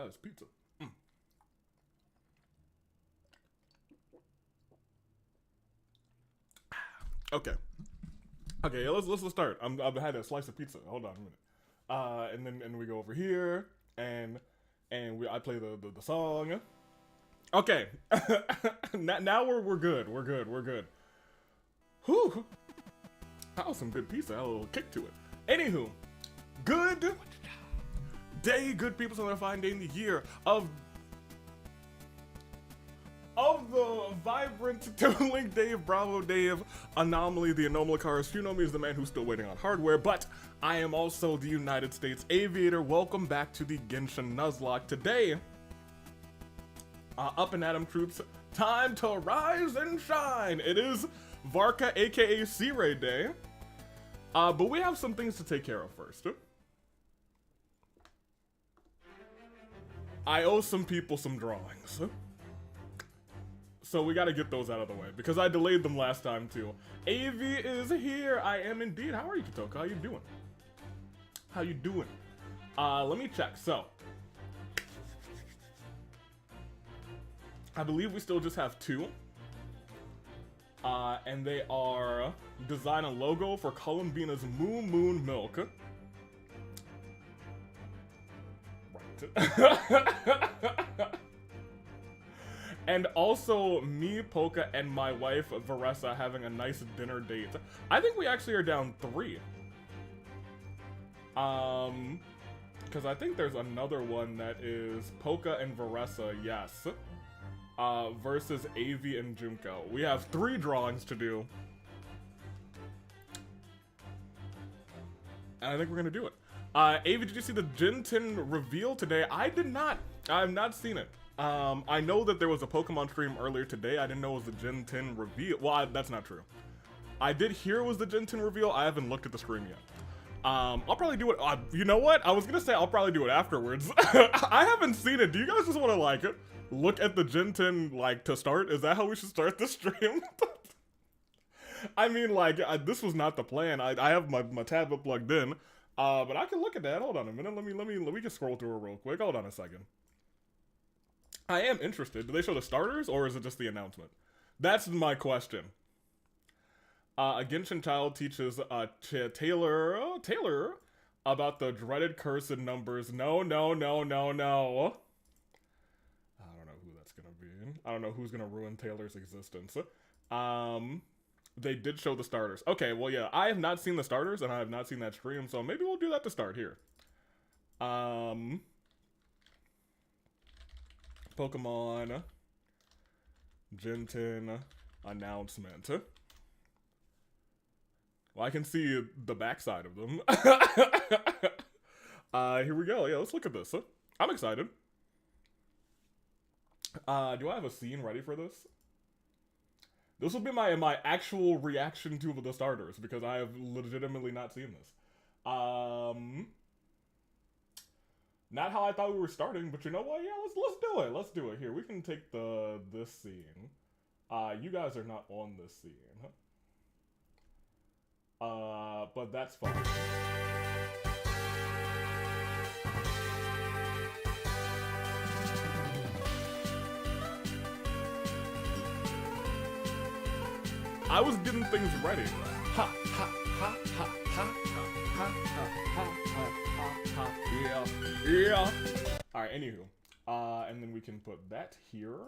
It's pizza. Mm. Okay. Okay, yeah, let's start. I've had a slice of pizza. Hold on a minute. And then we go over here and I play the song. Okay. Now we're good. We're good. We're good. Whew. That was some good pizza. Had a little kick to it. Anywho, good day, good people. So they're fine day in the year of the vibrant Toon Dave, Bravo Dave, Anomaly, the Anomalicars. You know me as the man who's still waiting on hardware, but I am also the United States Aviator. Welcome back to the Genshin Nuzlocke. Today, up and Atom troops, time to rise and shine. It is VARKA, aka C-Ray Day. But we have some things to take care of first. I owe some people some drawings. So we gotta get those out of the way, because I delayed them last time too. AV is here, I am indeed. How are you, Katoka? How you doing? How you doing? Let me check, so. I believe we still just have two. And they are design a logo for Columbina's Moon Milk. Right. And also me, Polka, and my wife, Varessa, having a nice dinner date. I think we actually are down 3. Because I think there's another one that is Polka and Varessa, yes. Versus Avi and Junko. We have 3 drawings to do. And I think we're gonna do it. Avi, did you see the Genshin reveal today? I did not. I have not seen it. I know that there was a Pokemon stream earlier today. I didn't know it was the Gen 10 reveal. Well, that's not true. I did hear it was the Gen 10 reveal. I haven't looked at the stream yet. I'll probably do it. You know what? I was gonna say I'll probably do it afterwards. I haven't seen it. Do you guys just want to like look at the Gen 10 like to start? Is that how we should start the stream? I mean, like this was not the plan. I have my tablet plugged in, but I can look at that. Hold on a minute. Let me just scroll through it real quick. Hold on a second. I am interested. Do they show the starters, or is it just the announcement? That's my question. A Genshin child teaches Taylor about the dreaded cursed numbers. No. I don't know who that's gonna be. I don't know who's gonna ruin Taylor's existence. They did show the starters. Okay, well, yeah, I have not seen the starters, and I have not seen that stream, so maybe we'll do that to start here. Pokemon Gen 10 announcement. Well, I can see the backside of them. Here we go. Yeah, let's look at this. I'm excited. Do I have a scene ready for this? This will be my actual reaction to the starters, because I have legitimately not seen this. Not how I thought we were starting, but you know what? Yeah, let's do it. Let's do it. Here, we can take this scene. You guys are not on this scene. But that's fine. I was getting things ready. Ha ha ha ha ha ha ha ha. Yeah. Alright, anywho. And then we can put that here.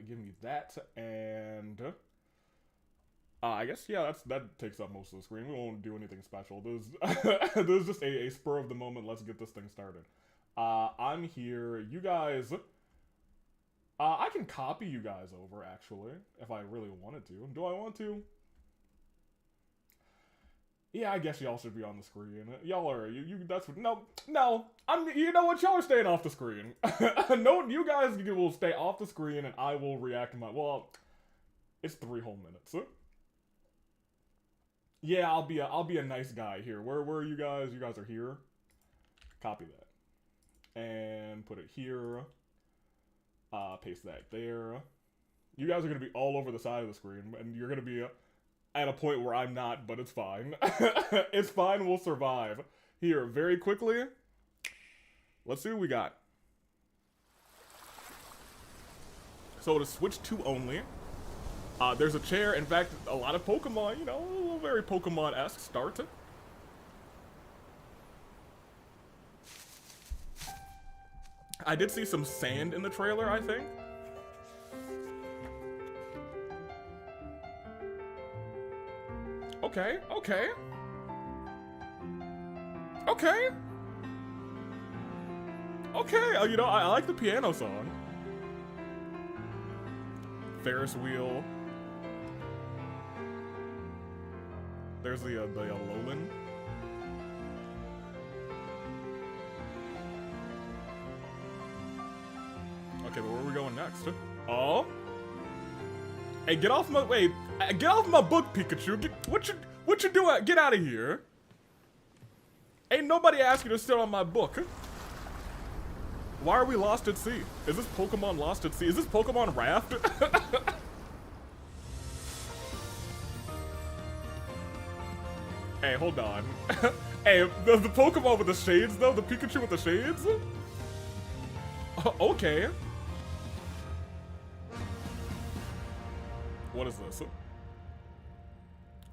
Give me that, and I guess, yeah, that takes up most of the screen. We won't do anything special. There's just a spur of the moment, let's get this thing started. I'm here. You guys, I can copy you guys over, actually, if I really wanted to. Do I want to? Yeah, I guess y'all should be on the screen. Y'all are, that's what, no, you know what, y'all are staying off the screen. No, you guys will stay off the screen and I will react to well, it's 3 whole minutes. Yeah, I'll be a nice guy here. Where are you guys? You guys are here. Copy that. And put it here. Paste that there. You guys are gonna be all over the side of the screen, and you're gonna be at a point where I'm not, but it's fine. It's fine, we'll survive. Here, very quickly. Let's see what we got. So to switch 2 only. There's a chair. In fact, a lot of Pokemon, you know, very Pokemon-esque start. I did see some sand in the trailer, I think. Okay, okay. Okay. Okay, you know, I like the piano song. Ferris wheel. There's the Alolan. Okay, but where are we going next? Oh. Hey, get off my book, Pikachu. What you doing? Get out of here. Ain't nobody asked you to sit on my book. Why are we lost at sea? Is this Pokemon Lost at Sea? Is this Pokemon Raft? Hey, hold on. Hey, the Pokemon with the shades, though? The Pikachu with the shades? Okay. What is this?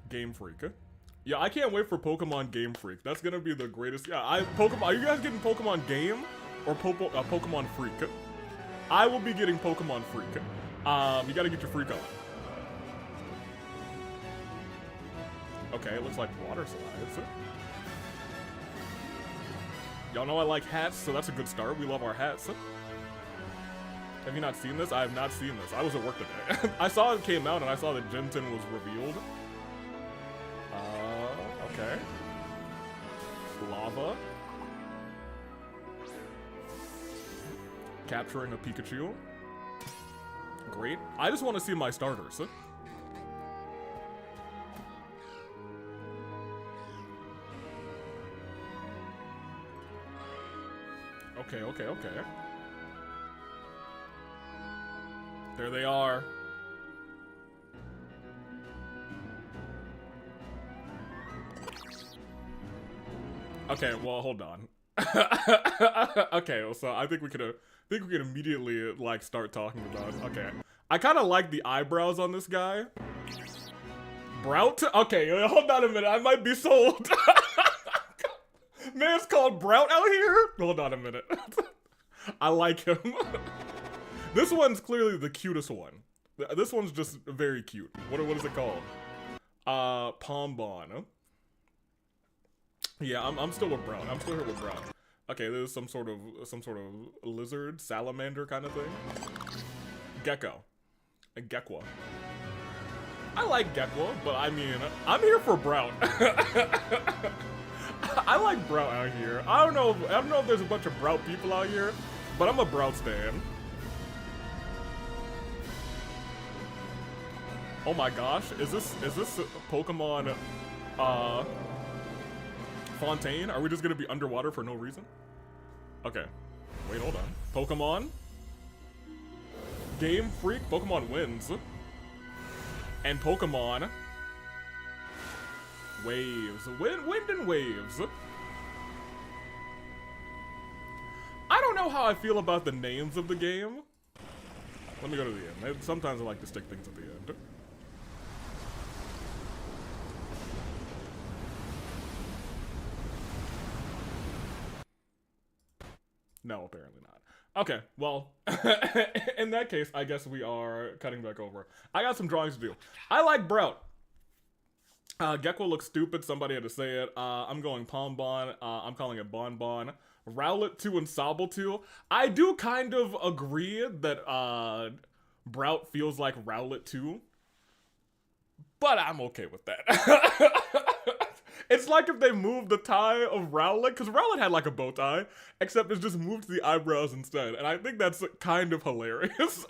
Game Freak. Yeah, I can't wait for Pokemon Game Freak. That's gonna be the greatest. Yeah, are you guys getting Pokemon Game or Pokemon Freak? I will be getting Pokemon Freak. You gotta get your Freak on. Okay, it looks like water slides. Y'all know I like hats, so that's a good start. We love our hats. Have you not seen this? I have not seen this. I was at work today. I saw it came out and I saw that Genshin was revealed. Okay. Lava. Capturing a Pikachu. Great. I just want to see my starters. Okay, okay, okay. There they are. Okay, well, hold on. Okay, so I think we could immediately like start talking about. Okay, I kind of like the eyebrows on this guy. Brout. Okay, hold on a minute. I might be sold. Man's called Brout out here. Hold on a minute. I like him. This one's clearly the cutest one. This one's just very cute. What is it called? Pombon. Yeah, I'm still with Brown. I'm still here with Brown. Okay, there's some sort of lizard, salamander kind of thing. Gecko. A Gekwa. I like Gekwa, but I mean, I'm here for Brown. I like Brout out here. I don't know if there's a bunch of Brout people out here, but I'm a Brout stan. Oh my gosh, is this Pokemon Fontaine? Are we just gonna be underwater for no reason? Okay. Wait, hold on. Pokemon? Game Freak? Pokemon wins. And Pokemon Waves. Wind and Waves. I don't know how I feel about the names of the game. Let me go to the end. Sometimes I like to stick things at the end. No, apparently not. Okay, well, in that case, I guess we are cutting back over. I got some drawings to do. I like Brout. Gekko looks stupid. Somebody had to say it. I'm going Pombon. I'm calling it Bonbon. Rowlet 2 and Sobble 2. I do kind of agree that Brout feels like Rowlet 2. But I'm okay with that. It's like if they moved the tie of Rowlet, because Rowlet had like a bow tie, except it's just moved to the eyebrows instead. And I think that's kind of hilarious.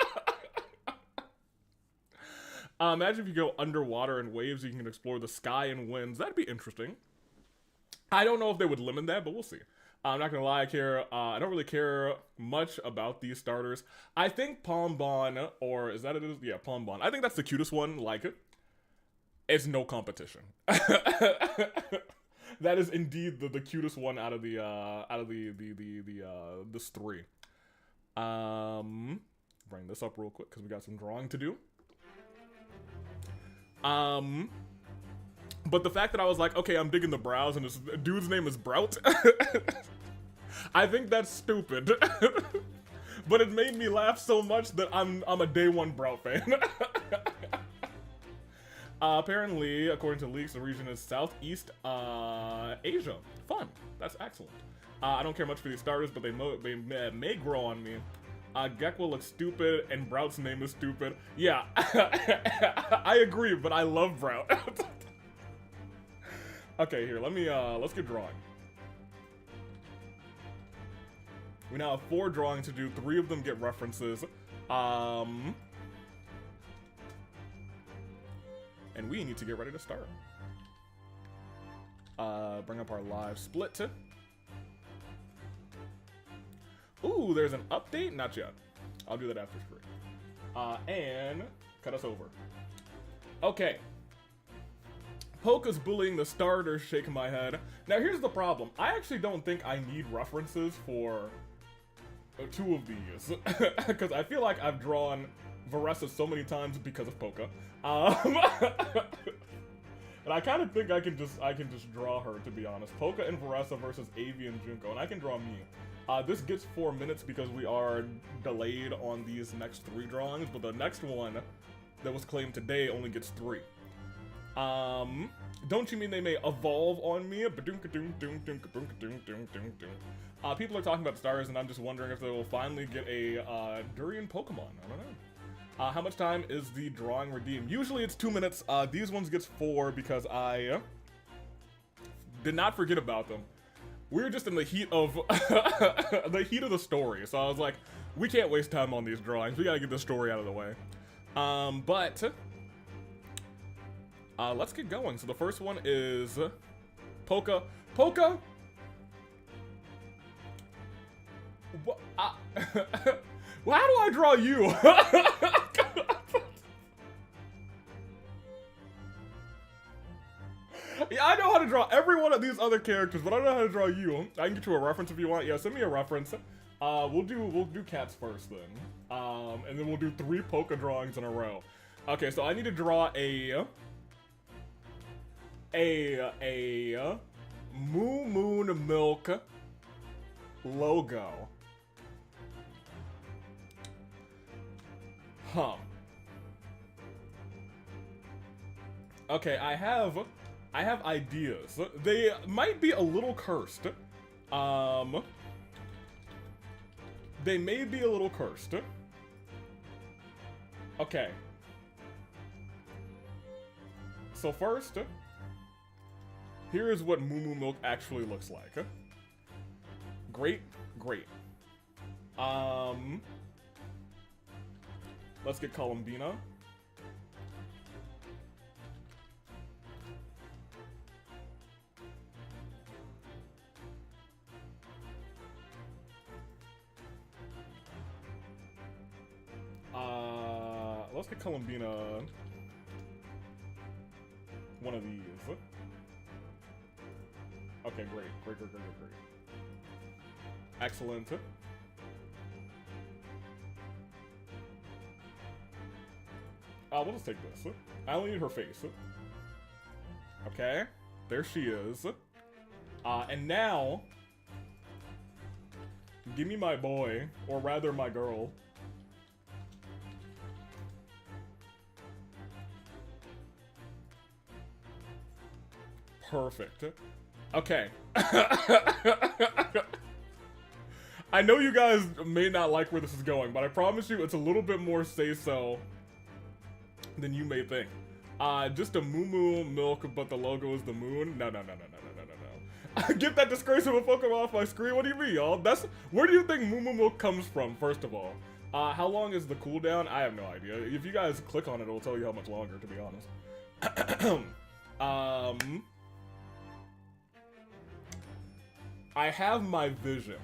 Imagine if you go underwater in waves, you can explore the sky and winds. That'd be interesting. I don't know if they would limit that, but we'll see. I'm not gonna lie, I don't really care much about these starters. I think Pombon, or is that it? Yeah, Pombon. I think that's the cutest one. Like it. It's no competition. That is indeed the cutest one out of the this three. Bring this up real quick because we got some drawing to do. But the fact that I was like, okay, I'm digging the brows and this dude's name is Brout. I think that's stupid. But it made me laugh so much that I'm a day one Brout fan. Apparently, according to leaks, the region is Southeast Asia. Fun. That's excellent. I don't care much for these starters, but they may grow on me. Gekwa looks stupid, and Brout's name is stupid. Yeah, I agree, but I love Brout. Okay, here, let's get drawing. We now have 4 drawings to do. 3 of them get references. And we need to get ready to start. Bring up our live split. Ooh, there's an update? Not yet. I'll do that after screen. And cut us over. Okay. Poke's bullying the starters, shaking my head. Now here's the problem. I actually don't think I need references for 2 of these. Because I feel like I've drawn Varessa so many times because of Poke. And I kind of think I can just draw her, to be honest. Poke and Varessa versus Avi and Junko, and I can draw me. This gets 4 minutes because we are delayed on these next 3 drawings, but the next one that was claimed today only gets 3. Don't you mean they may evolve on me? People are talking about stars, and I'm just wondering if they will finally get a Durian Pokemon. I don't know. How much time is the drawing redeemed? Usually it's 2 minutes. These ones gets 4 because I did not forget about them. We were just in the heat of the story, so I was like, we can't waste time on these drawings. We gotta get this story out of the way. Let's get going. So the first one is Poke. Poke. What? Well, how do I draw you? Yeah, I know how to draw every one of these other characters, but I don't know how to draw you. I can get you a reference if you want. Yeah, send me a reference. We'll do cats first then. And then we'll do 3 Poke drawings in a row. Okay, so I need to draw a Moo Moon Milk logo. Huh. Okay, I have ideas. They might be a little cursed. They may be a little cursed. Okay. So first, here is what Moo Moo Milk actually looks like. Great, great. Let's get Columbina. Let's get Columbina one of these. Okay, great. Excellent. We'll just take this. I only need her face. Okay, there she is. And now, give me my boy, or rather my girl. Perfect. Okay. I know you guys may not like where this is going, but I promise you it's a little bit more say-so than you may think. Just a Moo Moo Milk, but the logo is the moon? No. Get that disgrace of a Pokemon off my screen? What do you mean, y'all? Where do you think Moo Moo Milk comes from, first of all? How long is the cooldown? I have no idea. If you guys click on it, it'll tell you how much longer, to be honest. I have my vision.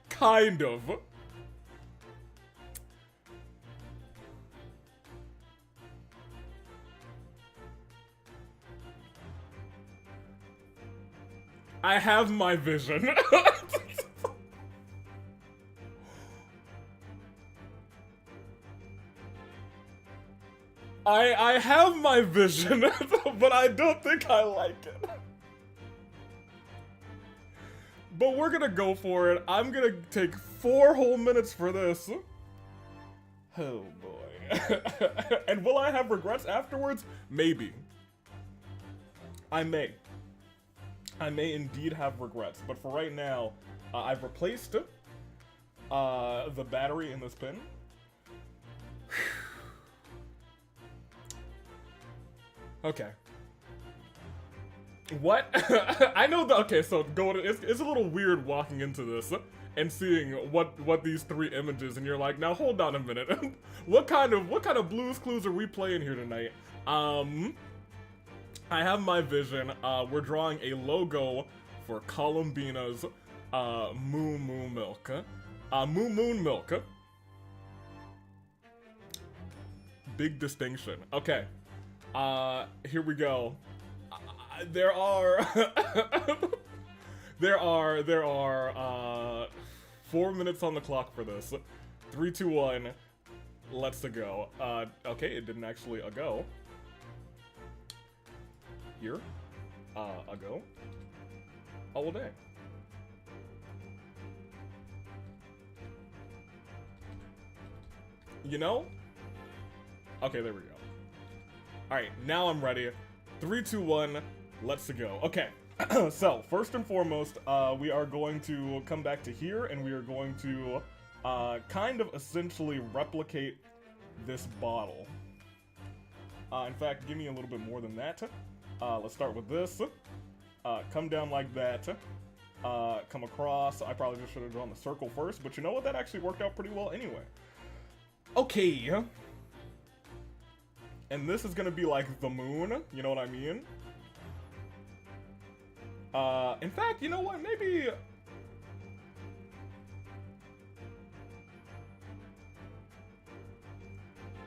Kind of. I have my vision. I have my vision, but I don't think I like it. But we're gonna go for it. I'm gonna take 4 whole minutes for this. Oh boy. And will I have regrets afterwards? Maybe. I may. I may indeed have regrets, but for right now, I've replaced the battery in this pin. Okay. What? I know the, okay, so it's a little weird walking into this and seeing what these 3 images, and you're like, now hold on a minute. what kind of Blue's Clues are we playing here tonight? I have my vision. We're drawing a logo for Columbina's Moo Moo Milk. Moo Moon Milk. Big distinction. Okay. Here we go. There are 4 minutes on the clock for this. 3, 2, 1. Let's go. Okay, it didn't actually go. Here. A go. Oh, well, dang. You know? Okay, there we go. Alright, now I'm ready. 3, 2, 1, let's go. Okay, so first and foremost, we are going to come back to here, and we are going to kind of essentially replicate this bottle. In fact, give me a little bit more than that. Let's start with this. Come down like that. Come across. I probably just should have drawn the circle first, but you know what? That actually worked out pretty well anyway. Okay. And this is gonna be like the moon, you know what I mean? In fact, you know what, maybe...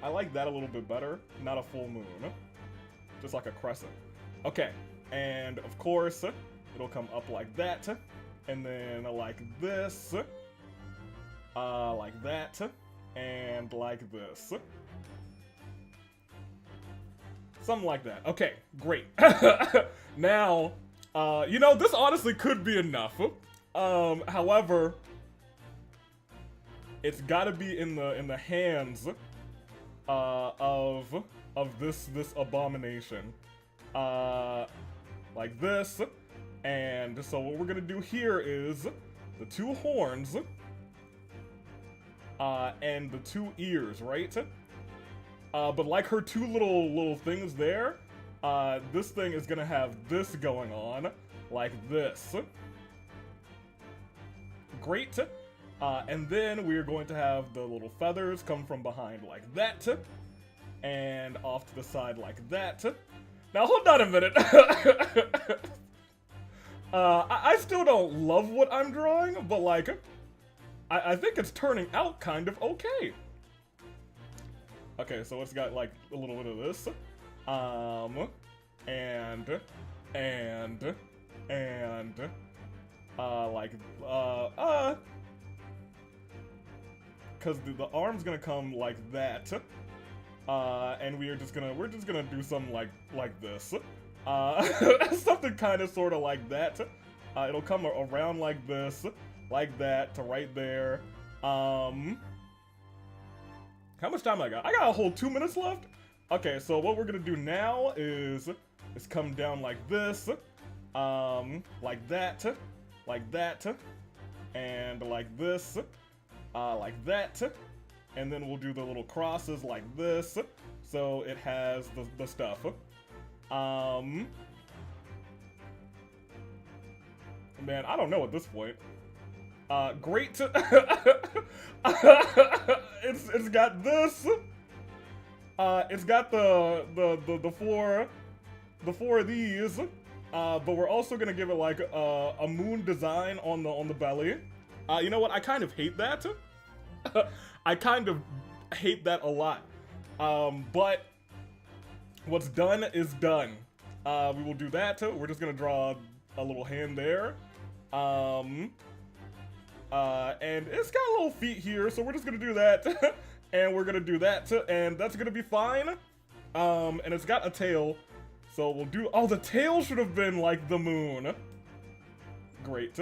I like that a little bit better, not a full moon. Just like a crescent. Okay, and of course, it'll come up like that, and then like this, like that, and like this. Something like that. Okay, great. Now, you know, this honestly could be enough. However, it's gotta be in the hands of this abomination. Like this. And so what we're gonna do here is the 2 horns and the 2 ears, right? But like her 2 little things there, this thing is gonna have this going on, like this. Great. And then we're going to have the little feathers come from behind like that, and off to the side like that. Now hold on a minute. I still don't love what I'm drawing, but like, I think it's turning out kind of okay. Okay, so it's got like a little bit of this, like, cause the arm's gonna come like that, and we're just gonna do something like this, something kind of sort of like that. It'll come around like this, like that, to right there. How much time I got? I got a whole 2 minutes left? Okay, so what we're gonna do now is come down like this, like that, and like this, like that, and then we'll do the little crosses like this, so it has the stuff. Man, I don't know at this point. Great. It's got this. It's got the four of these. But we're also gonna give it like a moon design on the belly. You know what? I kind of hate that. I kind of hate that a lot. But what's done is done. We will do that. We're just gonna draw a little hand there. And it's got little feet here, so we're just gonna do that. And we're gonna do that, and that's gonna be fine. And it's got a tail, so we'll do, oh, the tail should have been like the moon. Great.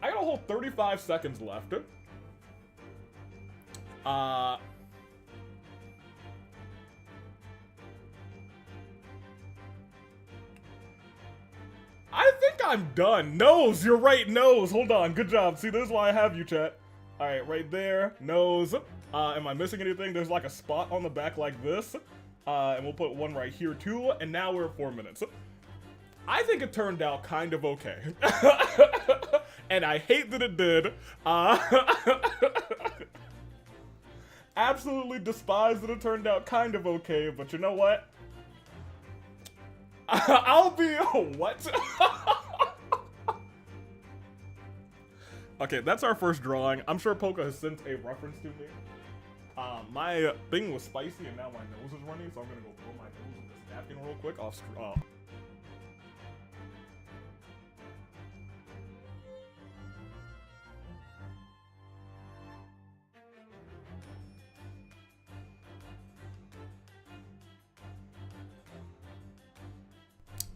I got a whole 35 seconds left. I think I'm done. Nose, you're right, nose. Hold on, good job. See, this is why I have you, chat. All right, right there, nose. Am I missing anything? There's like a spot on the back like this. And we'll put one right here too. And now we're at 4 minutes. I think it turned out kind of okay. And I hate that it did. Absolutely despise that it turned out kind of okay, but you know what? I'll be, what? Okay, that's our first drawing. I'm sure Poca has sent a reference to me. My thing was spicy and now my nose is running, so I'm gonna go blow my nose with this napkin real quick off.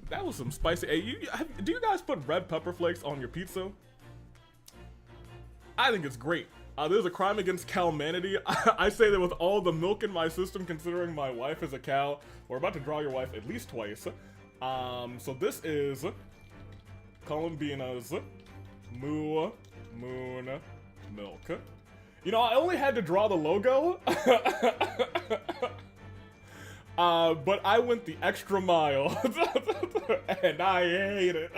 That was some spicy. Hey, do you guys put red pepper flakes on your pizza? I think it's great. There's a crime against cowmanity. I say that with all the milk in my system, considering my wife is a cow. We're about to draw your wife at least twice. So this is Columbina's Moo Moon Milk. You know, I only had to draw the logo. But I went the extra mile. And I hate it.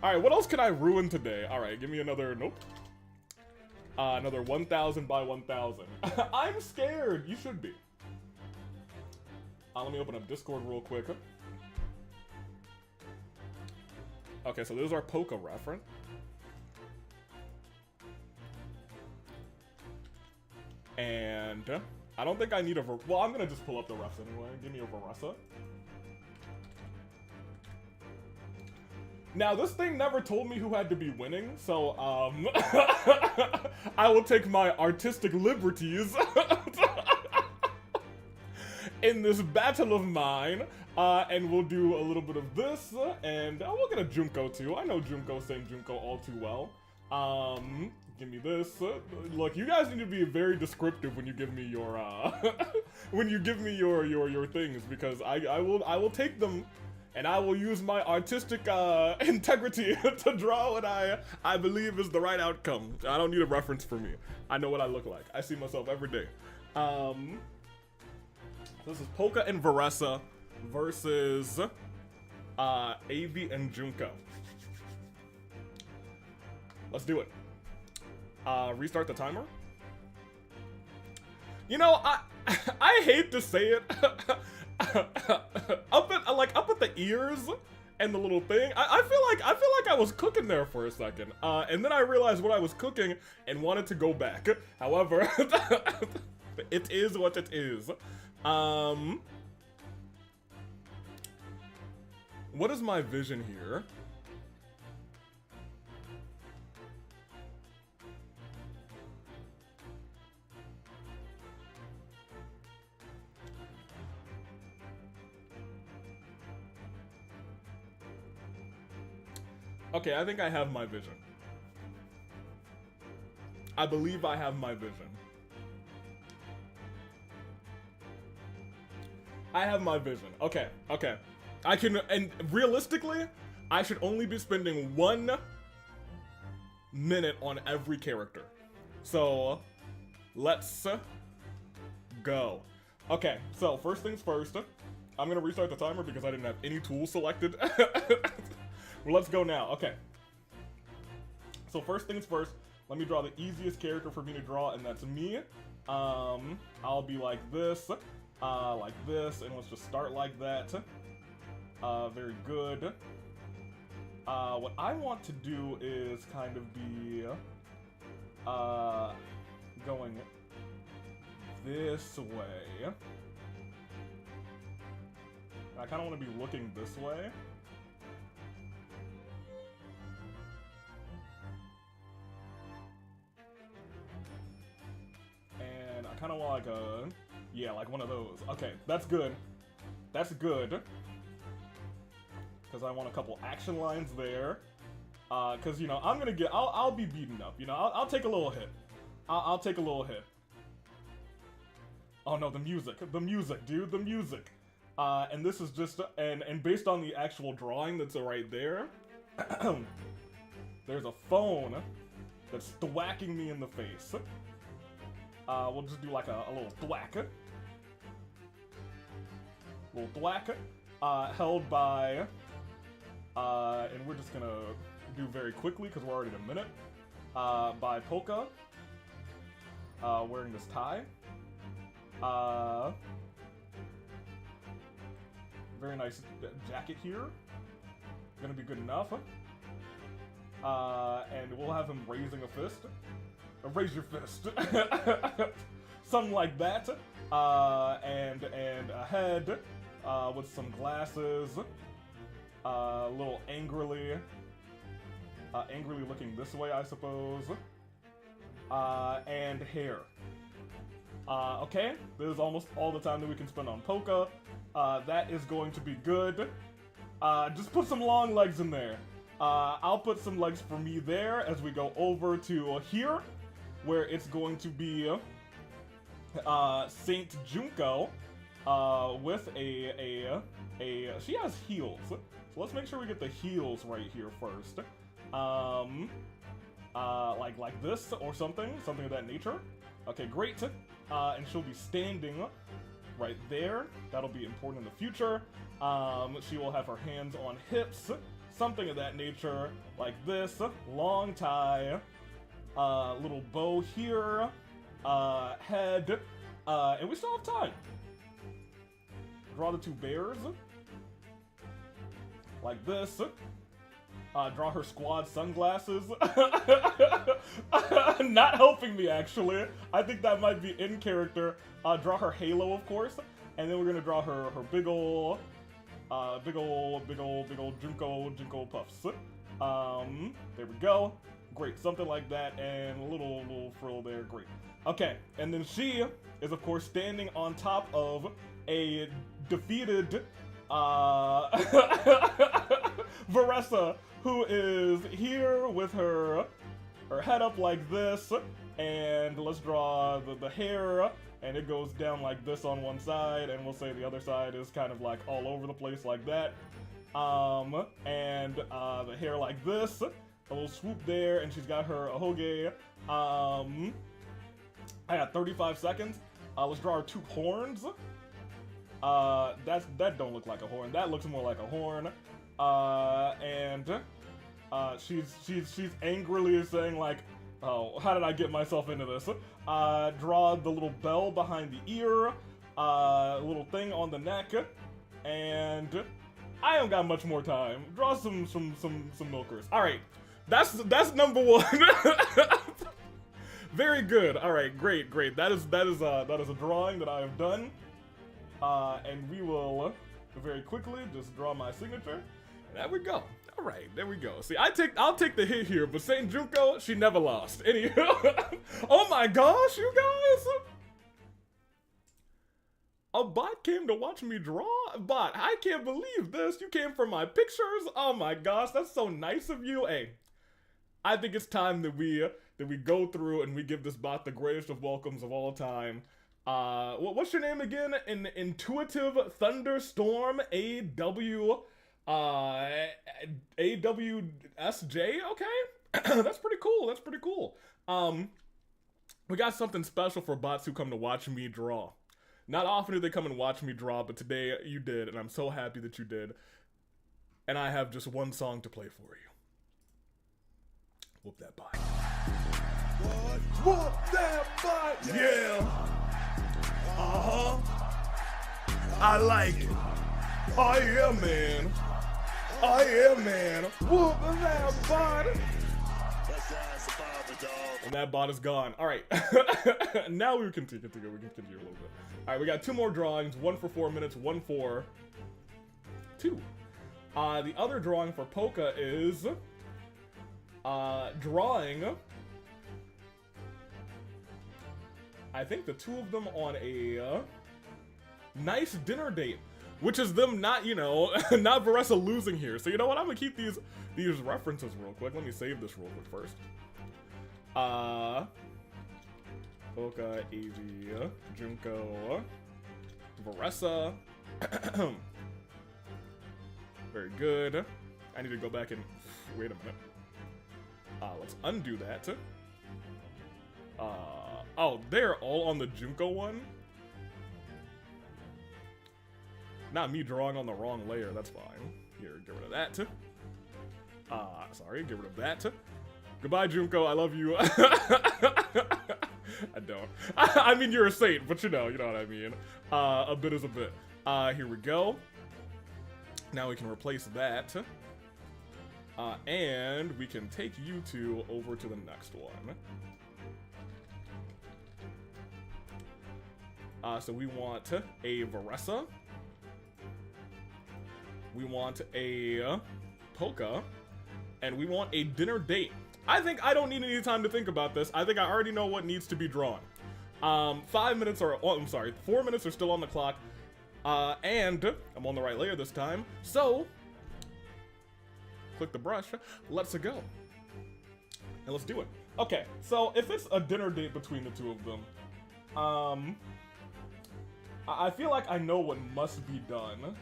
Alright, what else can I ruin today? Alright, give me another, nope. Another 1,000 by 1,000. I'm scared, you should be. Let me open up Discord real quick. Okay, so this is our Poca reference. And I don't think I need a, well, I'm gonna just pull up the refs anyway. Give me a Varessa. Now, this thing never told me who had to be winning, so, I will take my artistic liberties in this battle of mine, and we'll do a little bit of this, and we'll get a Junko too. I know Junko saying Junko all too well. Give me this. Look, you guys need to be very descriptive when you give me your, when you give me your things, because I will take them. And I will use my artistic integrity to draw what I believe is the right outcome. I don't need a reference for me. I know what I look like. I see myself every day. This is Poca and Varessa versus Avi and Junko. Let's do it. Restart the timer. You know, I hate to say it. up at the ears and the little thing, I feel like I was cooking there for a second, and then I realized what I was cooking and wanted to go back. However, it is what it is. What is my vision here? Okay, I think I have my vision. I believe I have my vision. I have my vision. Okay, okay. I can, and realistically, I should only be spending 1 minute on every character. So, let's go. Okay, so first things first, I'm gonna restart the timer because I didn't have any tools selected. Well, let's go now. Okay. So first things first, let me draw the easiest character for me to draw, and that's me. I'll be like this, and let's just start like that. Very good. What I want to do is kind of be going this way. I kind of want to be looking this way. And I kind of want like a, yeah, like one of those. Okay, that's good. That's good. Because I want a couple action lines there. Because, you know, I'm going to get, I'll be beaten up. You know, I'll take a little hit. I'll take a little hit. Oh no, the music, dude, the music. And this is just, and based on the actual drawing that's right there, there's a phone that's thwacking me in the face. We'll just do like a little thwack. Little thwack. Held by, and we're just gonna do very quickly because we're already at a minute. By Polka. Wearing this tie. Very nice jacket here. Gonna be good enough. And we'll have him raising a fist. Raise your fist. Something like that. And a head with some glasses. A little angrily looking this way, I suppose. And hair. Okay, this is almost all the time that we can spend on Polka. That is going to be good. Just put some long legs in there. I'll put some legs for me there as we go over to here, where it's going to be Saint Junko with a she has heels. So let's make sure we get the heels right here first. Like this or something of that nature. Okay, great. And she'll be standing right there. That'll be important in the future. She will have her hands on hips, something of that nature, like this. Long tie, little bow here, head, and we still have time. Draw the two bears, like this. Draw her squad sunglasses. Not helping me, actually. I think that might be in character. Draw her halo, of course. And then we're gonna draw her big ol' Junko puffs. There we go. Great, something like that, and a little frill there, great. Okay, and then she is, of course, standing on top of a defeated, Varessa, who is here with her head up like this, and let's draw the hair, and it goes down like this on one side, and we'll say the other side is kind of like all over the place like that. And the hair like this, a little swoop there, and she's got her ahoge. I got 35 seconds. Let's draw her two horns. That don't look like a horn. That looks more like a horn. And she's angrily saying like, oh, how did I get myself into this? Draw the little bell behind the ear, little thing on the neck, and I don't got much more time. Draw some milkers. All right, that's number one. Very good. All right, great. That is a drawing that I have done. And we will very quickly just draw my signature. There we go. All right, there we go. See, I'll take the hit here, but Saint Junko, she never lost. Anywho, oh my gosh, you guys! A bot came to watch me draw? Bot, I can't believe this. You came for my pictures? Oh my gosh, that's so nice of you. Hey, I think it's time that we go through and we give this bot the greatest of welcomes of all time. What's your name again? Intuitive Thunderstorm AWSJ, okay? That's pretty cool. We got something special for bots who come to watch me draw. Not often do they come and watch me draw, but today you did, and I'm so happy that you did. And I have just one song to play for you. Whoop that bot. Whoop that bot! Yeah! Uh-huh. I like it. Oh yeah, man. Whoop that bot. And that bot is gone. All right. Now we can continue. We can continue a little bit. All right, we got two more drawings. One for 4 minutes. One for 2. The other drawing for Polka is drawing, I think, the two of them on a nice dinner date, which is them not, you know, not VARKA losing here. So you know what? I'm gonna keep these references real quick. Let me save this real quick first. Polka, AV, Junko, VARKA. Very good. I need to go back and wait a minute. Let's undo that. Oh, they're all on the Junko one? Not me drawing on the wrong layer, that's fine. Here, get rid of that. Sorry, get rid of that. Goodbye, Junko, I love you. I don't. I mean, you're a saint, but you know what I mean. A bit is a bit. Here we go. Now we can replace that. And we can take you two over to the next one. So we want a VARKA. We want a Polka. And we want a dinner date. I think I don't need any time to think about this. I think I already know what needs to be drawn. 5 minutes are, oh, I'm sorry, 4 minutes are still on the clock. And I'm on the right layer this time. So, click the brush, let's go. And let's do it. Okay, so if it's a dinner date between the two of them, I feel like I know what must be done.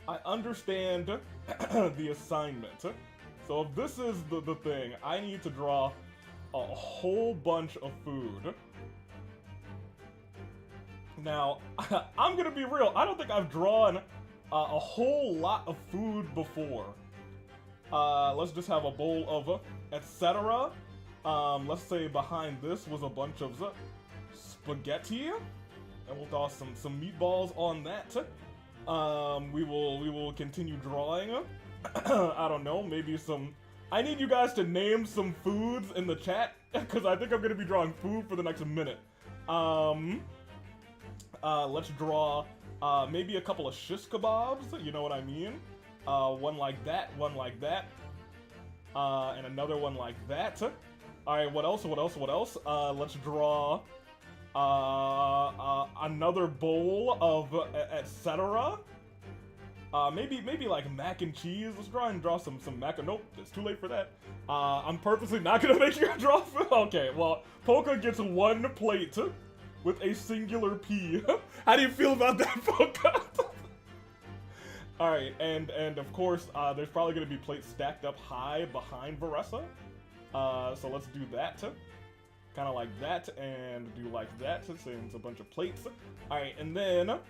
I understand the assignment. So if this is the thing, I need to draw a whole bunch of food. Now, I'm gonna be real, I don't think I've drawn a whole lot of food before. Let's just have a bowl of etc. Let's say behind this was a bunch of spaghetti, and we'll toss some meatballs on that. We will continue drawing. I don't know, maybe some. I need you guys to name some foods in the chat because I think I'm gonna be drawing food for the next minute. Let's draw maybe a couple of shish kebabs. You know what I mean? One like that, and another one like that. All right, what else? Let's draw another bowl of etc. Maybe like mac and cheese. Let's try and draw some mac. Nope, it's too late for that. I'm purposely not gonna make you draw food. Okay, well, Polka gets one plate with a singular P. How do you feel about that, Polka? All right, and of course, there's probably gonna be plates stacked up high behind VARKA. So let's do that. Kind of like that, and do like that, since it's a bunch of plates. Alright, and then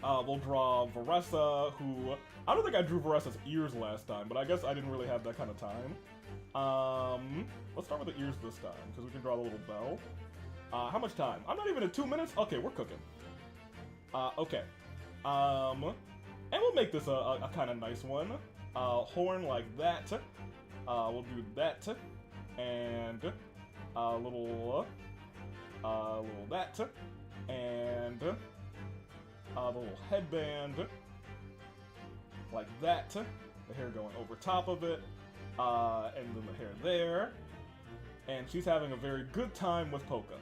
we'll draw VARKA, who I don't think I drew VARKA's ears last time, but I guess I didn't really have that kind of time. Let's start with the ears this time, because we can draw the little bell. How much time? I'm not even at 2 minutes? Okay, we're cooking. Okay. And we'll make this a kind of nice one. Horn like that. We'll do that. And little that, and a little headband like that. The hair going over top of it, and then the hair there. And she's having a very good time with Polka.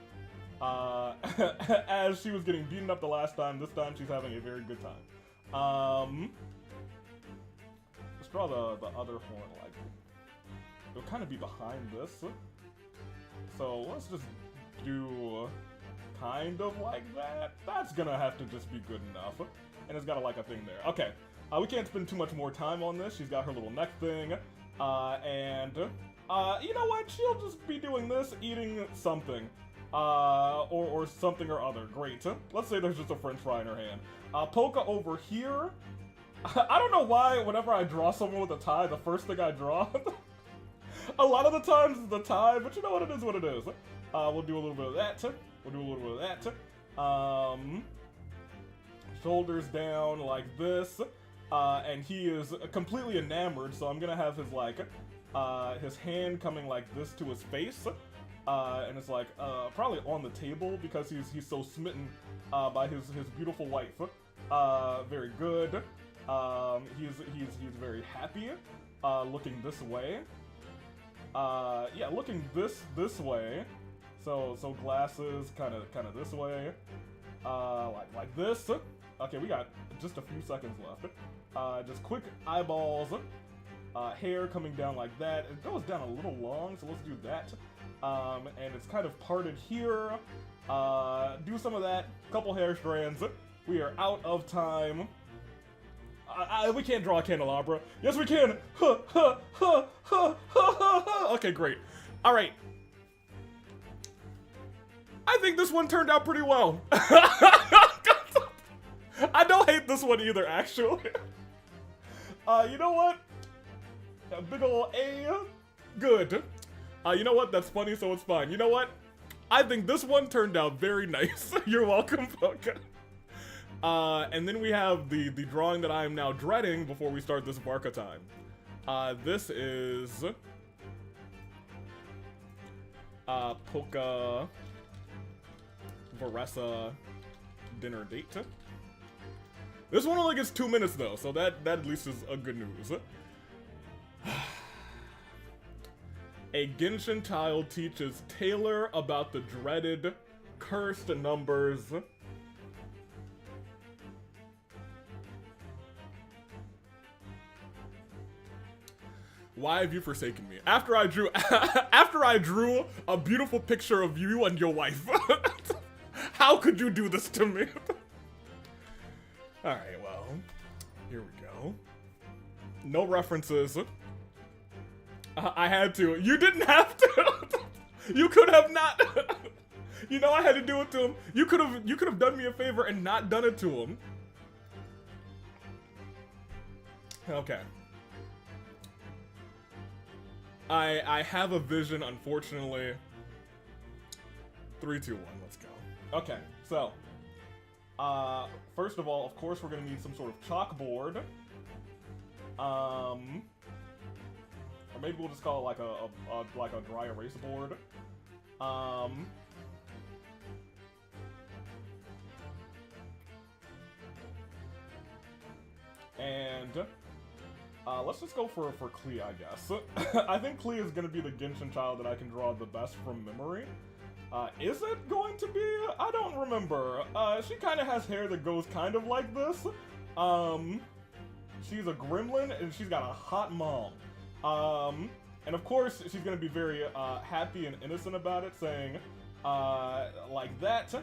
As she was getting beaten up the last time, this time she's having a very good time. Let's draw the other horn like it'll kind of be behind this. So let's just do kind of like that. That's gonna have to just be good enough. And it's got a thing there. Okay, we can't spend too much more time on this. She's got her little neck thing. And you know what? She'll just be doing this, eating something. Or something or other. Great. Let's say there's just a french fry in her hand. Polka over here. I don't know why whenever I draw someone with a tie, the first thing I draw a lot of the times it's the tie, but you know what it is, we'll do a little bit of that. Shoulders down like this. And he is completely enamored, so I'm gonna have his, his hand coming like this to his face. And it's probably on the table because he's so smitten by his beautiful wife. Very good. He's very happy. Looking this way. Yeah, looking this way. So glasses kind of this way. Like this. Okay, we got just a few seconds left. Just quick eyeballs. Hair coming down like that. It goes down a little long, so let's do that. And it's kind of parted here. Do some of that. Couple hair strands. We are out of time. We can't draw a candelabra. Yes, we can. Okay, great. All right. I think this one turned out pretty well. I don't hate this one either, actually. You know what? A big ol' A. Good. You know what? That's funny, so it's fine. You know what? I think this one turned out very nice. You're welcome, VARKA. And then we have the drawing that I am now dreading before we start this VARKA time. This is Polka Varessa dinner date. This one only gets 2 minutes though, so that at least is a good news. A Genshin child teaches Taylor about the dreaded cursed numbers. Why have you forsaken me? After I drew a beautiful picture of you and your wife. How could you do this to me? Alright, well, here we go. No references. I had to. You didn't have to. You could have not. You know I had to do it to him. You could have done me a favor and not done it to him. Okay. I have a vision, unfortunately. 3, 2, 1, let's go. Okay, so first of all, of course, we're gonna need some sort of chalkboard. Or maybe we'll just call it like a dry erase board. And let's just go for Klee, I guess. I think Klee is gonna be the Genshin child that I can draw the best from memory. Is it going to be? I don't remember. She kind of has hair that goes kind of like this. She's a gremlin and she's got a hot mom. And of course she's gonna be very happy and innocent about it, saying like that.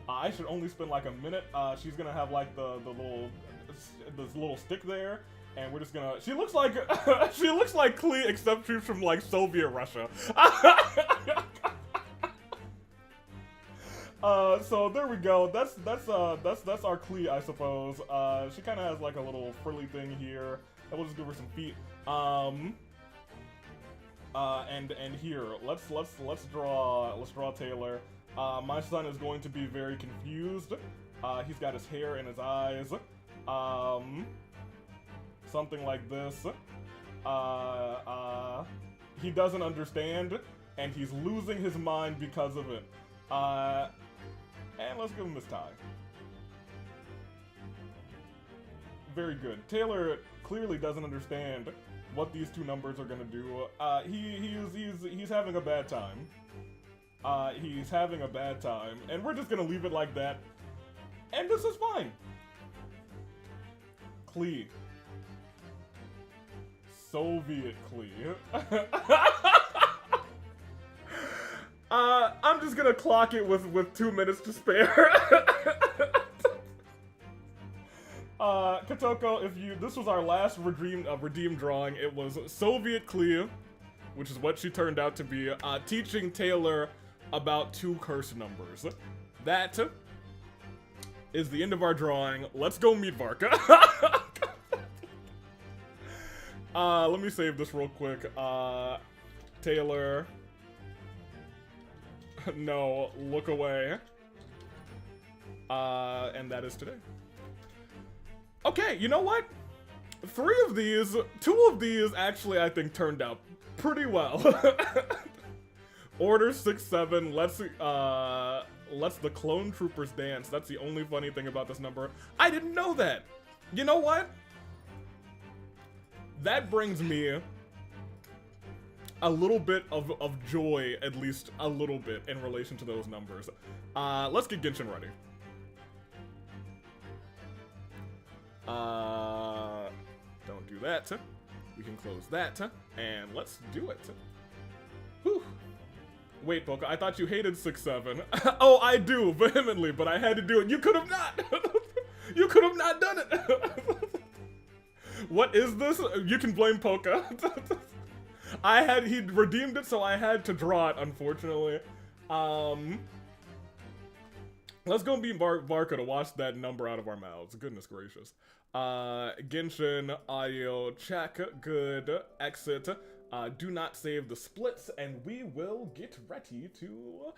I should only spend like a minute. She's gonna have like this little stick there. And we're just gonna. She looks like Klee, except she's from like Soviet Russia. So there we go. That's our Klee, I suppose. She kind of has like a little frilly thing here. And we'll just give her some feet. And here, let's draw Taylor. My son is going to be very confused. He's got his hair in his eyes. Something like this. He doesn't understand, and he's losing his mind because of it. And let's give him this tie. Very good. Taylor clearly doesn't understand what these two numbers are gonna do. He's having a bad time. He's having a bad time, and we're just gonna leave it like that. And this is fine. Klee. Soviet Klee. I'm just gonna clock it with 2 minutes to spare. Katoko, this was our last redeemed drawing. It was Soviet Klee, which is what she turned out to be, teaching Taylor about 2 cursed numbers. That is the end of our drawing. Let's go meet VARKA. Let me save this real quick. Taylor. No, look away. And that is today. Okay, you know what? 2 of these actually I think turned out pretty well. Order 6-7, lets the clone troopers dance. That's the only funny thing about this number. I didn't know that. You know what? That brings me a little bit of joy, at least a little bit, in relation to those numbers. Let's get Genshin ready. Don't do that. We can close that, and let's do it. Whew. Wait, Poca, I thought you hated 6-7. Oh, I do, vehemently, but I had to do it. You could have not! You could have not done it! What is this? You can blame Poca. He redeemed it, so I had to draw it, unfortunately. Let's go beat VARKA to wash that number out of our mouths. Goodness gracious. Genshin, audio, check, good, exit. Do not save the splits, and we will get ready to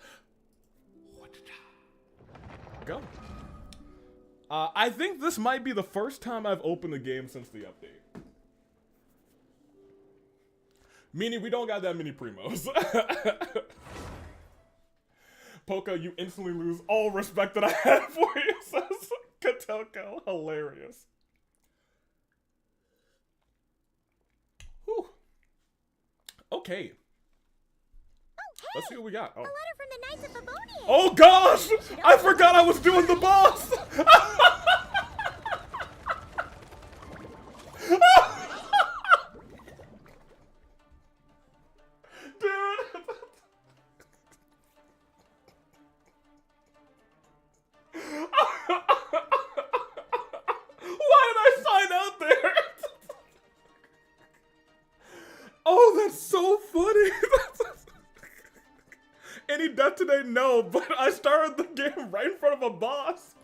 go. I think this might be the first time I've opened the game since the update. Meaning we don't got that many primos. Poca, you instantly lose all respect that I had for you, says Katoko. Hilarious. Whew. Okay. Hey, let's see what we got. Oh. A letter from the Knights of Favonius. Oh gosh! I forgot I was doing the boss! Dude! Why did I sign out there? Oh, that's so funny. Any death today? No, but I started the game right in front of a boss.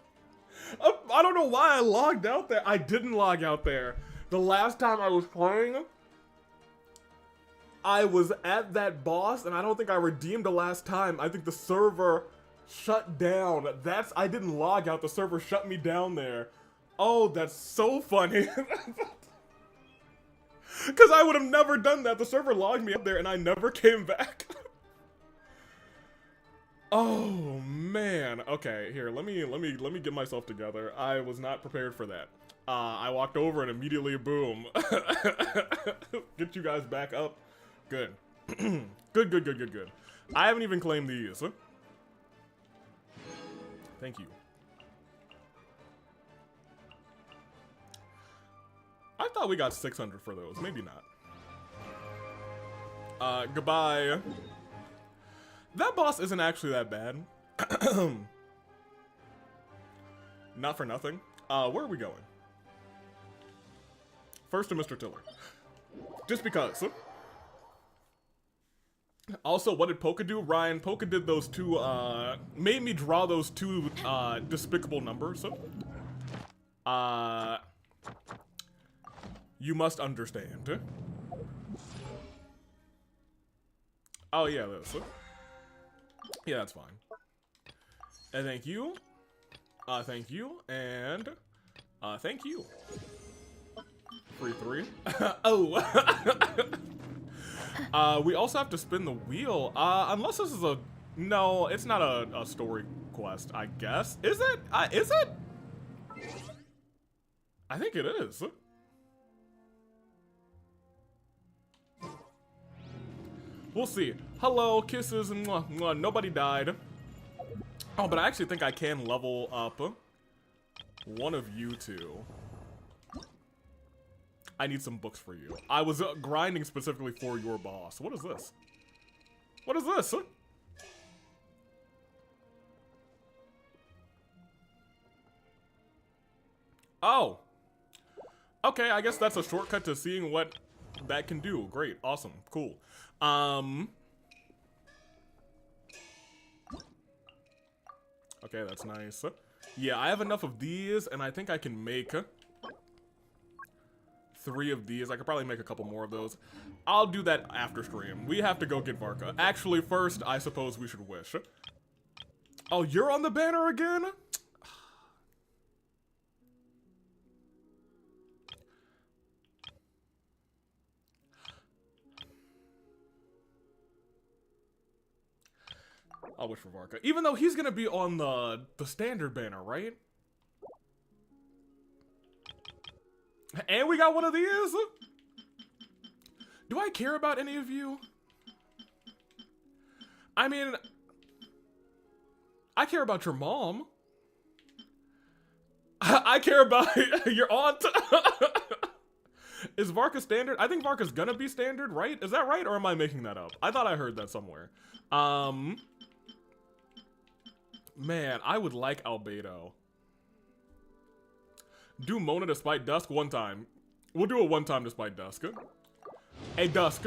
I don't know why I logged out there. I didn't log out there. The last time I was playing, I was at that boss, and I don't think I redeemed the last time. I think the server shut down. I didn't log out. The server shut me down there. Oh, that's so funny. Because I would have never done that. The server logged me up there, and I never came back. Oh man. Okay, here, let me get myself together. I was not prepared for that. I walked over and immediately boom. Get you guys back up. Good. Good. I haven't even claimed these. Thank you. I thought we got 600 for those. Maybe not. Goodbye. That boss isn't actually that bad. Not for nothing. Where are we going? First to Mr. Tiller. Just because. Also, what did Poca do? Ryan, Poca did those two, made me draw those two, despicable numbers. You must understand. Oh, yeah, this. Yeah, that's fine. And thank you. Thank you. And, thank you. Free 3. Oh. We also have to spin the wheel. Unless this is a... No, it's not a story quest, I guess. Is it? Is it? I think it is. We'll see. Hello, kisses, mwah, mwah. Nobody died. Oh, but I actually think I can level up one of you two. I need some books for you. I was grinding specifically for your boss. What is this? What is this? Oh. Okay, I guess that's a shortcut to seeing what that can do. Great, awesome, cool. Okay, that's nice. Yeah, I have enough of these, and I think I can make 3 of these. I could probably make a couple more of those. I'll do that after stream. We have to go get VARKA. Actually, first, I suppose we should wish. Oh, you're on the banner again? I'll wish for VARKA. Even though he's gonna be on the standard banner, right? And we got one of these? Do I care about any of you? I mean, I care about your mom. I care about your aunt. Is VARKA standard? I think VARKA's gonna be standard, right? Is that right, or am I making that up? I thought I heard that somewhere. Man, I would like Albedo. Do Mona despite Dusk one time. We'll do it one time despite Dusk. Hey, Dusk.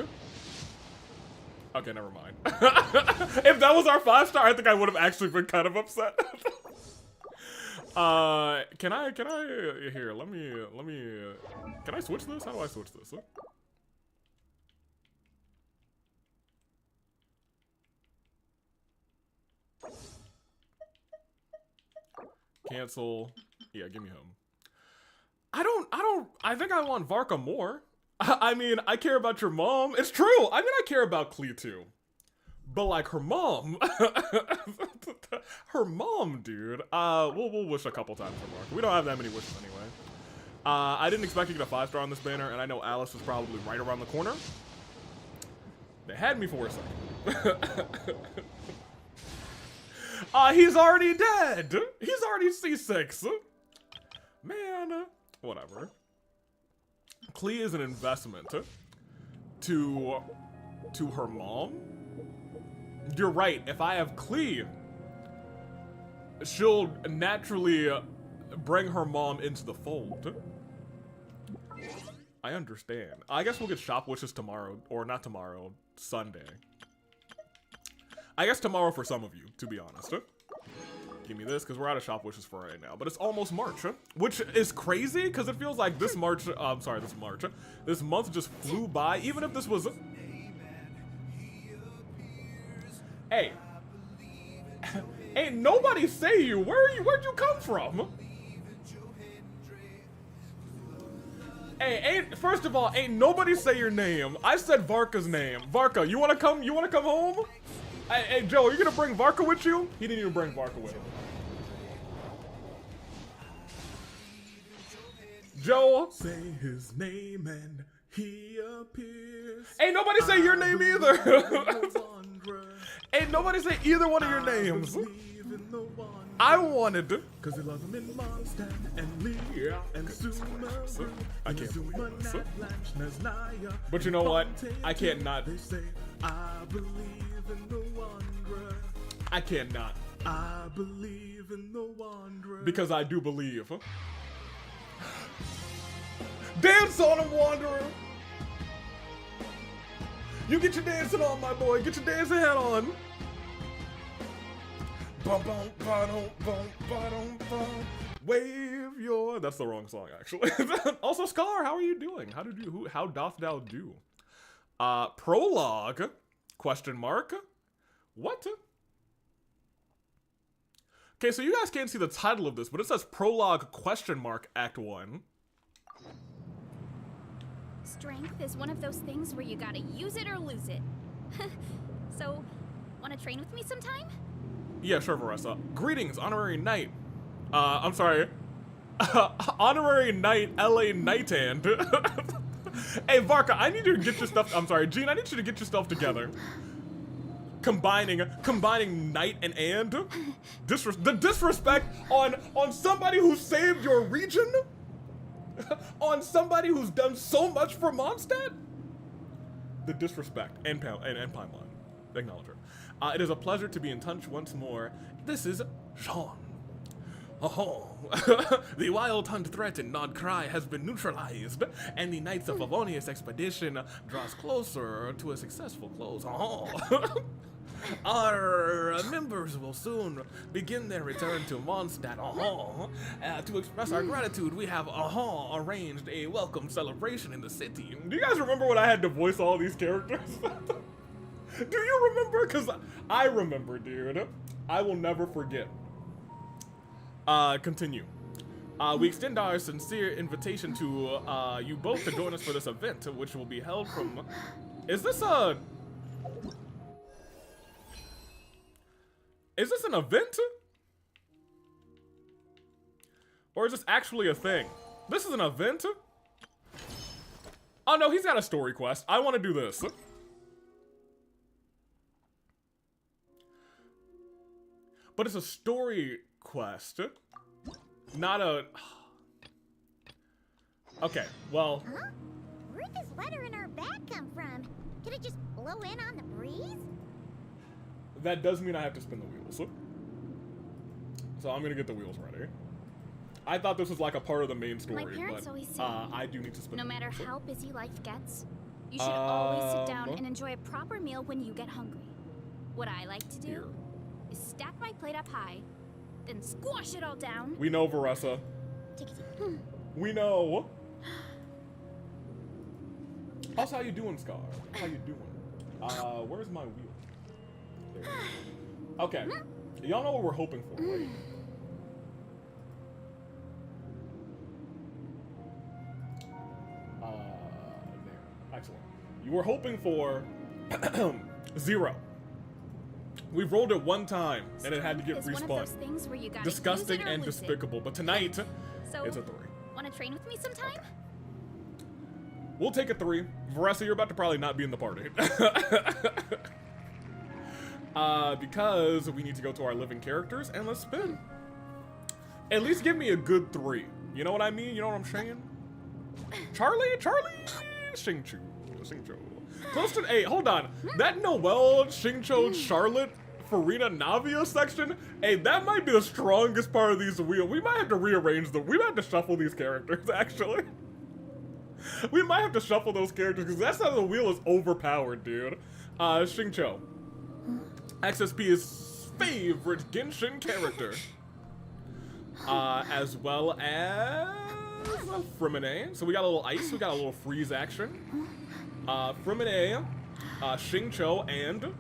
Okay, never mind. If that was our 5-star, I think I would have actually been kind of upset. Can I, here, let me, can I switch this? How do I switch this? Cancel. Yeah, give me home. I think I want VARKA more. I mean, I care about your mom. It's true. I mean, I care about Klee too. But like her mom. Her mom, dude. We'll wish a couple times for VARKA. We don't have that many wishes anyway. I didn't expect to get a 5-star on this banner, and I know Alice is probably right around the corner. They had me for a second. He's already dead. He's already C6. Man, whatever. Klee is an investment to her mom. You're right. If I have Klee, she'll naturally bring her mom into the fold. I understand. I guess we'll get shop wishes tomorrow, or not tomorrow, Sunday. I guess tomorrow for some of you, to be honest. Give me this, because we're out of shop wishes for right now. But it's almost March, which is crazy, because it feels like this March, this month just flew by, even if this was... Hey. Ain't nobody say you. Where'd you come from? Hey, first of all, ain't nobody say your name. I said VARKA's name. VARKA, you wanna come home? Hey, Joe, are you gonna bring VARKA with you? He didn't even bring VARKA with him. Joe, say his name and he appears. Ain't nobody say your name either. Ain't nobody say either one of your names. I wanted to. Cause they love him in Mondstadt and Leah and Sumaru. I can't believe this. But you know what? I can't not. I believe in the Wanderer. I can't not. I believe in the Wanderer. Because I do believe. Dance on him, Wanderer. You get your dancing on, my boy. Get your dancing hat on. Bum, bum, ba-dum, bum, ba-dum, bum. Wave your... That's the wrong song, actually. Also, Scar, how are you doing? How doth thou do? Prologue? Question mark? What? Okay, so you guys can't see the title of this, but it says Prologue question mark Act 1. Strength is one of those things where you gotta use it or lose it. So, wanna train with me sometime? Yeah, sure, Varessa. Greetings, Honorary Knight. I'm sorry. Honorary Knight, LA Nighthand. Hey, VARKA, I need you to get your stuff... I'm sorry, Jean, I need you to get your stuff together. Combining Knight and the disrespect on somebody who saved your region? On somebody who's done so much for Mondstadt? The disrespect and Pineline. Acknowledge her. It is a pleasure to be in touch once more. This is Sean. Oh, the wild hunt threat in Nod Cry has been neutralized, and the Knights of Favonius expedition draws closer to a successful close. Oh. Our members will soon begin their return to Mondstadt. To express our gratitude, we have arranged a welcome celebration in the city. Do you guys remember when I had to voice all these characters? Do you remember? Because I remember, dude. I will never forget. Continue. We extend our sincere invitation to you both to join us for this event, which will be held from... Is this a... Is this an event? Or is this actually a thing? This is an event? Oh no, he's got a story quest. I want to do this. But it's a story quest. Not a... Okay, well... Huh? Where'd this letter in our bag come from? Could it just blow in on the breeze? That does mean I have to spin the wheels. So I'm gonna get the wheels ready. I thought this was like a part of the main story, My parents but always say, I do need to spin no the matter wheels. how busy life gets, you should always sit down and enjoy a proper meal when you get hungry. What I like to do Here. is stack my plate up high, then squash it all down. We know, Varessa. We know. How's how you doing, Scar? How you doing? Where's my wheel? There. Okay. Y'all know what we're hoping for, right? There. Excellent. You were hoping for 0. We've rolled it one time, and it had to get It's one of respawned. those things where you gotta Disgusting use it or and lose it. despicable. But tonight, So, it's a 3. wanna train with me sometime? We'll take a 3. Varessa, you're about to probably not be in the party. Because we need to go to our living characters, and let's spin. At least give me a good 3. You know what I mean? You know what I'm saying? Charlie? Xingqiu. Close to... Hey, hold on. That Noelle, Xingqiu, Charlotte, Farina, Navia section, hey, that might be the strongest part of these wheels. We might have to rearrange them. We might have to shuffle these characters, actually. We might have to shuffle those characters, because that side of the wheel is overpowered, dude. Xingqiu. XSP's favorite Genshin character. As well as Frumine. So we got a little ice, we got a little freeze action. Frumine, Xingqiu, and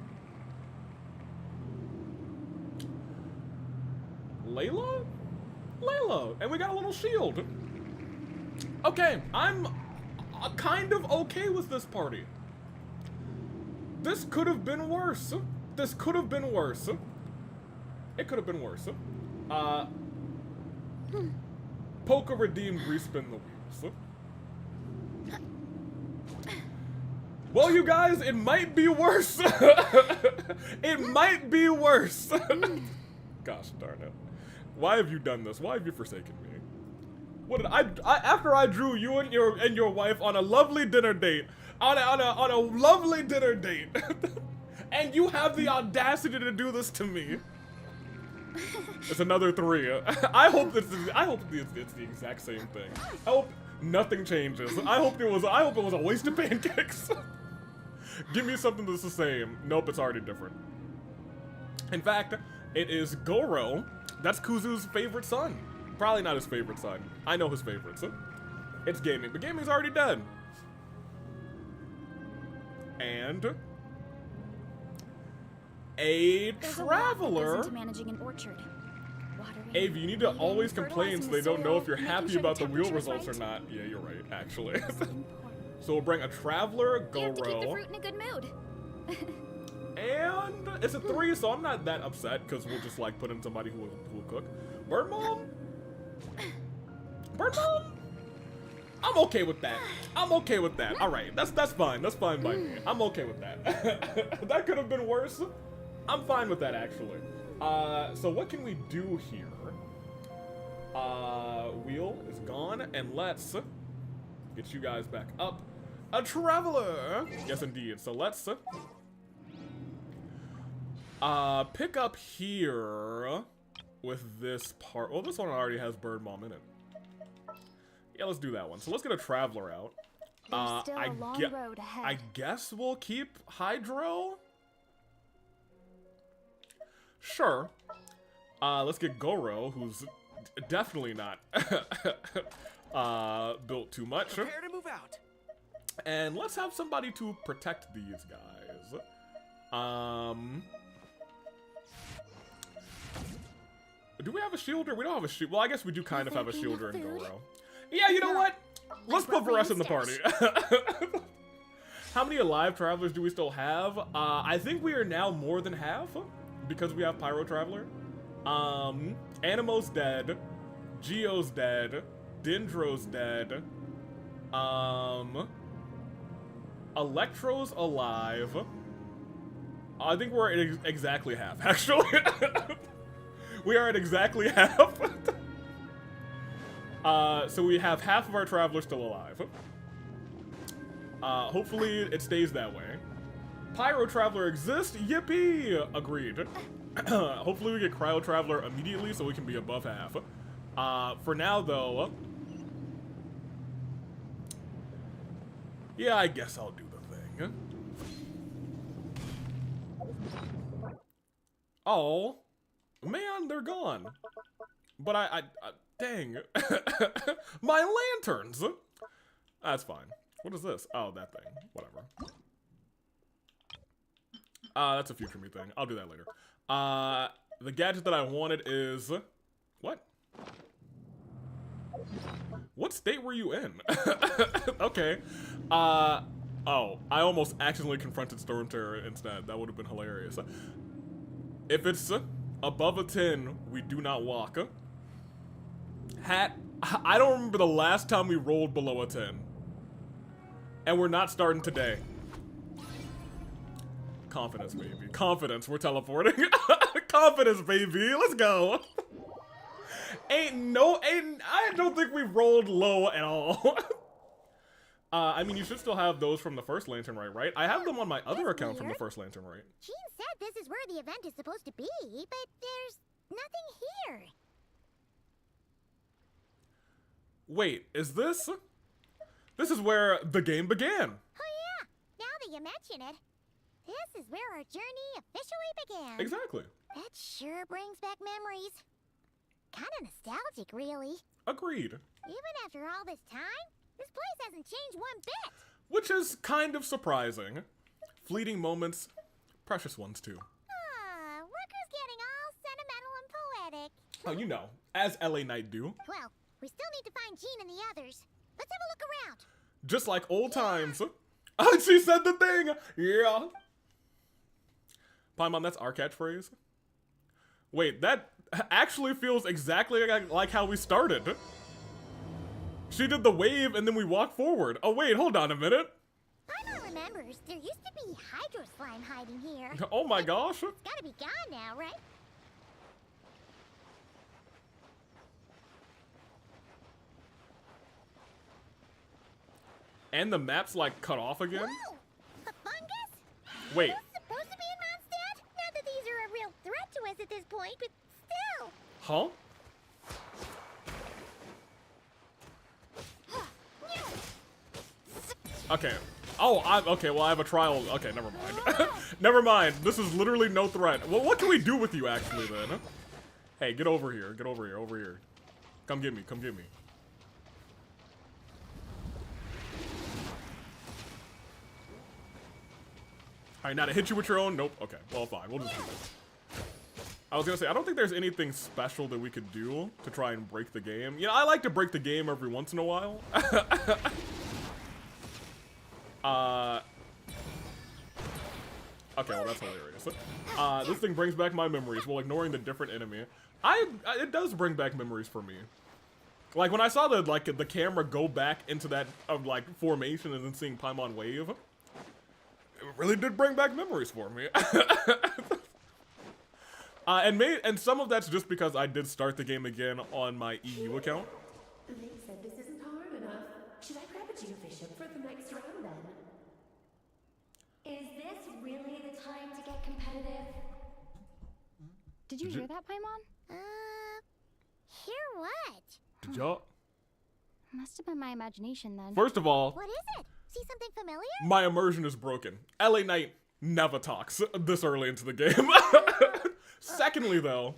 Layla? Layla, and we got a little shield. Okay, I'm kind of okay with this party. This could have been worse. This could have been worse. It could have been worse. Poker redeemed, respin the wheels. Well, you guys, it might be worse. It might be worse. Gosh darn it. Why have you done this? Why have you forsaken me? What did I after I drew you and your wife on a lovely dinner date, on a lovely dinner date, and you have the audacity to do this to me? It's another 3. I hope it's the exact same thing. I hope nothing changes. I hope it was a waste of pancakes. Give me something that's the same. Nope, it's already different. In fact, it is Goro. That's Kuzu's favorite son. Probably not his favorite son. I know his favorites. It's gaming, but gaming's already dead. And a traveler. Into managing an orchard. Watering, Abe, you need to weeding, always complain so they don't know if you're making happy sure about the wheel temperature's results or right. not. Yeah, you're right, actually. It's important. So we'll bring a traveler, You have to keep the Goro, fruit in a good mood. and it's a 3, so I'm not that upset because we'll just like put in somebody who will cook. Bird Mom? Bird Mom? I'm okay with that. I'm okay with that. All right, that's fine. That's fine by me. I'm okay with that. That could have been worse. I'm fine with that actually. So what can we do here? Wheel is gone, and let's get you guys back up. A traveler. Yes, indeed. So let's pick up here with this part. Well, this one already has Bird Mom in it. Yeah, let's do that one. So let's get a traveler out. There's still a long road ahead. I guess we'll keep Hydro. Sure. Let's get Goro, who's definitely not built too much. Prepare to move out. And let's have somebody to protect these guys. Do we have a shielder? We don't have a shield. Well, I guess we do kind of have a shielder in Goro. Yeah, you know what? Let's put Varessa in the party. How many alive travelers do we still have? I think we are now more than half. because we have Pyro Traveler. Animo's dead. Geo's dead. Dendro's dead. Electro's alive. I think we're at exactly half, actually. We are at exactly half. So we have half of our travelers still alive. Hopefully it stays that way. Pyro Traveler exists? Yippee! Agreed. Hopefully we get Cryo Traveler immediately so we can be above half. For now, though... Yeah, I guess I'll do the thing. Oh. Man, they're gone. But I dang. My lanterns! That's fine. What is this? Oh, that thing. Whatever. That's a future me thing. I'll do that later. The gadget that I wanted is... What? What state were you in? Okay. Oh, I almost accidentally confronted Storm Terror instead. That would have been hilarious. If it's above a 10, we do not walk. Hat, I don't remember the last time we rolled below a 10. And we're not starting today. Confidence, baby. Confidence, we're teleporting. Confidence, baby, let's go. I don't think we've rolled low at all. I mean, you should still have those from the first Lantern Rite, right? I have them on my other account from the first Lantern Rite. Jean said this is where the event is supposed to be, but there's nothing here. Wait, is this? This is where the game began. Oh yeah, now that you mention it, this is where our journey officially began. Exactly. That sure brings back memories. Kind of nostalgic, really. Agreed. Even after all this time, this place hasn't changed one bit. Which is kind of surprising. Fleeting moments, precious ones too. Worker's getting all sentimental and poetic. Oh, you know, as LA Knight do. Well, we still need to find Jean and the others. Let's have a look around. Just like old times. Oh, she said the thing! Yeah. Paimon, that's our catchphrase. Wait, that actually feels exactly like how we started. She did the wave and then we walked forward. Oh wait, hold on a minute. Paimon remembers there used to be hydro slime hiding here. Oh my gosh. It's gotta be gone now, right? And the map's like cut off again? Whoa! A fungus? Wait. Is this supposed to be in Mondstadt? Not that these are a real threat to us at this point, but still. Huh? Okay. Oh, okay, well I have a trial. Okay, never mind. Never mind. This is literally no threat. Well, what can we do with you actually then? Hey, get over here. Get over here. Over here. Come get me. Come get me. Alright, now to hit you with your own. Nope. Okay. Well, fine. We'll just do this. I was gonna say, I don't think there's anything special that we could do to try and break the game. You know, I like to break the game every once in a while. Okay, well that's hilarious. This thing brings back my memories while ignoring the different enemy. It does bring back memories for me. Like when I saw the camera go back into that formation and then seeing Paimon wave, it really did bring back memories for me. And some of that's just because I did start the game again on my EU account. They said this isn't hard enough. Should I grab a geofishing for the next round then? Is this really the time to get competitive? Did you hear that, Paimon? Hear what? Did y'all? Must have been my imagination then. First of all, What is it? See something familiar? my immersion is broken. LA Knight never talks this early into the game. Secondly, though,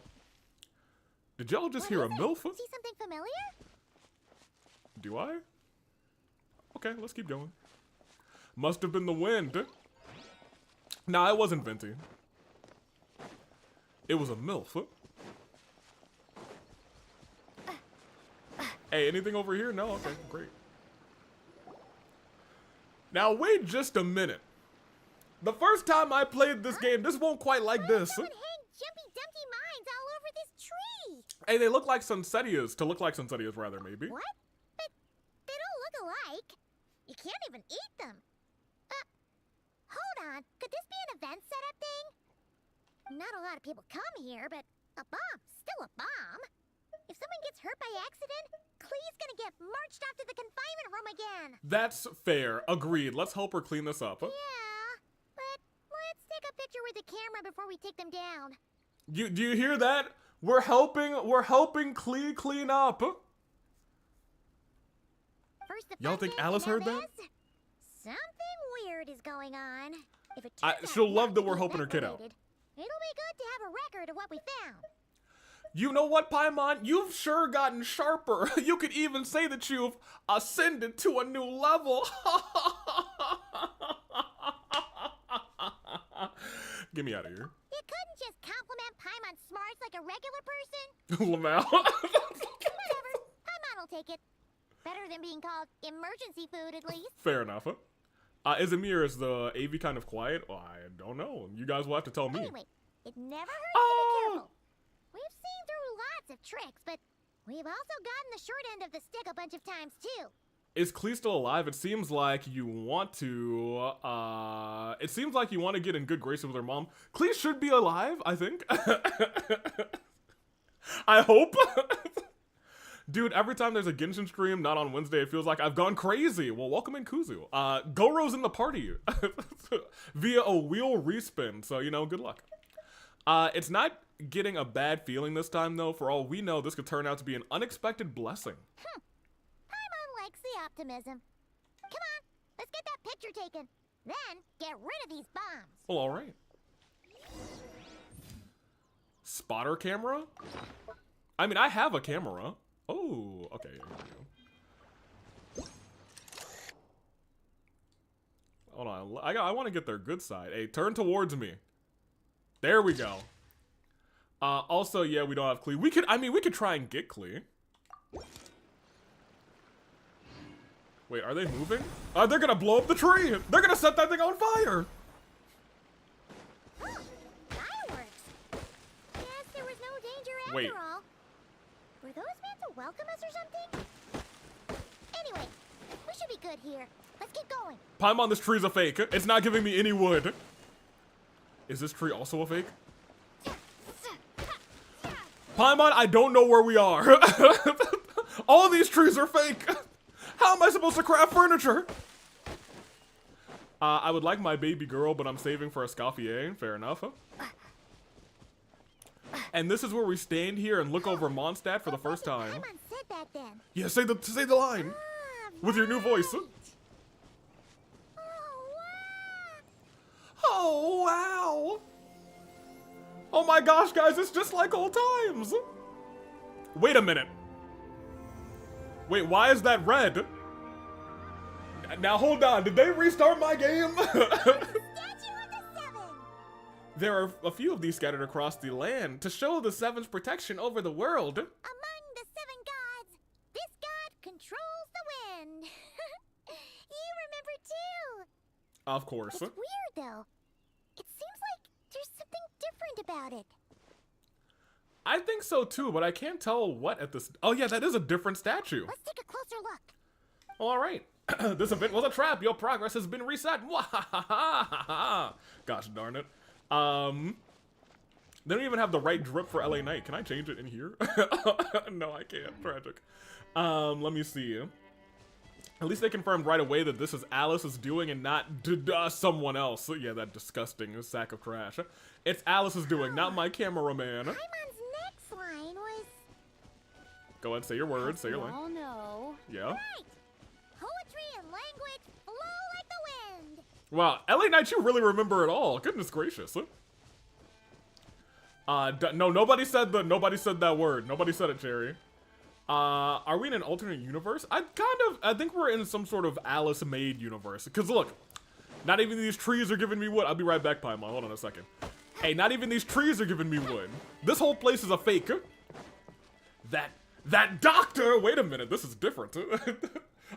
did y'all just hear a MILF? See something familiar? Do I? Okay, let's keep going. Must have been the wind. Nah, it wasn't Venti. It was a MILF. Hey, anything over here? No? Okay, great. Now, wait just a minute. The first time I played this game, this won't quite like this. Hang jumpy dumpty mines all over this tree. Hey, they look like Sunsettias, to look like Sunsettias rather, maybe. What? But they don't look alike. You can't even eat them. Hold on. Could this be an event setup thing? Not a lot of people come here, but a bomb's still a bomb. If someone gets hurt by accident, Klee's gonna get marched off to the confinement room again. That's fair. Agreed. Let's help her clean this up. Yeah, but let's take a picture with the camera before we take them down. Do you hear that? We're helping Klee clean up. First, the Y'all fun think bit, Alice and heard then that? this. Something weird is going on. If it I- turns out she'll love not that to we're be helping her kid out. event-related, it'll be good to have a record of what we found. You know what, Paimon? You've sure gotten sharper. You could even say that you've ascended to a new level. Get me out of here. You couldn't just compliment Paimon's smarts like a regular person. Lamau. Whatever. Paimon will take it. Better than being called emergency food, at least. Fair enough. Izamir, is the AV kind of quiet? Oh, I don't know. You guys will have to tell me. Anyway, it never hurts Oh. to be careful. We've seen through lots of tricks, but we've also gotten the short end of the stick a bunch of times, too. Is Klee still alive? It seems like you want to, it seems like you want to get in good graces with her mom. Klee should be alive, I think. I hope. Dude, every time there's a Genshin stream, not on Wednesday, it feels like I've gone crazy. Well, welcome in, Kuzu. Goro's in the party via a wheel respin, so, you know, good luck. It's not getting a bad feeling this time, though. For all we know, this could turn out to be an unexpected blessing. Paimon likes the optimism. Come on, let's get that picture taken. Then, get rid of these bombs. Well, all right. Spotter camera? I mean, I have a camera. Oh, okay. Here we go. Hold on. I want to get their good side. Hey, turn towards me. There we go. Also, yeah, we don't have Klee. We could try and get Klee. Wait, are they moving? They're gonna blow up the tree! They're gonna set that thing on fire! Oh, fireworks. Guess there was no danger after Wait. all. Were those meant to welcome us or something? Anyway, we should be good here. Let's keep going. Paimon, this tree's a fake. It's not giving me any wood. Is this tree also a fake? Paimon, I don't know where we are. All these trees are fake. How am I supposed to craft furniture? I would like my baby girl, but I'm saving for a Scaffier. Fair enough. And this is where we stand here and look over Mondstadt for the first time. Paimon said back then. Yeah, say the line with your new voice. Oh, wow. Oh my gosh, guys, it's just like old times. Wait a minute. Wait, why is that red? Now, hold on. Did they restart my game? Statue of the Seven. There are a few of these scattered across the land to show the Seven's protection over the world. Among the 7 gods, this god controls the wind. You remember too. Of course. It's weird though. It seems like there's something different about it. I think so too, but I can't tell what at this. Oh yeah, that is a different statue. Let's take a closer look. All right. This event was a trap. Your progress has been reset. Gosh darn it. They don't even have the right drip for LA Knight. Can I change it in here? No, I can't. Tragic. Let me see. At least they confirmed right away that this is Alice's doing and not someone else. Yeah, that disgusting sack of trash. It's Alice's doing, not my cameraman. Paimon's next line was... Go ahead, say your words, say your line. all know. Yeah. Right. Poetry and language flow like the wind. Wow, LA Knight, you really remember it all. Goodness gracious. No, nobody said that word. Nobody said it, Cherry. Are we in an alternate universe? I think we're in some sort of Alice-made universe. Because look, not even these trees are giving me wood. I'll be right back, Paimon. Hold on a second. Hey, not even these trees are giving me wood. This whole place is a fake. That doctor! Wait a minute, this is different.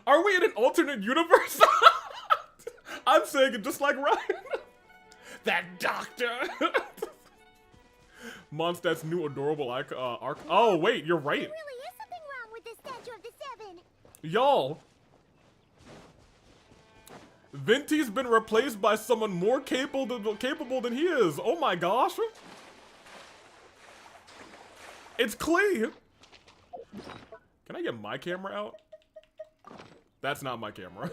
Are we in an alternate universe? I'm saying it just like Ryan. That doctor! Mondstadt's new adorable arc. Oh, wait, you're right. There really is something wrong with this statue of the Seven. Y'all. Venti's been replaced by someone more capable than he is. Oh my gosh. It's Klee. Can I get my camera out? That's not my camera.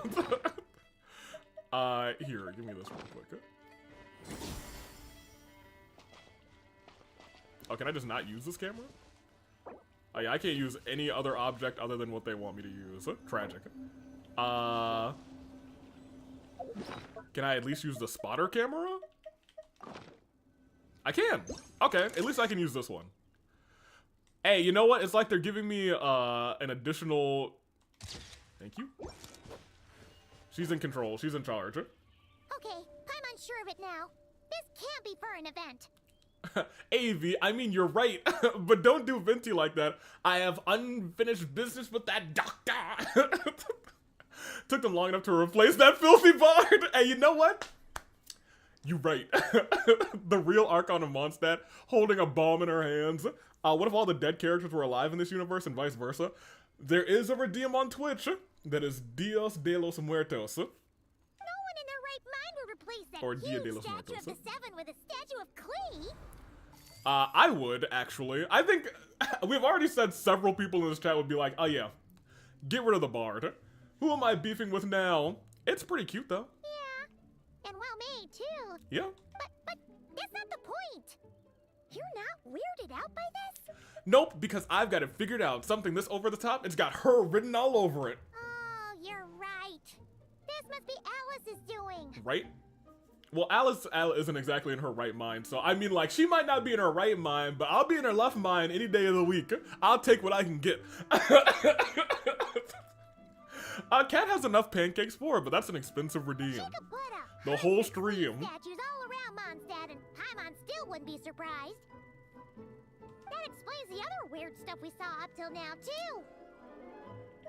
Here, give me this real quick. Oh, can I just not use this camera? Oh yeah, I can't use any other object other than what they want me to use. Tragic. Can I at least use the spotter camera? I can. Okay, at least I can use this one. Hey, you know what? It's like they're giving me an additional... Thank you. She's in control. She's in charge. Okay, I'm unsure of it now. This can't be for an event. AV, I mean, you're right, but don't do Venti like that. I have unfinished business with that doctor. Took them long enough to replace that filthy bard. Hey, you know what? You right. The real Archon of Mondstadt holding a bomb in her hands. What if all the dead characters were alive in this universe and vice versa? There is a redeem on Twitch that is Dios de los Muertos. No one in their right mind would replace that Or Dia de huge los statue Muertos. of the Seven with a statue of Klee. I would, actually. I think we've already said several people in this chat would be like, oh yeah, get rid of the bard. Who am I beefing with now? It's pretty cute, though. Yeah, and well made, too. Yeah. But that's not the point. You're not weirded out by this? Nope, because I've got it figured out. Something this over the top, it's got her written all over it. Oh, you're right. This must be Alice's doing. Right? Well, Alice isn't exactly in her right mind, so I mean, like, she might not be in her right mind, but I'll be in her left mind any day of the week. I'll take what I can get. Cat has enough pancakes for it, but that's an expensive redeem. She could put The whole stream. statues all around Mondstadt, and Paimon still wouldn't be surprised. That explains the other weird stuff we saw up till now, too.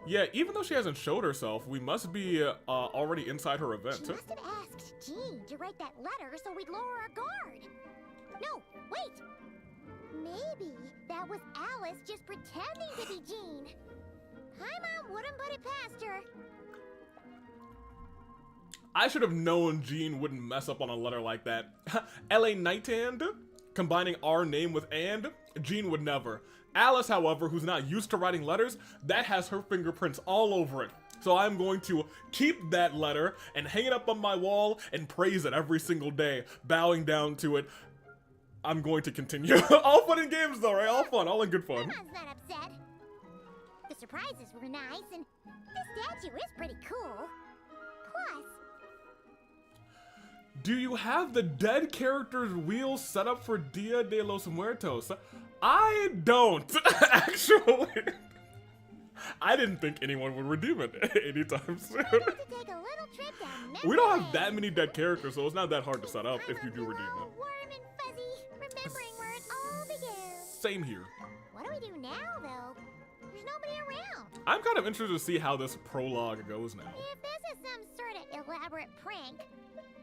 Yeah, even though she hasn't showed herself, we must be already inside her event. She must have asked Jean to write that letter so we'd lower our guard. No, wait. Maybe that was Alice just pretending to be Jean. Paimon wouldn't put it past her. I should have known Jean wouldn't mess up on a letter like that. LA Nighthand, combining our name with and, Jean would never. Alice, however, who's not used to writing letters, that has her fingerprints all over it. So I'm going to keep that letter and hang it up on my wall and praise it every single day, bowing down to it. I'm going to continue. All fun and games though, right? All fun, all in good fun. Paimon's not upset. The surprises were nice, and the statue is pretty cool. Plus, Do you have the dead character's wheel set up for Dia de los Muertos? I don't, actually. I didn't think anyone would redeem it anytime soon. we're going to take a little trip down memory We don't have lane. that many dead characters, so it's not that hard to set up if you do I'm redeem all it. warm and fuzzy, remembering where it all began. Same here. What do we do now, though? There's nobody around. I'm kind of interested to see how this prologue goes now. If this is some sort of elaborate prank,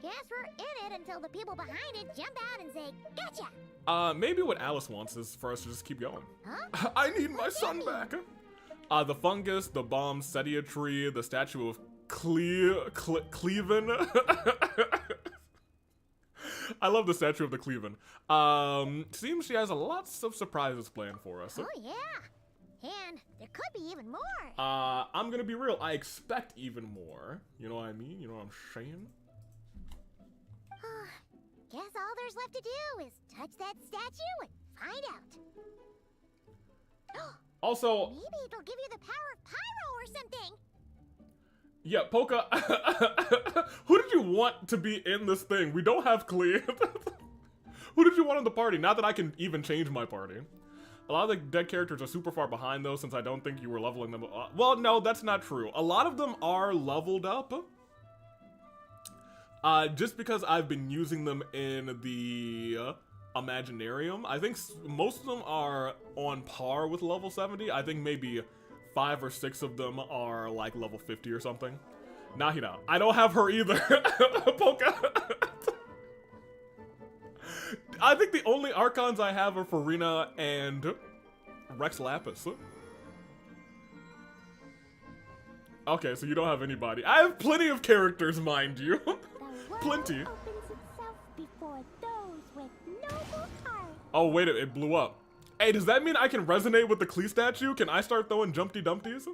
guess we're in it until the people behind it jump out and say, gotcha! Maybe what Alice wants is for us to just keep going. Huh? I need my son back. The fungus, the bomb setia tree, the statue of Cleaven. I love the statue of the Cleaven. Seems she has lots of surprises planned for us. Oh, yeah. And there could be even more. I'm gonna be real. I expect even more. You know what I mean? You know what I'm saying? Guess all there's left to do is touch that statue and find out. Also, Maybe it'll give you the power of pyro or something. yeah, Polka, who did you want to be in this thing? We don't have Cleve. Who did you want in the party? Not that I can even change my party. A lot of the dead characters are super far behind though, since I don't think you were leveling them. Well, no, that's not true. A lot of them are leveled up. Just because I've been using them in the Imaginarium. I think most of them are on par with level 70. I think maybe 5 or 6 of them are like level 50 or something. Nahida. I don't have her either. Polka. I think the only Archons I have are Farina and Rex Lapis. Okay, so you don't have anybody. I have plenty of characters, mind you. Plenty. Opens itself before those with noble hearts. Oh, wait, it blew up. Hey, does that mean I can resonate with the Klee statue? Can I start throwing Jumpty Dumpties?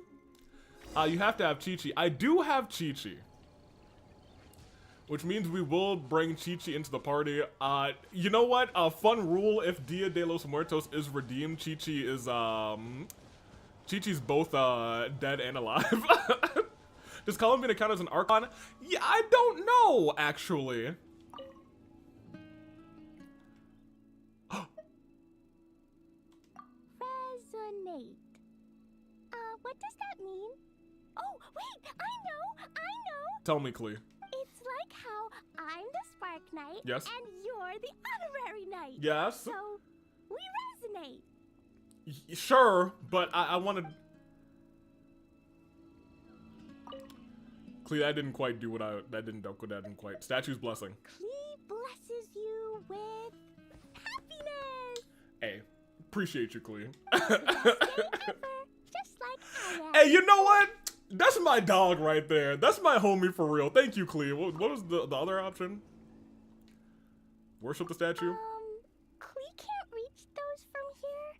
You have to have Chi-Chi. I do have Chi-Chi. Which means we will bring Chi-Chi into the party. You know what? A fun rule, if Dia de los Muertos is redeemed, Chi-Chi is, Chi-Chi's both, dead and alive. Does Columbina count as an Archon? Yeah, I don't know, actually. Resonate. What does that mean? Oh, wait, I know. Tell me, Klee. It's like how I'm the Spark Knight. Yes. And you're the Honorary Knight. Yes. So, we resonate. Sure, but I wanted... Klee, that didn't quite do what that didn't quite. Statue's blessing. Klee blesses you with happiness. Hey, appreciate you, Klee. Best day ever, just like I am. Hey, you know what? That's my dog right there. That's my homie for real. Thank you, Klee. What was the other option? Worship the statue? Klee can't reach those from here.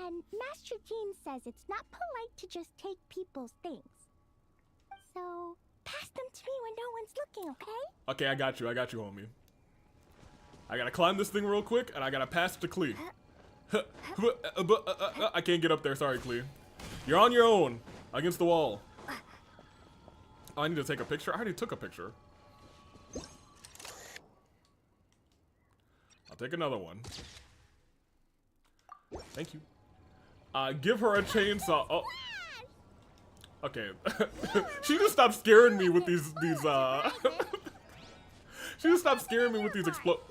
And Master Jean says it's not polite to just take people's things. So, pass them to me when no one's looking, okay? Okay, I got you, homie. I gotta climb this thing real quick, and I gotta pass it to Klee. I can't get up there, sorry, Klee. You're on your own, against the wall. Oh, I need to take a picture? I already took a picture. I'll take another one. Thank you. Give her a chainsaw. Oh. Okay. She just stopped scaring me with these She just stopped scaring me with these Let's keep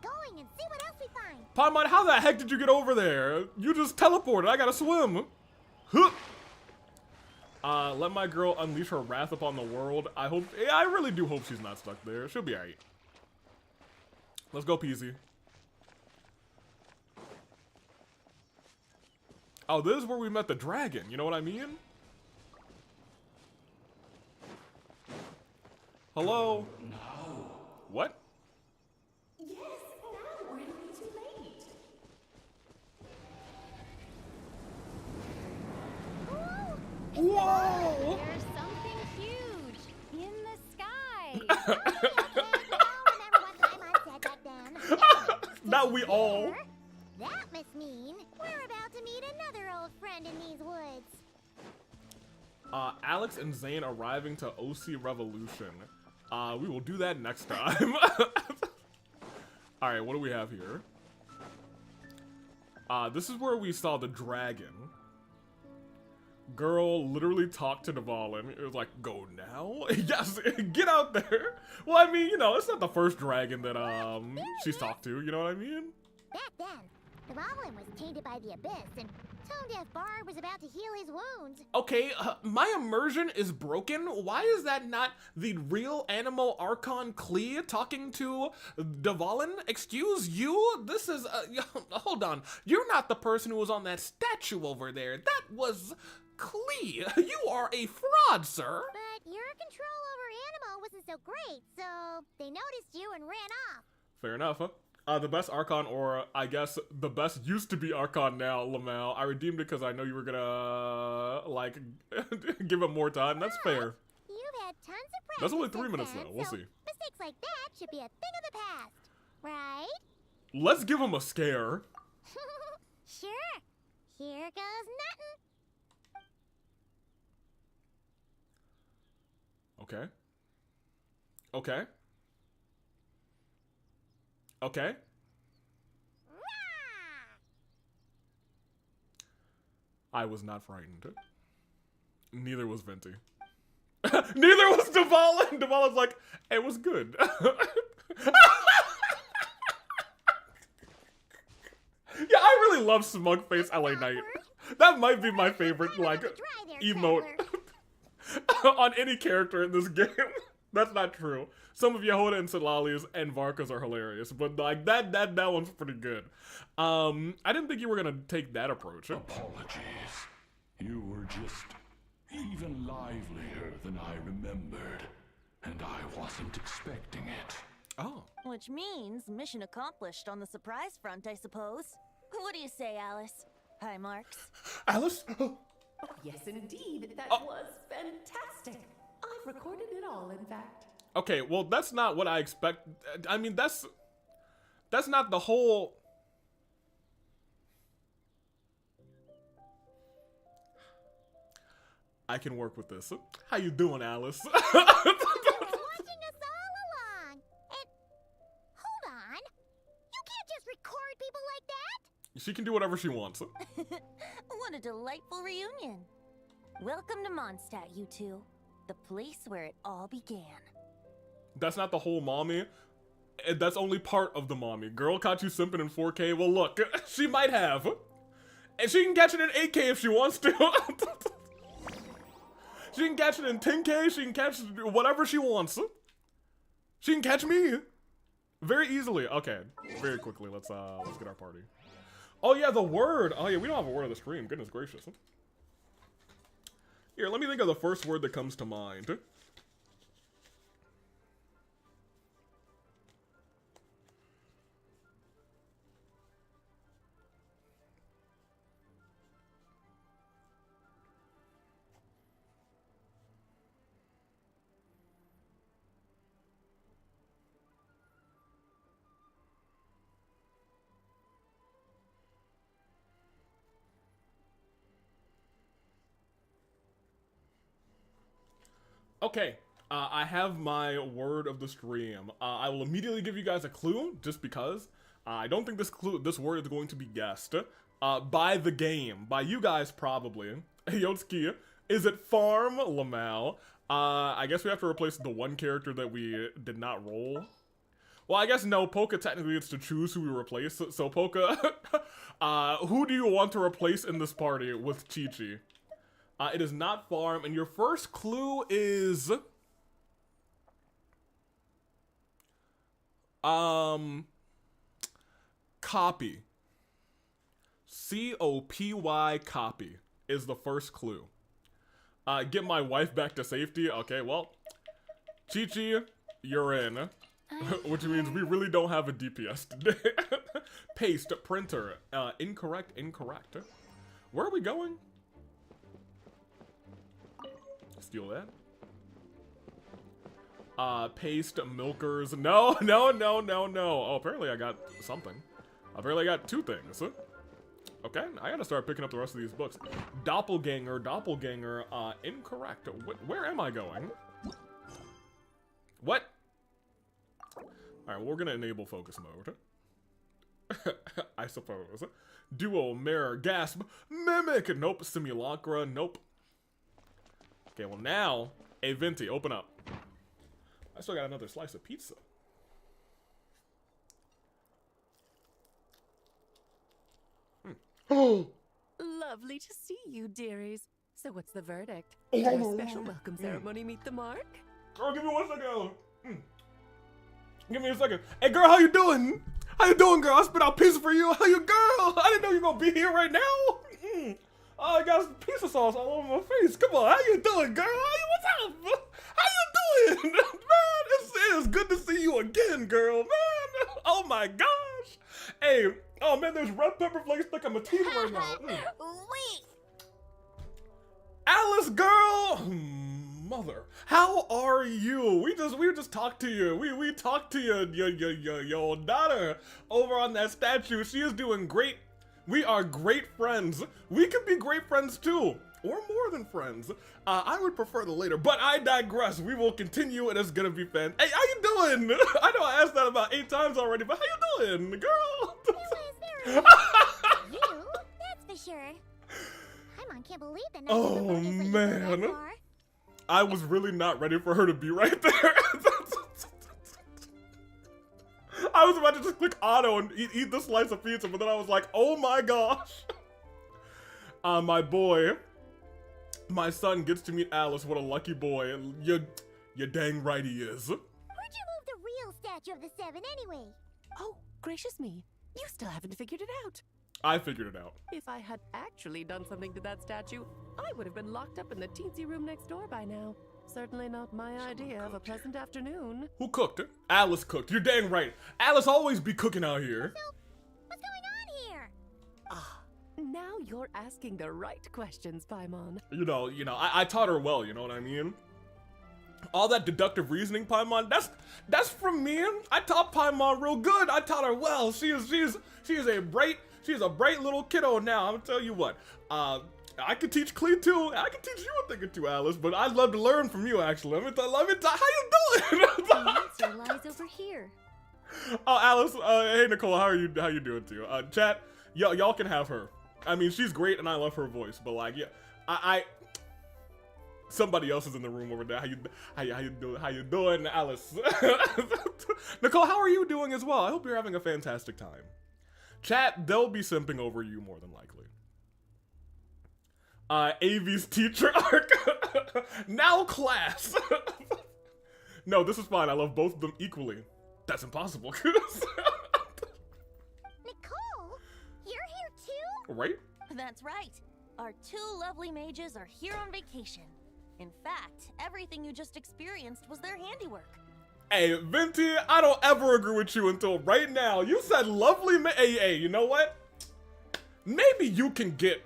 going and see what else we find. Paimon, how the heck did you get over there? You just teleported. I gotta swim. Huh. Let my girl unleash her wrath upon the world. I really do hope she's not stuck there. She'll be alright. Let's go, Peasy. Oh, this is where we met the dragon. You know what I mean? Hello? No. What? Yes, now we're gonna be too late. Whoa! There's something huge in the sky. Remember what Paimon said back then? Not we all. That must mean we're about to meet another old friend in these woods. Alex and Zane arriving to OC Revolution. We will do that next time. Alright, what do we have here? This is where we saw the dragon. Girl literally talked to Dvalin. It was like, go now? Yes, get out there. Well, I mean, you know, it's not the first dragon that, she's talked to, you know what I mean? Back then, Dvalin was tainted by the Abyss, and Tone Deaf Bard was about to heal his wounds. Okay, my immersion is broken. Why is that not the real animal Archon Klee talking to Dvalin? Excuse you? This is, hold on. You're not the person who was on that statue over there. That was Klee. You are a fraud, sir. But your control over Animal wasn't so great, so they noticed you and ran off. Fair enough, huh? The best Archon, or I guess the best used to be Archon now, Lamel. I redeemed it because I know you were gonna, like, give him more time. That's fair. You've had tons of practice. That's only 3 since minutes, then, though. We'll so see. Mistakes like that should be a thing of the past, right? Let's give him a scare. Sure. Here goes nothing. Okay. Okay. Okay. I was not frightened. Neither was Venti. Neither was Dvalin. Dvalin's like, it was good. Yeah, I really love Smug Face LA Knight. That might be my favorite, like, emote on any character in this game. That's not true. Some of Yehoda and Silalis and Varkas are hilarious, but like that one's pretty good. I didn't think you were gonna take that approach. Apologies. You were just even livelier than I remembered, and I wasn't expecting it. Oh. Which means mission accomplished on the surprise front, I suppose. What do you say, Alice? Hi, Marks. Alice? Yes, indeed. That was fantastic. I've recorded it all, in fact. Okay, well, that's not what I expect. I mean, that's not the whole... I can work with this. How you doing, Alice? Watching us all along. And hold on. You can't just record people like that. She can do whatever she wants. What a delightful reunion. Welcome to Mondstadt, you two. The place where it all began. That's not the whole mommy. That's only part of the mommy. Girl caught you simping in 4K. Well, look, she might have. And she can catch it in 8K if she wants to. She can catch it in 10K. She can catch whatever she wants. She can catch me very easily. Okay, very quickly. Let's get our party. Oh yeah, the word. Oh yeah, we don't have a word of the stream. Goodness gracious. Here, let me think of the first word that comes to mind. Okay, I have my word of the stream. I will immediately give you guys a clue, just because. I don't think this word is going to be guessed by the game, by you guys probably. Yotsuki, is it farm, Lamau? I guess we have to replace the one character that we did not roll. Well, I guess no, Poka technically it's to choose who we replace. So Poka, who do you want to replace in this party with Chi-Chi? It is not farm, and your first clue is... Copy. C-O-P-Y copy is the first clue. Get my wife back to safety. Okay, well, Chi-Chi, you're in. Which means we really don't have a DPS today. Paste, printer, incorrect. Where are we going? Steal that. Paste, milkers. No. Oh, apparently I got something. Apparently I got two things. Okay, I gotta start picking up the rest of these books. Doppelganger, incorrect. Where am I going? What? Alright, well, we're gonna enable focus mode. I suppose. Duo, mirror, gasp, mimic! Nope, simulacra, nope. Okay, well now, a Venti, open up. I still got another slice of pizza. Oh! Lovely to see you, dearies. So what's the verdict? Did our special welcome ceremony meet the mark? Girl, give me 1 second. Give me a second. Hey, girl, how you doing? How you doing, girl? I spit out pizza for you. How you, girl? I didn't know you were gonna be here right now. Oh, I got some pizza sauce all over my face. Come on, how you doing, girl? What's up? How you doing? Man, it's good to see you again, girl, man. Oh my gosh. Hey, oh man, there's red pepper flakes stuck in my teeth right now. Wait! Alice, girl! Mother, how are you? We just talked to you. We talked to your daughter over on that statue. She is doing great. We are great friends. We can be great friends too, or more than friends. I would prefer the later, but I digress. We will continue, and it's gonna be fun. Hey, how you doing? I know I asked that about 8 times already, but how you doing, girl? This was very you, that's for sure. Paimon can't believe that none of the Oh boys let you go man. that far. I was really not ready for her to be right there. I was about to just click auto and eat the slice of pizza, but then I was like, oh my gosh. My boy, my son gets to meet Alice. What a lucky boy. You're dang right he is. Where'd you move the real statue of the Seven anyway? Oh, gracious me. You still haven't figured it out. I figured it out. If I had actually done something to that statue, I would have been locked up in the teensy room next door by now. Certainly not my idea of a pleasant afternoon. Who cooked it? Alice cooked. You're dang right. Alice always be cooking out here. So, what's going on here? Ah, now you're asking the right questions, Paimon. You know, I taught her well, you know what I mean? All that deductive reasoning, Paimon, that's from me. I taught Paimon real good. I taught her well. She is a bright little kiddo now. I'm gonna tell you what. I could teach Clee too. I can teach you a thing or two, Alice, but I'd love to learn from you actually. Let me tell how you doing? The answer lies over here. Oh, Alice, hey Nicole, how you doing too? Chat, y'all can have her. I mean, she's great and I love her voice, but like, yeah, I somebody else is in the room over there. How you doing, Alice? Nicole, how are you doing as well? I hope you're having a fantastic time. Chat, they'll be simping over you more than likely. AV's teacher arc. Now class. No, this is fine. I love both of them equally. That's impossible. Nicole, you're here too? Right? That's right. Our two lovely mages are here on vacation. In fact, everything you just experienced was their handiwork. Hey, Venti, I don't ever agree with you until right now. You said lovely hey, you know what? Maybe you can get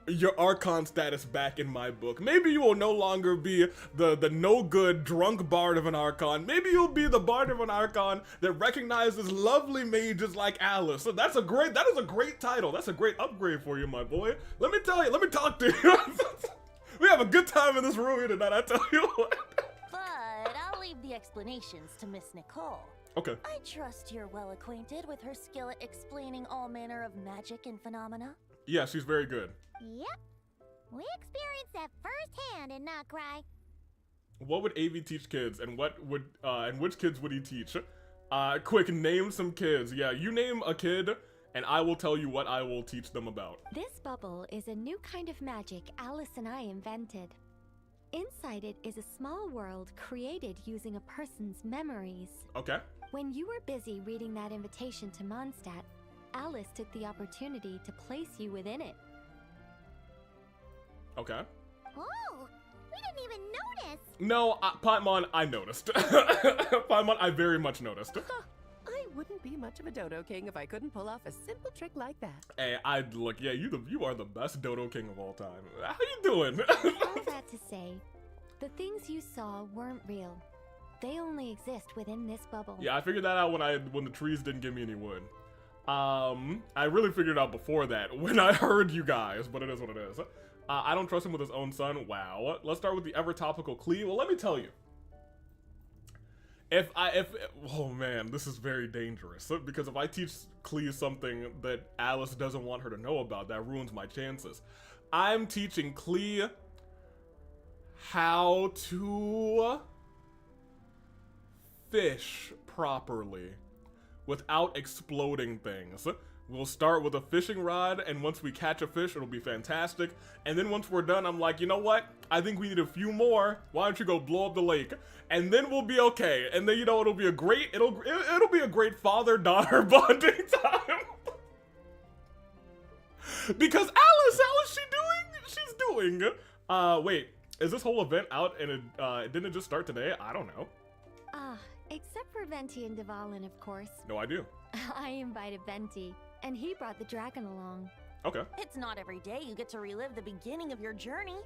your Archon status back in my book. Maybe you will no longer be the no-good drunk bard of an Archon. Maybe you'll be the bard of an Archon that recognizes lovely mages like Alice. So that is a great title. That's a great upgrade for you, my boy. Let me talk to you. We have a good time in this room here tonight, I tell you what. But I'll leave the explanations to Miss Nicole. Okay. I trust you're well acquainted with her skill at explaining all manner of magic and phenomena. Yeah, she's very good. Yep. We experienced that firsthand in Not Cry. What would AV teach kids, and which kids would he teach? Quick, name some kids. Yeah, you name a kid, and I will tell you what I will teach them about. This bubble is a new kind of magic Alice and I invented. Inside it is a small world created using a person's memories. Okay. When you were busy reading that invitation to Mondstadt, Alice took the opportunity to place you within it. Okay. Oh, we didn't even notice. No, Paimon, I noticed. Paimon, I very much noticed. I wouldn't be much of a Dodo King if I couldn't pull off a simple trick like that. Hey, yeah, you are the best Dodo King of all time. How you doing? All that to say, the things you saw weren't real. They only exist within this bubble. Yeah, I figured that out when the trees didn't give me any wood. I really figured it out before that when I heard you guys, but it is what it is. I don't trust him with his own son. Wow. Let's start with the ever topical Clee. Well, let me tell you. Oh man, this is very dangerous, because if I teach Clee something that Alice doesn't want her to know about, that ruins my chances. I'm teaching Clee how to fish properly without exploding things. We'll start with a fishing rod, and once we catch a fish, it'll be fantastic. And then once we're done, I'm like, you know what? I think we need a few more. Why don't you go blow up the lake? And then we'll be okay. And then, you know, it'll be a great father-daughter bonding time. Because Alice, how is she doing? She's doing. Wait, is this whole event out and it didn't just start today? I don't know. Except for Venti and Dvalin, of course. No idea. I invited Venti, and he brought the dragon along. Okay. It's not every day you get to relive the beginning of your journey.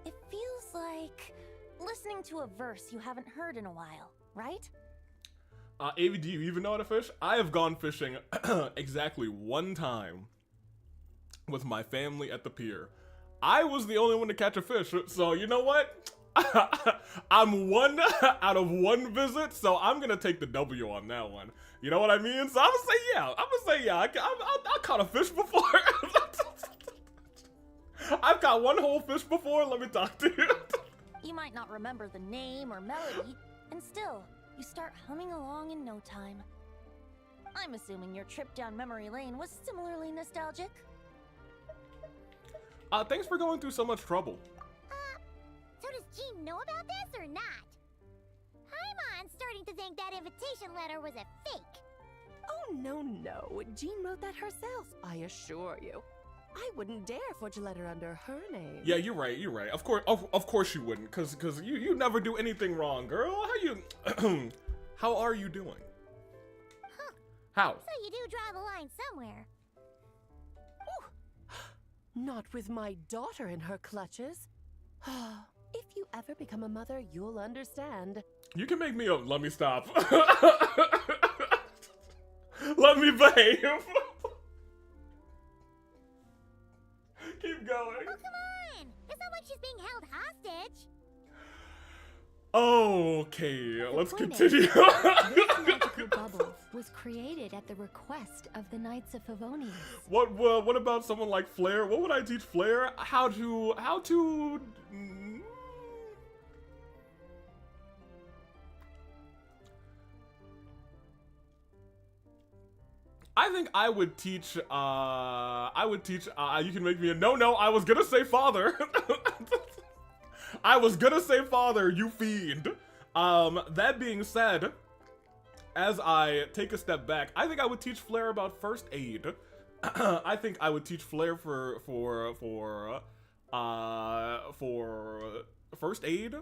It feels like listening to a verse you haven't heard in a while, right? AV, do you even know how to fish? I have gone fishing exactly one time with my family at the pier. I was the only one to catch a fish, so you know what? I'm one out of one visit, so I'm gonna take the W on that one. You know what I mean? So I'm gonna say yeah. I caught a fish before. I've caught one whole fish before. Let me talk to you. You might not remember the name or melody, and still, you start humming along in no time. I'm assuming your trip down memory lane was similarly nostalgic. Thanks for going through so much trouble. So does Jean know about this or not? starting to think that invitation letter was a fake. Oh, no. Jean wrote that herself, I assure you. I wouldn't dare forge a letter under her name. Yeah, you're right. Of course you wouldn't, cause you never do anything wrong, girl. How are you doing? Huh. How? So you do draw the line somewhere. Not with my daughter in her clutches. If you ever become a mother, you'll understand. You can make me a. Let me stop. Let me behave. Keep going. Oh, come on! It's not like she's being held hostage. Okay, let's point is, continue. This magical bubble was created at the request of the Knights of Favonius. What about someone like Flair? What would I teach Flair? How to I think I would teach you can make me a no, I was gonna say father. I was gonna say father, you fiend. That being said, as I take a step back, I think I would teach Flair about first aid. I think I would teach Flair for first aid.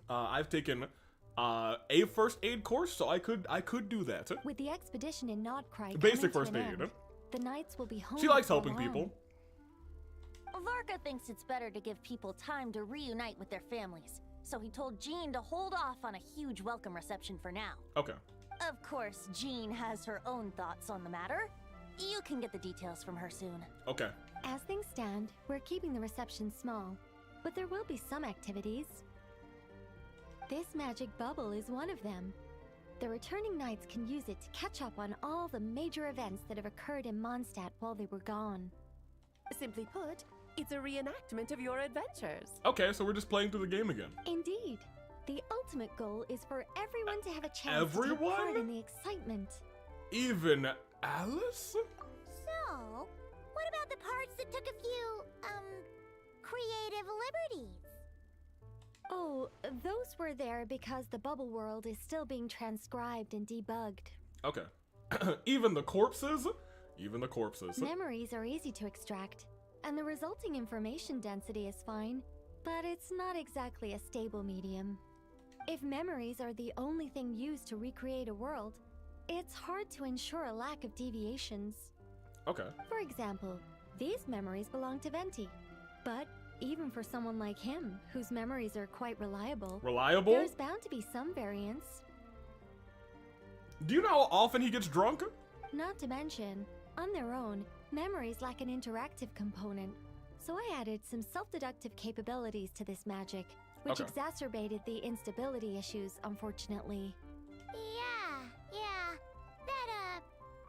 I've taken a first aid course, so I could do that. With the expedition in Nodcry Basic coming first to an aid. end, the Knights will be home. She likes for helping long. people. Varka thinks it's better to give people time to reunite with their families, so he told Jean to hold off on a huge welcome reception for now. Okay. Of course, Jean has her own thoughts on the matter. You can get the details from her soon. Okay. As things stand, we're keeping the reception small, but there will be some activities. This magic bubble is one of them. The returning knights can use it to catch up on all the major events that have occurred in Mondstadt while they were gone. Simply put, it's a reenactment of your adventures. Okay, so we're just playing through the game again. Indeed. The ultimate goal is for everyone to have a chance to take Everyone? part in the excitement. Even Alice? So, what about the parts that took a few, creative liberties? Oh, those were there because the bubble world is still being transcribed and debugged. Okay. Even the corpses? Even the corpses. Memories are easy to extract, and the resulting information density is fine, but it's not exactly a stable medium. If memories are the only thing used to recreate a world, it's hard to ensure a lack of deviations. Okay. For example, these memories belong to Venti, but even for someone like him, whose memories are quite reliable, Reliable? there's bound to be some variance. Do you know how often he gets drunk? Not to mention, on their own, memories lack an interactive component, so I added some self-deductive capabilities to this magic, which Okay. exacerbated the instability issues, unfortunately. Yeah, that,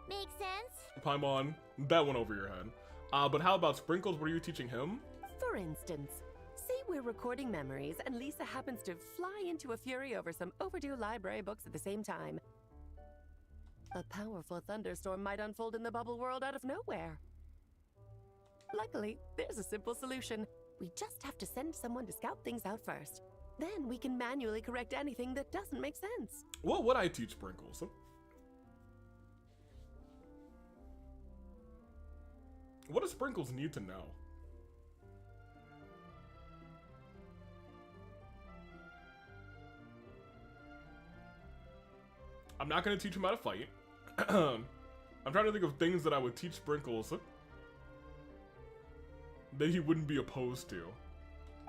makes sense. Paimon, that went over your head. But how about Sprinkles? What are you teaching him? For instance, say we're recording memories and Lisa happens to fly into a fury over some overdue library books at the same time. A powerful thunderstorm might unfold in the bubble world out of nowhere. Luckily, there's a simple solution. We just have to send someone to scout things out first. Then we can manually correct anything that doesn't make sense. What would I teach Sprinkles? What does Sprinkles need to know? I'm not going to teach him how to fight. I'm trying to think of things that I would teach Sprinkles that he wouldn't be opposed to.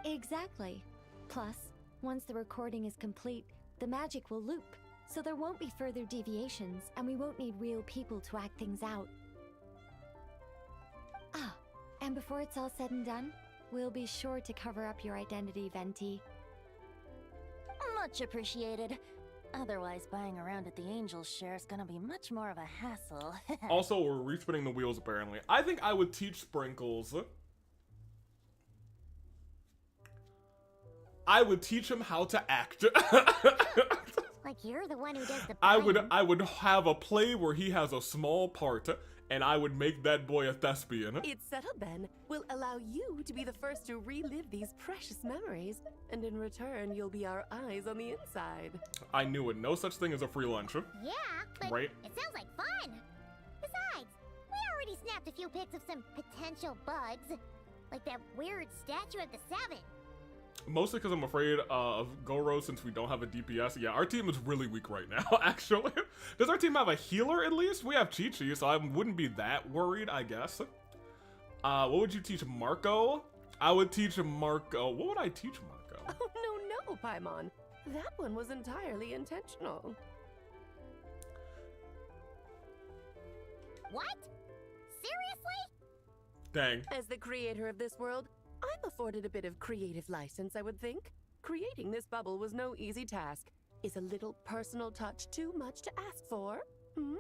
Exactly. Plus, once the recording is complete, the magic will loop, so there won't be further deviations, and we won't need real people to act things out. Ah, and before it's all said and done, we'll be sure to cover up your identity, Venti. Much appreciated. Otherwise, buying around at the Angels share is gonna be much more of a hassle. Also, we're respinning the wheels, apparently. I think I would teach Sprinkles. I would teach him how to act. Like you're the one who does the I buying. would have a play where he has a small part, and I would make that boy a thespian. It's settled then. We'll allow you to be the first to relive these precious memories, and in return, you'll be our eyes on the inside. I knew it. No such thing as a free lunch. Yeah, but Right. it sounds like fun. Besides, we already snapped a few pics of some potential bugs. Like that weird statue of the Seven. Mostly because I'm afraid of Goro since we don't have a DPS. Yeah, our team is really weak right now, actually. Does our team have a healer at least? We have Chi-Chi, so I wouldn't be that worried, I guess. What would you teach Marco? I would teach Marco. What would I teach Marco? Oh, no, Paimon. That one was entirely intentional. What? Seriously? Dang. As the creator of this world, I'm afforded a bit of creative license, I would think. Creating this bubble was no easy task. Is a little personal touch too much to ask for? Hmm?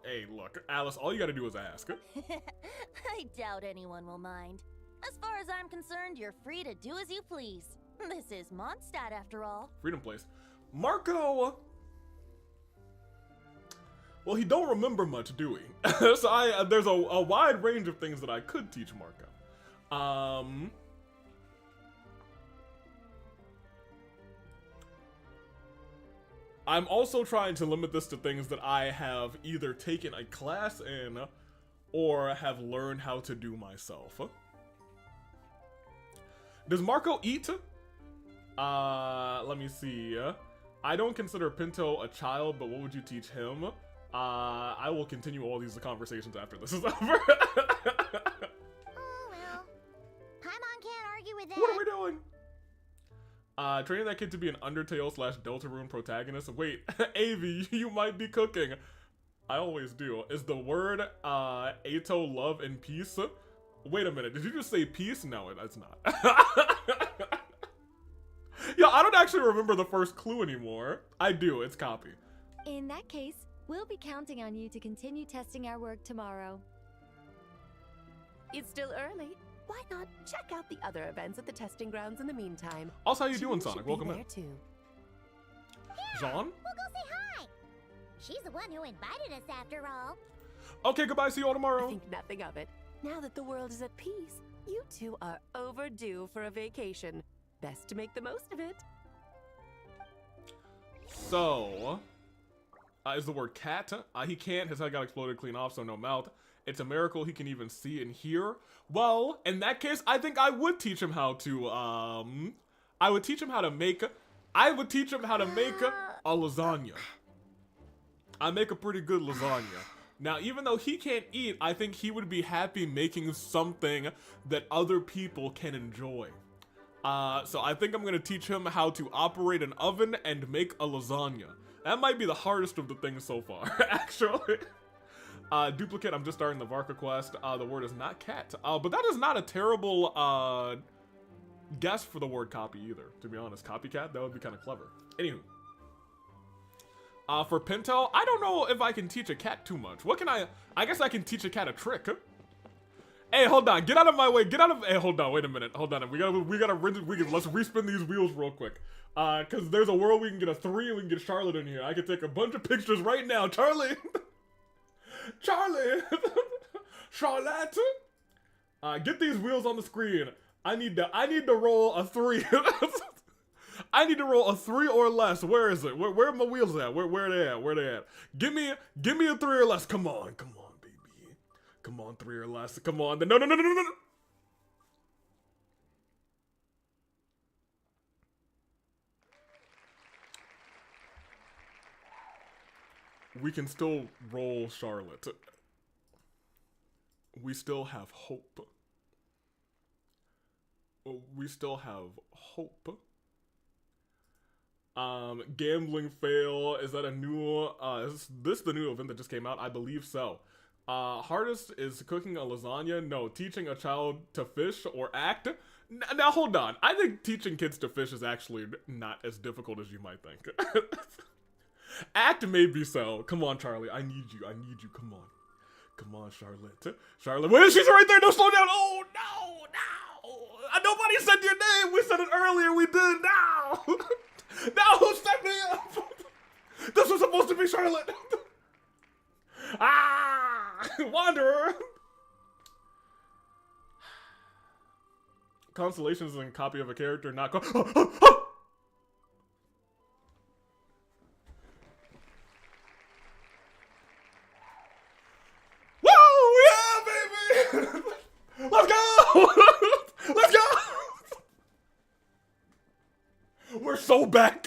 Hey, look, Alice, all you gotta do is ask. I doubt anyone will mind. As far as I'm concerned, you're free to do as you please. This is Mondstadt, after all. Freedom Place. Marco! Well, he don't remember much, do he? So there's a wide range of things that I could teach Marco. I'm also trying to limit this to things that I have either taken a class in or have learned how to do myself. Does Marco eat? Let me see. I don't consider Pinto a child, but what would you teach him? I will continue all these conversations after this is over. Oh well. Paimon can't argue with that. What are we doing? Training that kid to be an Undertale / Deltarune protagonist. Wait, Avi, you might be cooking. I always do. Is the word, Ato love and peace? Wait a minute, did you just say peace? No, that's not. Yeah, I don't actually remember the first clue anymore. I do, it's copy. In that case, we'll be counting on you to continue testing our work tomorrow. It's still early. Why not check out the other events at the testing grounds in the meantime? Also, how you Jean doing, should Sonic? be Welcome there in. too. Jean? We'll go say hi. She's the one who invited us after all. Okay, goodbye, see you all I tomorrow. think nothing of it. Now that the world is at peace, you two are overdue for a vacation. Best to make the most of it. So, is the word cat? He can't, his head got exploded clean off, so no mouth. It's a miracle he can even see and hear. Well, in that case, I think I would teach him how to, I would teach him how to make a lasagna. I make a pretty good lasagna. Now, even though he can't eat, I think he would be happy making something that other people can enjoy. So I think I'm gonna teach him how to operate an oven and make a lasagna. That might be the hardest of the things so far, actually. Duplicate, I'm just starting the VARKA quest. The word is not cat. But that is not a terrible, guess for the word copy either, to be honest. Copycat, that would be kind of clever. Anywho. For Pinto, I don't know if I can teach a cat too much. What can I guess I can teach a cat a trick. Hey, hold on, get out of my way, hey, hold on, wait a minute, hold on, let's respin these wheels real quick. Cause there's a world we can get a 3 and we can get Charlotte in here. I can take a bunch of pictures right now, Charlie! Charlie! Charlotte! Get these wheels on the screen. I need to roll a 3. I need to roll a 3 or less. Where is it? Where are my wheels at? Where they at? Where they at? Give me a 3 or less. Come on, baby. Come on, 3 or less. Come on. No. We can still roll Charlotte. We still have hope. We still have hope. Gambling fail. Is that a new, is this the new event that just came out? I believe so. Hardest is cooking a lasagna. No, teaching a child to fish or act. Now hold on. I think teaching kids to fish is actually not as difficult as you might think. Act maybe so. Come on, Charlie. I need you. Come on. Come on, Charlotte. Charlotte. Wait, she's right there. No, slow down. Oh, no. Nobody said your name. We said it earlier. We did. Now. Now who set me up? This was supposed to be Charlotte. Ah! Wanderer! Constellations is a copy of a character, not Whoa! Yeah, baby! Let's go! Let's go! We're so back!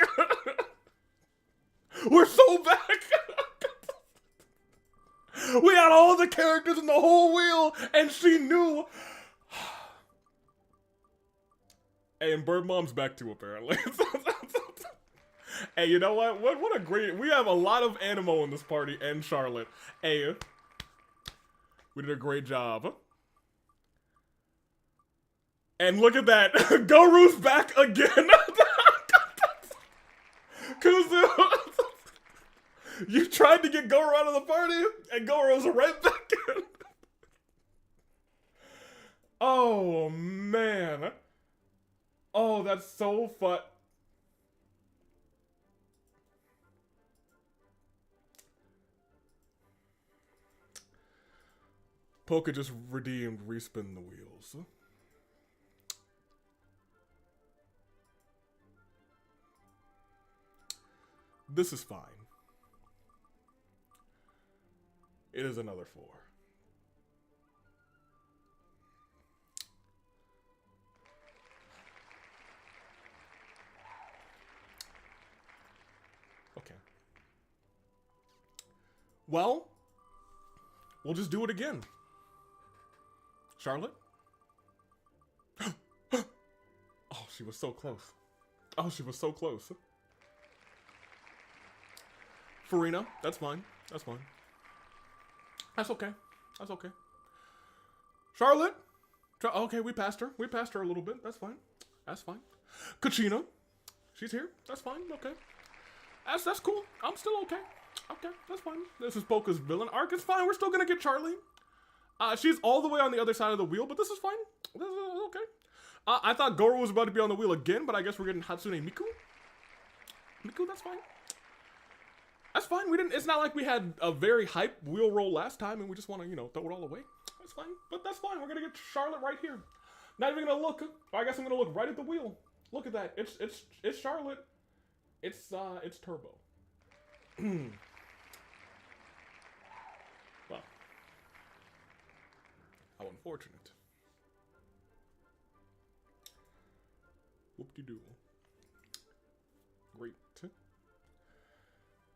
We're so back! We had all the characters in the whole wheel, and she knew. Hey, and Bird Mom's back too, apparently. Hey, you know what? What a great... We have a lot of Animo in this party, and Charlotte. Hey, we did a great job. And look at that. Goru's back again. Kuzu. You tried to get Goro out of the party, and Goro's right back in. Oh, man. Oh, that's so fun. Poka just redeemed Respin the Wheels. This is fine. It is another 4. Okay. Well, we'll just do it again. Charlotte? Oh, she was so close. Oh, she was so close. Farina, that's fine. That's fine. That's okay. That's okay. Charlotte? Okay, we passed her. We passed her a little bit. That's fine. That's fine. Kachina. She's here. That's fine. Okay. That's cool. I'm still okay. Okay, that's fine. This is Poka's villain arc. It's fine. We're still gonna get Charlie. She's all the way on the other side of the wheel, but this is fine. This is okay. I thought Goro was about to be on the wheel again, but I guess we're getting Hatsune Miku. Miku, that's fine. That's fine. We didn't. It's not like we had a very hype wheel roll last time, and we just want to, you know, throw it all away. That's fine. But that's fine. We're gonna get Charlotte right here. Not even gonna look. I guess I'm gonna look right at the wheel. Look at that. It's Charlotte. It's Turbo. Well, how unfortunate. Whoop-de-doo. Great.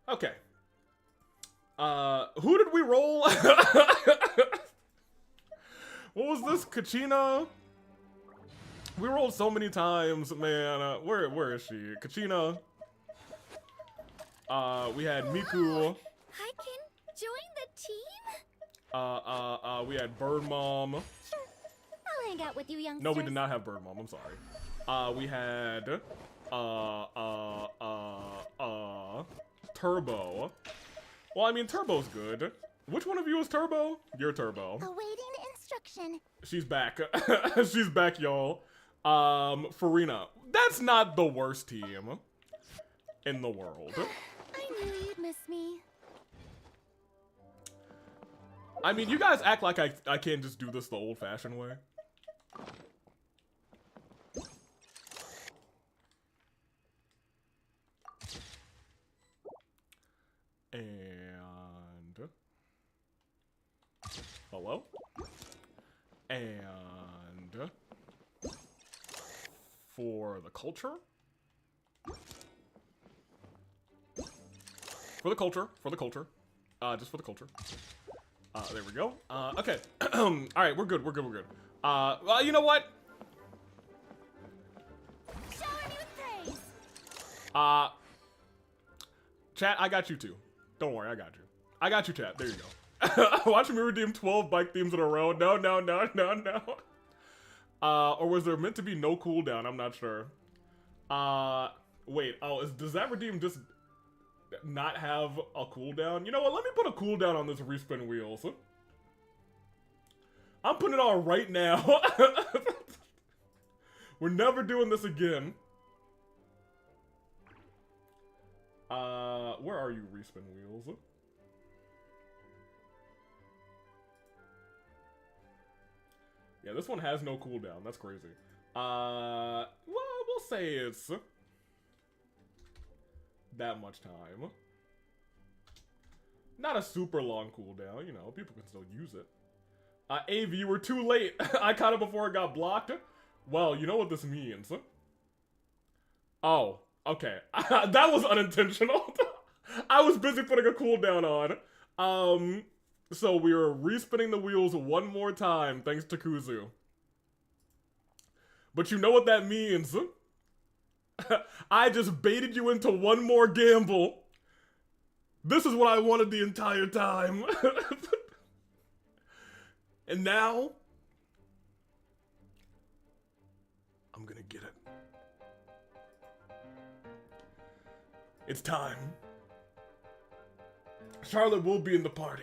Okay. Who did we roll? What was this? Kachina? We rolled so many times, man. Where is she? Kachina. We had Miku. I can join the team? We had Bird Mom. Sure. I'll hang out with you, youngsters. No, we did not have Bird Mom. I'm sorry. We had Turbo. Well, I mean, Turbo's good. Which one of you is Turbo? You're Turbo. Awaiting instruction. She's back. She's back, y'all. Farina. That's not the worst team in the world. I knew you'd miss me. I mean, you guys act like I can't just do this the old-fashioned way. And hello? And for the culture? For the culture. Just for the culture. There we go. Okay. Alright, we're good. Well, you know what? Shower me with praise. Chat, I got you too. Don't worry, I got you. I got you, chat. There you go. Watch me redeem 12 bike themes in a row. No. Or was there meant to be no cooldown? I'm not sure. Wait. Oh, does that redeem just not have a cooldown? You know what? Let me put a cooldown on this respin wheels. I'm putting it on right now. We're never doing this again. Where are you, respin wheels? Yeah, this one has no cooldown. That's crazy. Well, we'll say it's that much time. Not a super long cooldown, you know, people can still use it. AV, you were too late. I caught it before it got blocked. Well, you know what this means. Oh, okay. That was unintentional. I was busy putting a cooldown on. So we are respinning the wheels one more time, thanks to Kuzu. But you know what that means. I just baited you into one more gamble. This is what I wanted the entire time. And now, I'm gonna get it. It's time. Charlotte will be in the party.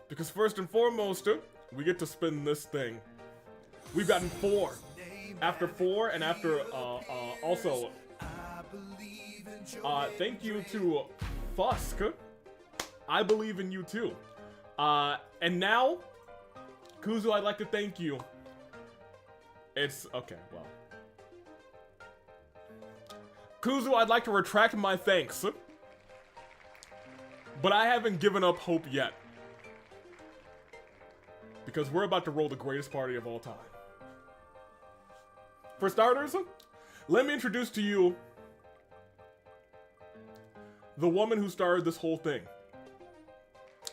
Because first and foremost, we get to spin this thing. We've gotten 4. After 4, and after, also, thank you to Fusk. I believe in you too. And now, Kuzu, I'd like to thank you. It's, okay, well. Kuzu, I'd like to retract my thanks. But I haven't given up hope yet. Because we're about to roll the greatest party of all time. For starters, let me introduce to you the woman who started this whole thing.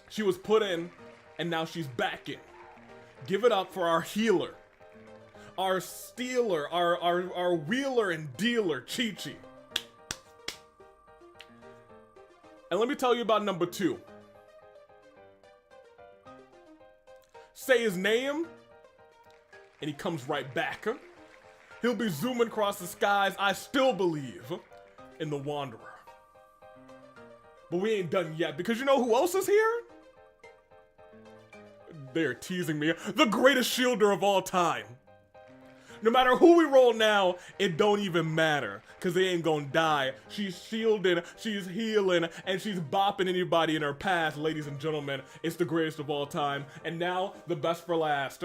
She was put in, and now she's back in. Give it up for our healer, our stealer, our wheeler and dealer, Chi-Chi. And let me tell you about number 2. Say his name, and he comes right back. He'll be zooming across the skies. I still believe in the Wanderer. But we ain't done yet, because you know who else is here? They're teasing me. The greatest shielder of all time. No matter who we roll now, it don't even matter, because they ain't gonna die. She's shielding, she's healing, and she's bopping anybody in her path, ladies and gentlemen. It's the greatest of all time. And now, the best for last.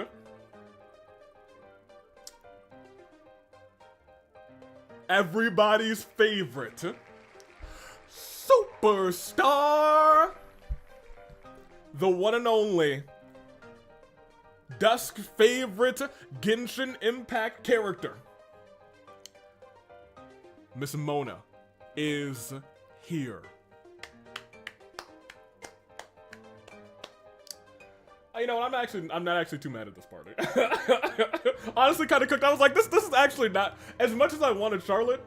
Everybody's favorite superstar, the one and only Dusk's favorite Genshin Impact character, Miss Mona, is here. You know, I'm not actually too mad at this party. Honestly, kind of cooked. I was like, this is actually not, as much as I wanted Charlotte,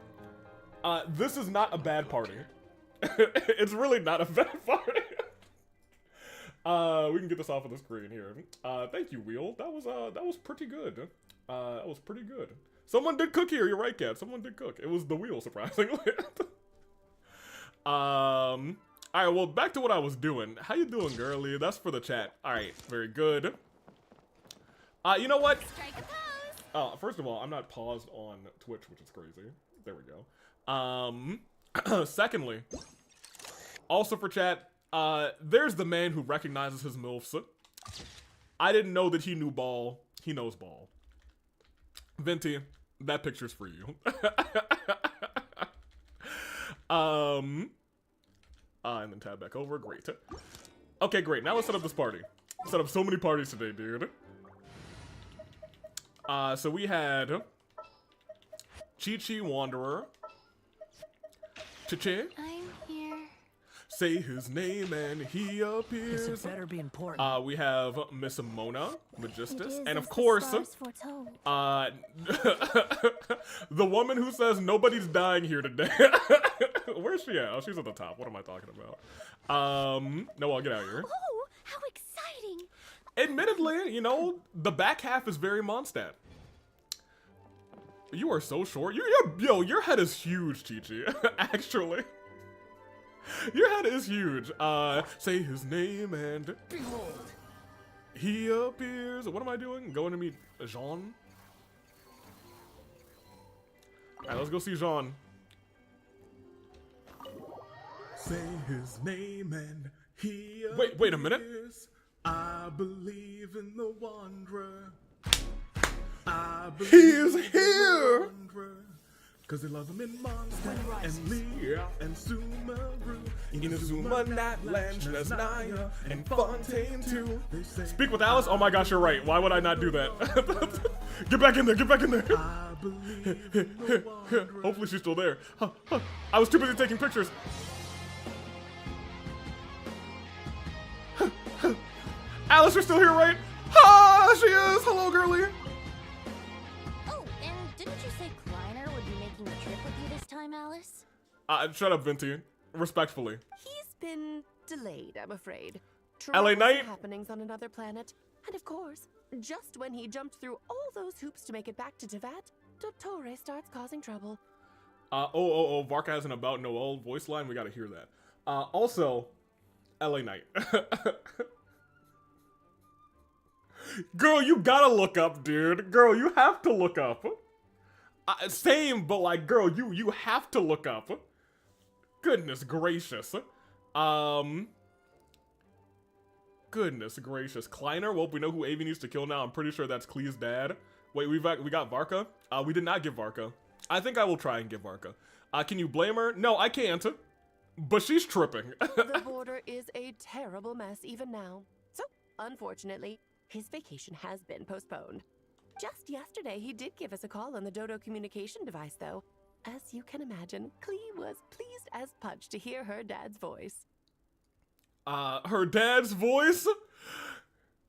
this is not a bad party. It's really not a bad party. We can get this off of the screen here. Thank you, Wheel. That was pretty good. That was pretty good. Someone did cook here. You're right, Kat. Someone did cook. It was the Wheel, surprisingly. All right, well, back to what I was doing. How you doing, girlie? That's for the chat. All right, very good. You know what? Strike a pose. First of all, I'm not paused on Twitch, which is crazy. There we go. Secondly, also for chat, there's the man who recognizes his MILFs. I didn't know that he knew ball. He knows ball. Venti, that picture's for you. And then tab back over. Great. Okay, great. Now let's set up this party. Set up so many parties today, dude. So we had Chi-Chi Wanderer. Chi-Chi. I'm here. Say his name and he appears. This better be important. We have Miss Mona, Magistus, It is and of as the course, stars foretold. the woman who says nobody's dying here today. Where's she at? Oh, she's at the top. What am I talking about? No, I'll get out of here. Oh, how exciting! Admittedly, you know, the back half is very Mondstadt. You are so short. Yo, your head is huge, Chi-Chi. Actually. Your head is huge. Say his name and behold, he appears. What am I doing? Going to meet Jean? Alright, let's go see Jean. Say his name and he appears. Wait a minute. I believe in the wanderer. I believe he is here. Cause they love him in Monster and Leah and Sumeru, Inazuma, Natlan, Nesnaya, and Fontaine too. Speak with Alice? Oh my gosh, you're right. Why would I not do that? Get back in there, get back in there. Hopefully she's still there. I was too busy taking pictures. Alice, you're still here, right? Ah, she is. Hello, girlie. Oh, and didn't you say Kleiner would be making the trip with you this time, Alice? Shut up, Venti. Respectfully. He's been delayed, I'm afraid. LA Knight? Happenings on another planet. And of course, just when he jumped through all those hoops to make it back to Tevat, Dottore starts causing trouble. VARKA has an About Noel voice line. We gotta hear that. Also, LA Knight. Girl, you gotta look up, dude. Girl, you have to look up. Same, but like, girl, you have to look up. Goodness gracious. Goodness gracious. Kleiner? Well, we know who Avi needs to kill now. I'm pretty sure that's Klee's dad. Wait, we got VARKA? We did not give VARKA. I think I will try and give VARKA. Can you blame her? No, I can't. But she's tripping. The border is a terrible mess even now. So, unfortunately, his vacation has been postponed. Just yesterday, he did give us a call on the Dodo communication device, though. As you can imagine, Klee was pleased as punch to hear her dad's voice. Her dad's voice?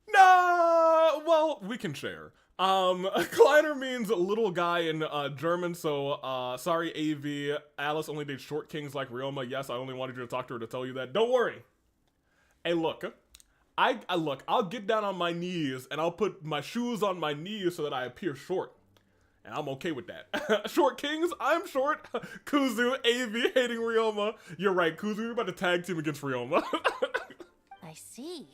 No! Well, we can share. Kleiner means little guy in German, so sorry, AV. Alice only dates short kings like Ryoma. Yes, I only wanted you to talk to her to tell you that. Don't worry. Hey, look. I'll get down on my knees and I'll put my shoes on my knees so that I appear short. And I'm okay with that. Short kings, I'm short. Kuzu, AV, hating Ryoma. You're right, Kuzu, we're about to tag team against Ryoma. I see.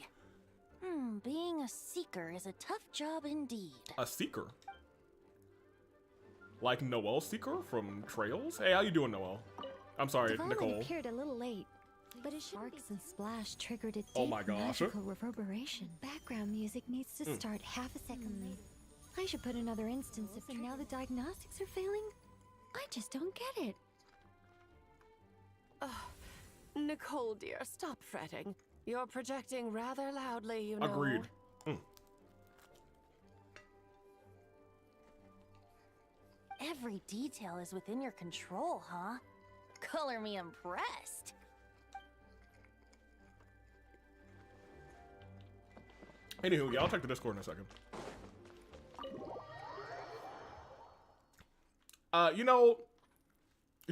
Being a seeker is a tough job indeed. A seeker? Like Noel Seeker from Trails? Hey, how you doing, Noel? I'm sorry, Development Nicole. appeared a little late, but it Sparks and Splash triggered a deep Oh my gosh. magical reverberation. Background music needs to start half a second late. I should put another instance of and now the diagnostics are failing? I just don't get it. Nicole, dear, stop fretting. You're projecting rather loudly, you know. Agreed. Every detail is within your control, huh? Color me impressed. Anywho, yeah, I'll check the Discord in a second. You know,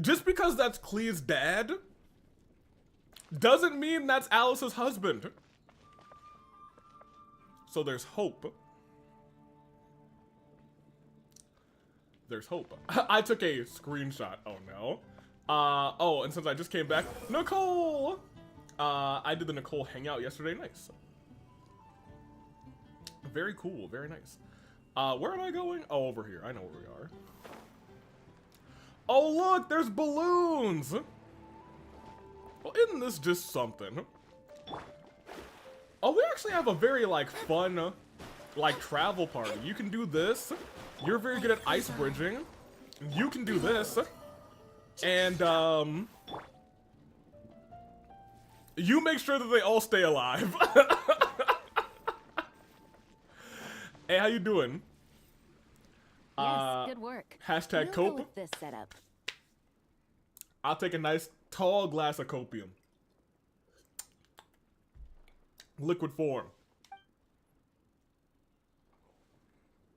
just because that's Klee's dad doesn't mean that's Alice's husband. So there's hope. There's hope. I took a screenshot. Oh no. Oh, and since I just came back, Nicole! I did the Nicole hangout yesterday. Nice. Very cool. Very nice. Where am I going? Oh, over here. I know where we are. Oh, look! There's balloons! Well, isn't this just something? Oh, we actually have a very, like, fun, like, travel party. You can do this. You're very good at ice bridging. You can do this. And, you make sure that they all stay alive. Hey, how you doing? Yes, good work. Hashtag We'll cope. go with this setup. I'll take a nice tall glass of copium. Liquid form.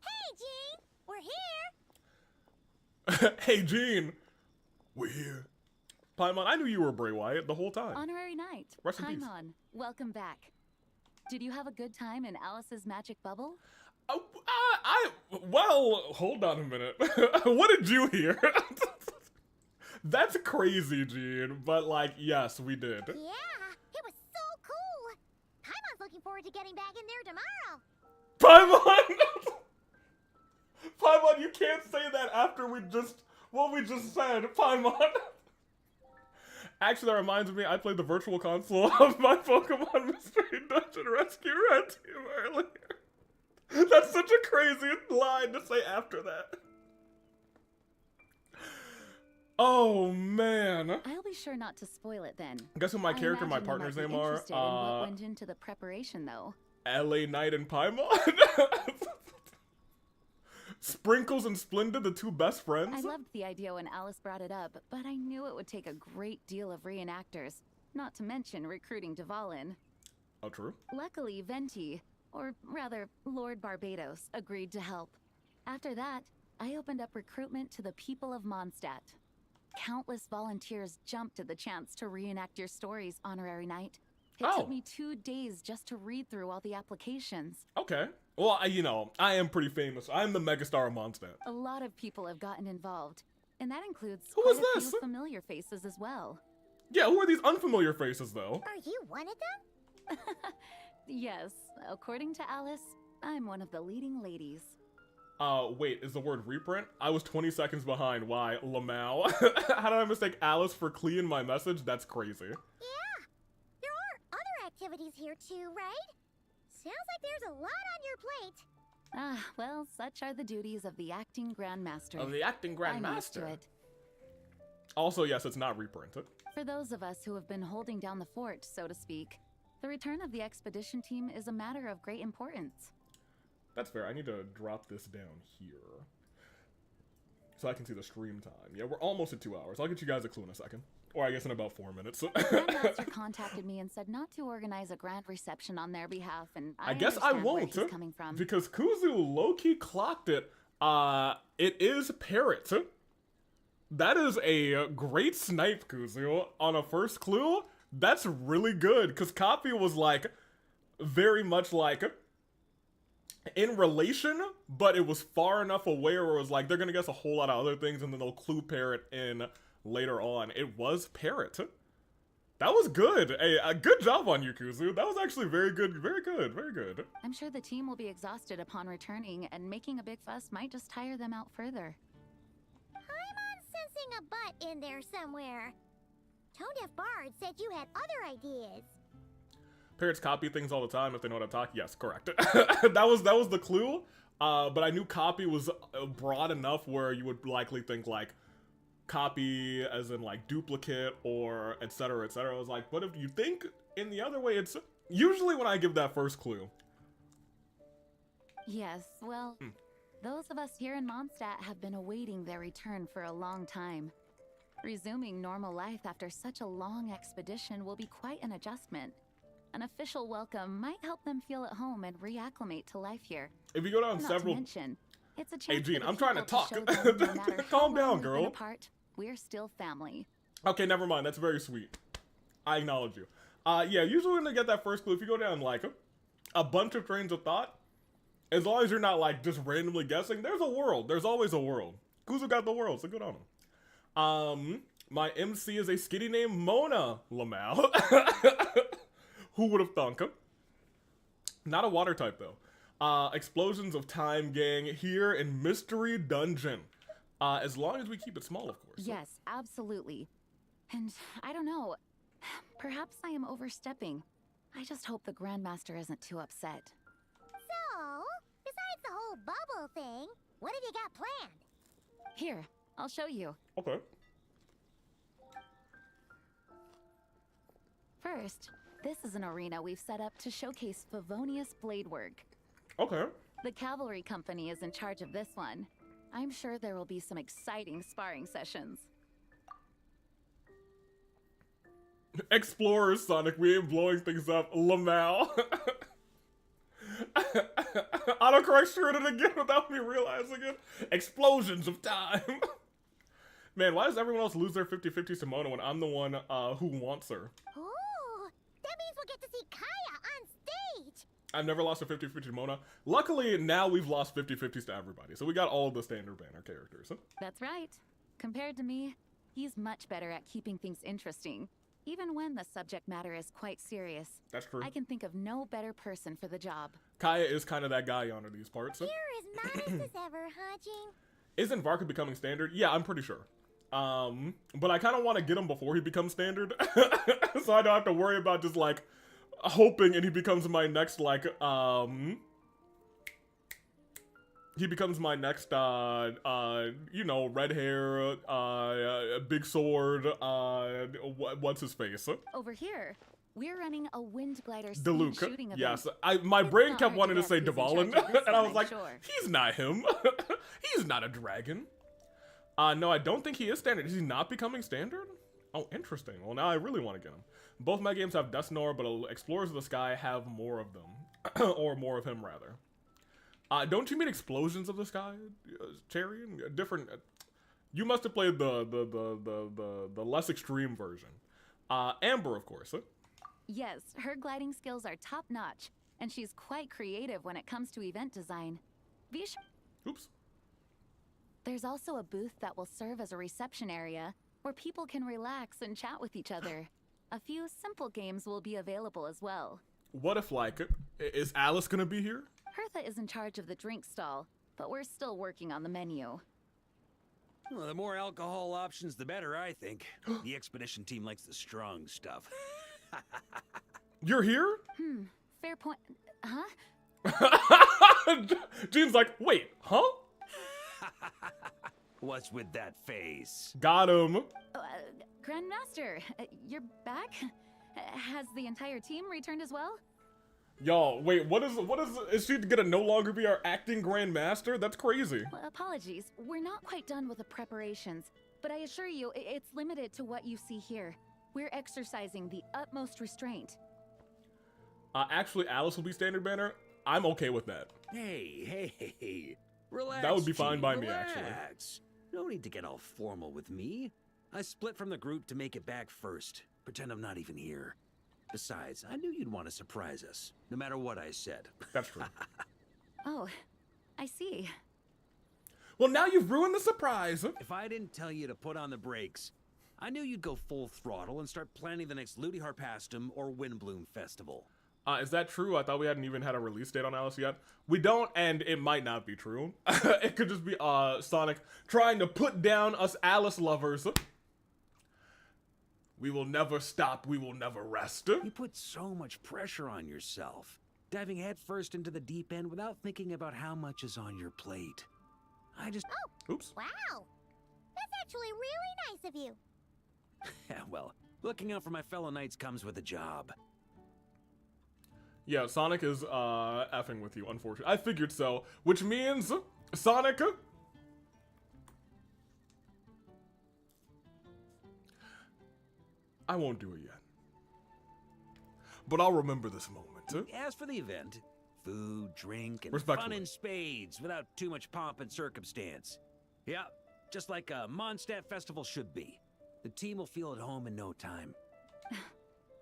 Hey, Gene! We're here! Hey, Gene. We're here. Paimon, I knew you were Bray Wyatt the whole time. Honorary Knight, Rest in peace. Paimon, welcome back. Did you have a good time in Alice's magic bubble? Well, hold on a minute. What did you hear? That's crazy, Gene. But, like, yes, we did. Yeah, it was so cool! Paimon's looking forward to getting back in there tomorrow. Paimon! Paimon, you can't say that after what we just said, Paimon. Actually, that reminds me, I played the virtual console of my Pokemon Mystery Dungeon Rescue Red Team earlier. That's such a crazy line to say after that. Oh, man. I'll be sure not to spoil it then. Guess who my character, my imagine you partner's might be name are? interested in what went into the preparation, though. LA Knight and Paimon. Sprinkles and Splendid, the two best friends. I loved the idea when Alice brought it up, but I knew it would take a great deal of reenactors, not to mention recruiting Dvalin. Oh, true. Luckily, Venti, or rather, Lord Barbados, agreed to help. After that, I opened up recruitment to the people of Mondstadt. Countless volunteers jumped at the chance to reenact your stories, Honorary Knight. It took me 2 days just to read through all the applications. Okay. Well, I am pretty famous. I'm the megastar of Mondstadt. A lot of people have gotten involved, and that includes Who quite is a this? few familiar faces as well. Yeah, who are these unfamiliar faces, though? Are you one of them? Yes, according to Alice, I'm one of the leading ladies. Wait, is the word reprint? I was 20 seconds behind. Why? Lamau. How did I mistake Alice for Klee in my message? That's crazy. Yeah. There are other activities here too, right? Sounds like there's a lot on your plate. Ah, well, such are the duties of the acting Grandmaster. Of the acting I'm used to Grandmaster. it. Also, yes, it's not reprinted. For those of us who have been holding down the fort, so to speak, the return of the expedition team is a matter of great importance. That's fair. I need to drop this down here so I can see the stream time. Yeah, we're almost at 2 hours. I'll get you guys a clue in a second. Or I guess in about 4 minutes. Grandmaster contacted me and said not to organize a grand reception on their behalf, and I guess I understand where won't, he's coming from. because Kuzu low-key clocked it. It is Parrot. That is a great snipe, Kuzu. On a first clue, that's really good, because Copy was like, very much like, in relation, but it was far enough away where it was like, they're gonna guess a whole lot of other things, and then they'll clue Parrot in later on. It was Parrot. That was good. Hey, a good job on you, Kuzu. That was actually very good, very good, very good. I'm sure the team will be exhausted upon returning, and making a big fuss might just tire them out further. I'm sensing a butt in there somewhere. Tone Deaf Bard said you had other ideas. Parrots copy things all the time if they know how to talk. Yes, correct. that was the clue. But I knew copy was broad enough where you would likely think like copy as in like duplicate or etc. etc. I was like, but if you think in the other way, it's usually when I give that first clue. Yes, well, those of us here in Mondstadt have been awaiting their return for a long time. Resuming normal life after such a long expedition will be quite an adjustment. An official welcome might help them feel at home and reacclimate to life here. If you go down Not several... to mention, it's a chance Hey, Jean, for the I'm trying to people talk. show them no matter how Calm down, long we've been girl. apart, we're still family. Okay, never mind. That's very sweet. I acknowledge you. Yeah, usually when they get that first clue, if you go down like a bunch of trains of thought, as long as you're not like just randomly guessing, there's a world. There's always a world. Kuzu got the world, so good on him. My MC is a skitty named Mona Lamau. Who would have thunk? Not a water type though. Explosions of Time gang here in Mystery Dungeon. As long as we keep it small, of course. Yes, absolutely. And I don't know, perhaps I am overstepping. I just hope the Grandmaster isn't too upset. So, besides the whole bubble thing, what have you got planned? Here, I'll show you. Okay. First, this is an arena we've set up to showcase Favonius blade work. Okay. The cavalry company is in charge of this one. I'm sure there will be some exciting sparring sessions. Explorers, Sonic, we ain't blowing things up. Lamau. Autocorrect sure it again without me realizing it. Explosions of time. Man, why does everyone else lose their 50-50 Simona when I'm the one who wants her? Ooh, that means we'll get to see Kaya on stage. I've never lost a 50-50 Mona. Luckily, now we've lost 50-50s to everybody. So we got all of the standard banner characters. That's right. Compared to me, he's much better at keeping things interesting. Even when the subject matter is quite serious. That's true. I can think of no better person for the job. Kaya is kind of that guy under these parts. You're as modest as ever, huh, Jean? Isn't VARKA becoming standard? Yeah, I'm pretty sure. But I kind of want to get him before he becomes standard, so I don't have to worry about just like hoping and he becomes my next like he becomes my next you know, red hair, big sword, what's his face? Over here, we're running a wind glider speed Diluc. shooting event. Yes, my brain not kept hard wanting to to say guess who's in Dvalin, charge of this and I one, was like, I'm sure. he's not him. He's not a dragon. No, I don't think he is standard. Is he not becoming standard? Oh, interesting. Well, now I really want to get him. Both my games have Death but Explorers of the Sky have more of them. Or more of him, rather. Don't you mean Explosions of the Sky, Cherry? Different. You must have played the less extreme version. Amber, of course. Yes, her gliding skills are top-notch, and she's quite creative when it comes to event design. Oops. There's also a booth that will serve as a reception area where people can relax and chat with each other. A few simple games will be available as well. What if, like, is Alice gonna be here? Hertha is in charge of the drink stall, but we're still working on the menu. Well, the more alcohol options, the better, I think. The expedition team likes the strong stuff. You're here? Fair point. Huh? Jean's like, wait, huh? What's with that face? Got him. Grandmaster, you're back? Has the entire team returned as well? Y'all, wait, is she gonna no longer be our acting Grandmaster? That's crazy. Well, apologies, we're not quite done with the preparations, but I assure you, it's limited to what you see here. We're exercising the utmost restraint. Actually, Alice will be standard banner. I'm okay with that. Hey. Relax, That would be fine Gene, by me, relax. actually. No need to get all formal with me. I split from the group to make it back first. Pretend I'm not even here. Besides, I knew you'd want to surprise us, no matter what I said. That's true. Oh, I see. Well, now you've ruined the surprise. If I didn't tell you to put on the brakes, I knew you'd go full throttle and start planning the next Ludi Harpastum or Windbloom Festival. Is that true? I thought we hadn't even had a release date on Alice yet. We don't, and it might not be true. It could just be Sonic trying to put down us Alice lovers. We will never stop. We will never rest. You put so much pressure on yourself, diving headfirst into the deep end without thinking about how much is on your plate. I just... Oops. Wow. That's actually really nice of you. Well, looking out for my fellow knights comes with a job. Yeah, Sonic is effing with you, unfortunately. I figured so, which means Sonic... I won't do it yet. But I'll remember this moment. As for the event, food, drink, and Respectfully. fun in spades without too much pomp and circumstance. Yeah, just like a Mondstadt festival should be. The team will feel at home in no time.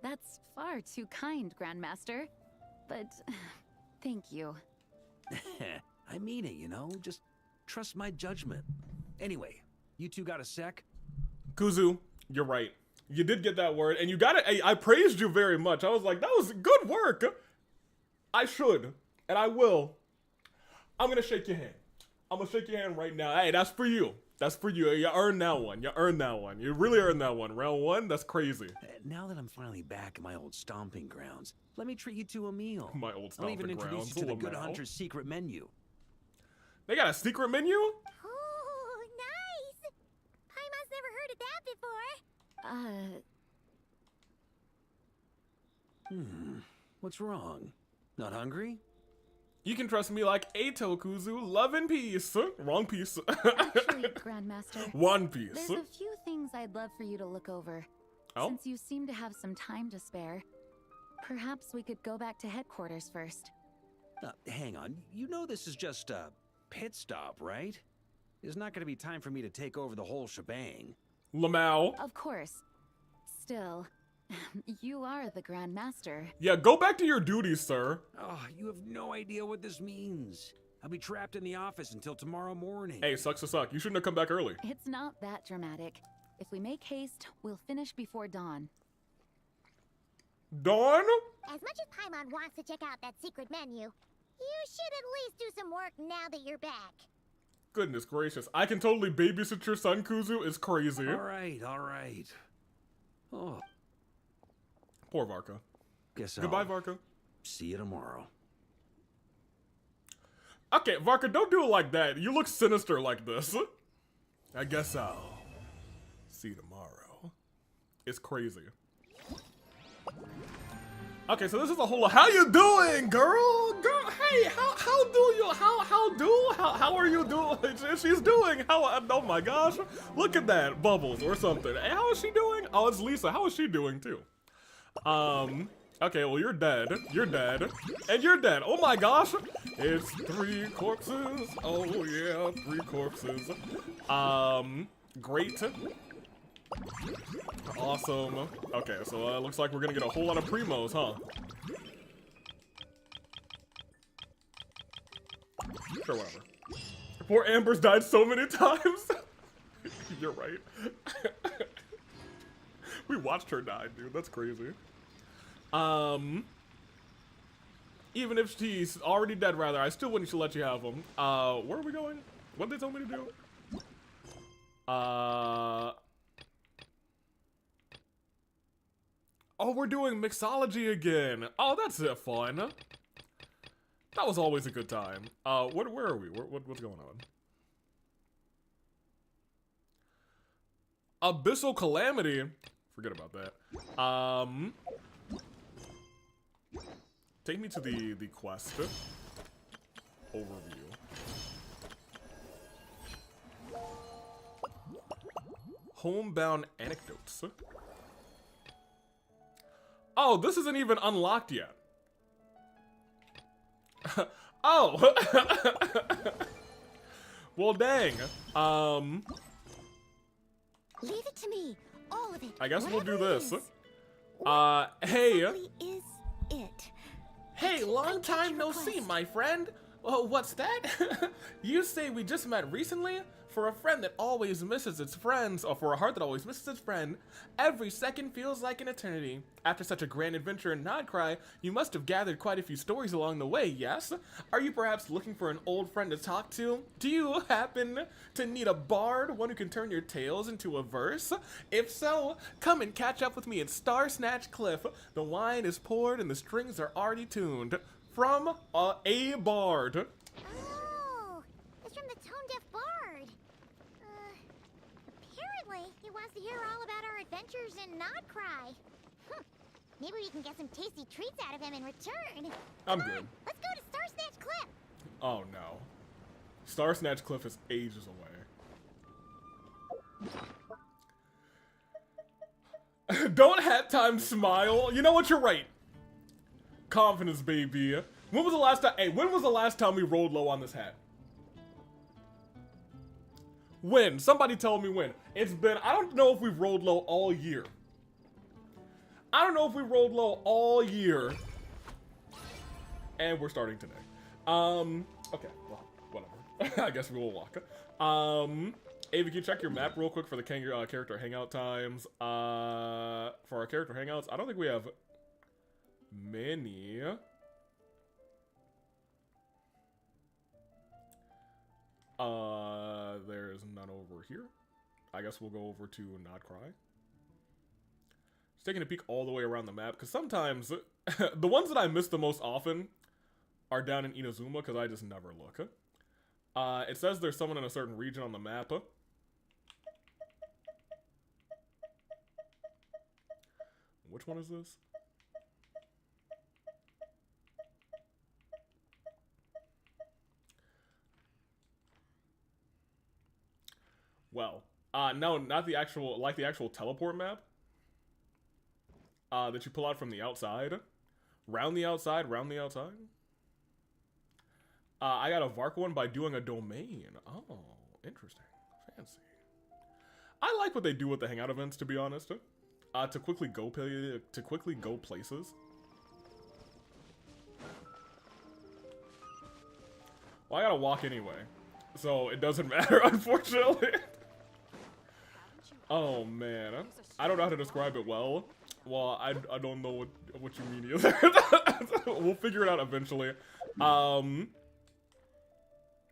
That's far too kind, Grandmaster. But thank you. I mean it, you know? Just trust my judgment. Anyway, you two got a sec? Kuzu, you're right. You did get that word, and you got it. I praised you very much. I was like, that was good work. I should, and I will. I'm gonna shake your hand. I'm gonna shake your hand right now. Hey, that's for you. That's for you. You earned that one. You earned that one. You really earned that one. Round one, that's crazy. Now that I'm finally back in my old stomping grounds, let me treat you to a meal. My old I'll stomping even introduce grounds. you to the Good Lamau. Hunter's secret menu. They got a secret menu? Oh, nice. Paimon's never heard of that before. What's wrong? Not hungry? You can trust me like Ato, Kuzu. Love and peace. Wrong piece. Actually, Grandmaster, One piece. there's a few things I'd love for you to look over. Oh? Since you seem to have some time to spare, perhaps we could go back to headquarters first. Hang on. You know this is just a pit stop, right? There's not going to be time for me to take over the whole shebang. Lamau. Of course. Still, you are the Grandmaster. Yeah, go back to your duties, sir. Oh, you have no idea what this means. I'll be trapped in the office until tomorrow morning. Hey, sucks to suck. You shouldn't have come back early. It's not that dramatic. If we make haste, we'll finish before dawn. Dawn? As much as Paimon wants to check out that secret menu, you should at least do some work now that you're back. Goodness gracious. I can totally babysit your son, Kuzu, is crazy. All right, all right. Oh, Poor Varka. guess Goodbye, I'll Varka. see you tomorrow. Okay, Varka, don't do it like that. You look sinister like this. I guess I'll see you tomorrow. It's crazy. Okay, so this is a whole. How you doing, girl? Girl, hey, how are you doing? She's doing. Oh my gosh, look at that, Bubbles or something. Hey, how is she doing? Oh, it's Lisa. How is she doing too? Okay, well you're dead. You're dead, and you're dead. Oh my gosh, it's 3 corpses. Oh yeah, 3 corpses. Great. Awesome. Okay, so it looks like we're gonna get a whole lot of primos, huh? Sure, whatever. Poor Amber's died so many times. You're right. We watched her die, dude. That's crazy. Even if she's already dead, rather, I still wouldn't let you have them. Where are we going? What did they tell me to do? Oh, we're doing mixology again. Oh, that's fun. That was always a good time. Where are we? What's going on? Abyssal Calamity. Forget about that. Take me to the quest overview. Homebound anecdotes. Oh, this isn't even unlocked yet. Oh. Well, dang. Leave it to me, all of it. I guess we'll do whatever it this. is. Hey. Exactly is it? Hey, long time no request. see, my friend. Oh, what's that? You say we just met recently? For a friend that always misses its friends, or for a heart that always misses its friend, every second feels like an eternity. After such a grand adventure in Nodcry, you must have gathered quite a few stories along the way, yes? Are you perhaps looking for an old friend to talk to? Do you happen to need a bard, one who can turn your tales into a verse? If so, come and catch up with me at Star Snatch Cliff. The wine is poured and the strings are already tuned. From a bard. Oh, it's from the tone-deaf bard. Apparently, he wants to hear all about our adventures in Nodcry. Maybe we can get some tasty treats out of him in return. I'm Come good. on, let's go to Star Snatch Cliff. Oh no. Star Snatch Cliff is ages away. Don't hat time smile. You know what? You're right. Confidence, baby. When was the last time? Hey, when was the last time we rolled low on this hat? When? Somebody tell me when. It's been. I don't know if we've rolled low all year. I don't know if we rolled low all year. And we're starting today. Okay, well, whatever. I guess we will walk. Ava, can you check your map real quick for the character hangout times? For our character hangouts, I don't think we have many. There's none over here. I guess we'll go over to Nodcry. Just taking a peek all the way around the map, because sometimes the ones that I miss the most often are down in Inazuma, because I just never look. It says there's someone in a certain region on the map. Which one is this? Well, no, not the actual, like the actual teleport map. That you pull out from the outside. Round the outside, round the outside. I got a VARKA one by doing a domain. Oh, interesting. Fancy. I like what they do with the hangout events, to be honest. To quickly go places. Well, I gotta walk anyway, so it doesn't matter, unfortunately. Oh man, I don't know how to describe it well. Well, I don't know what you mean either. We'll figure it out eventually.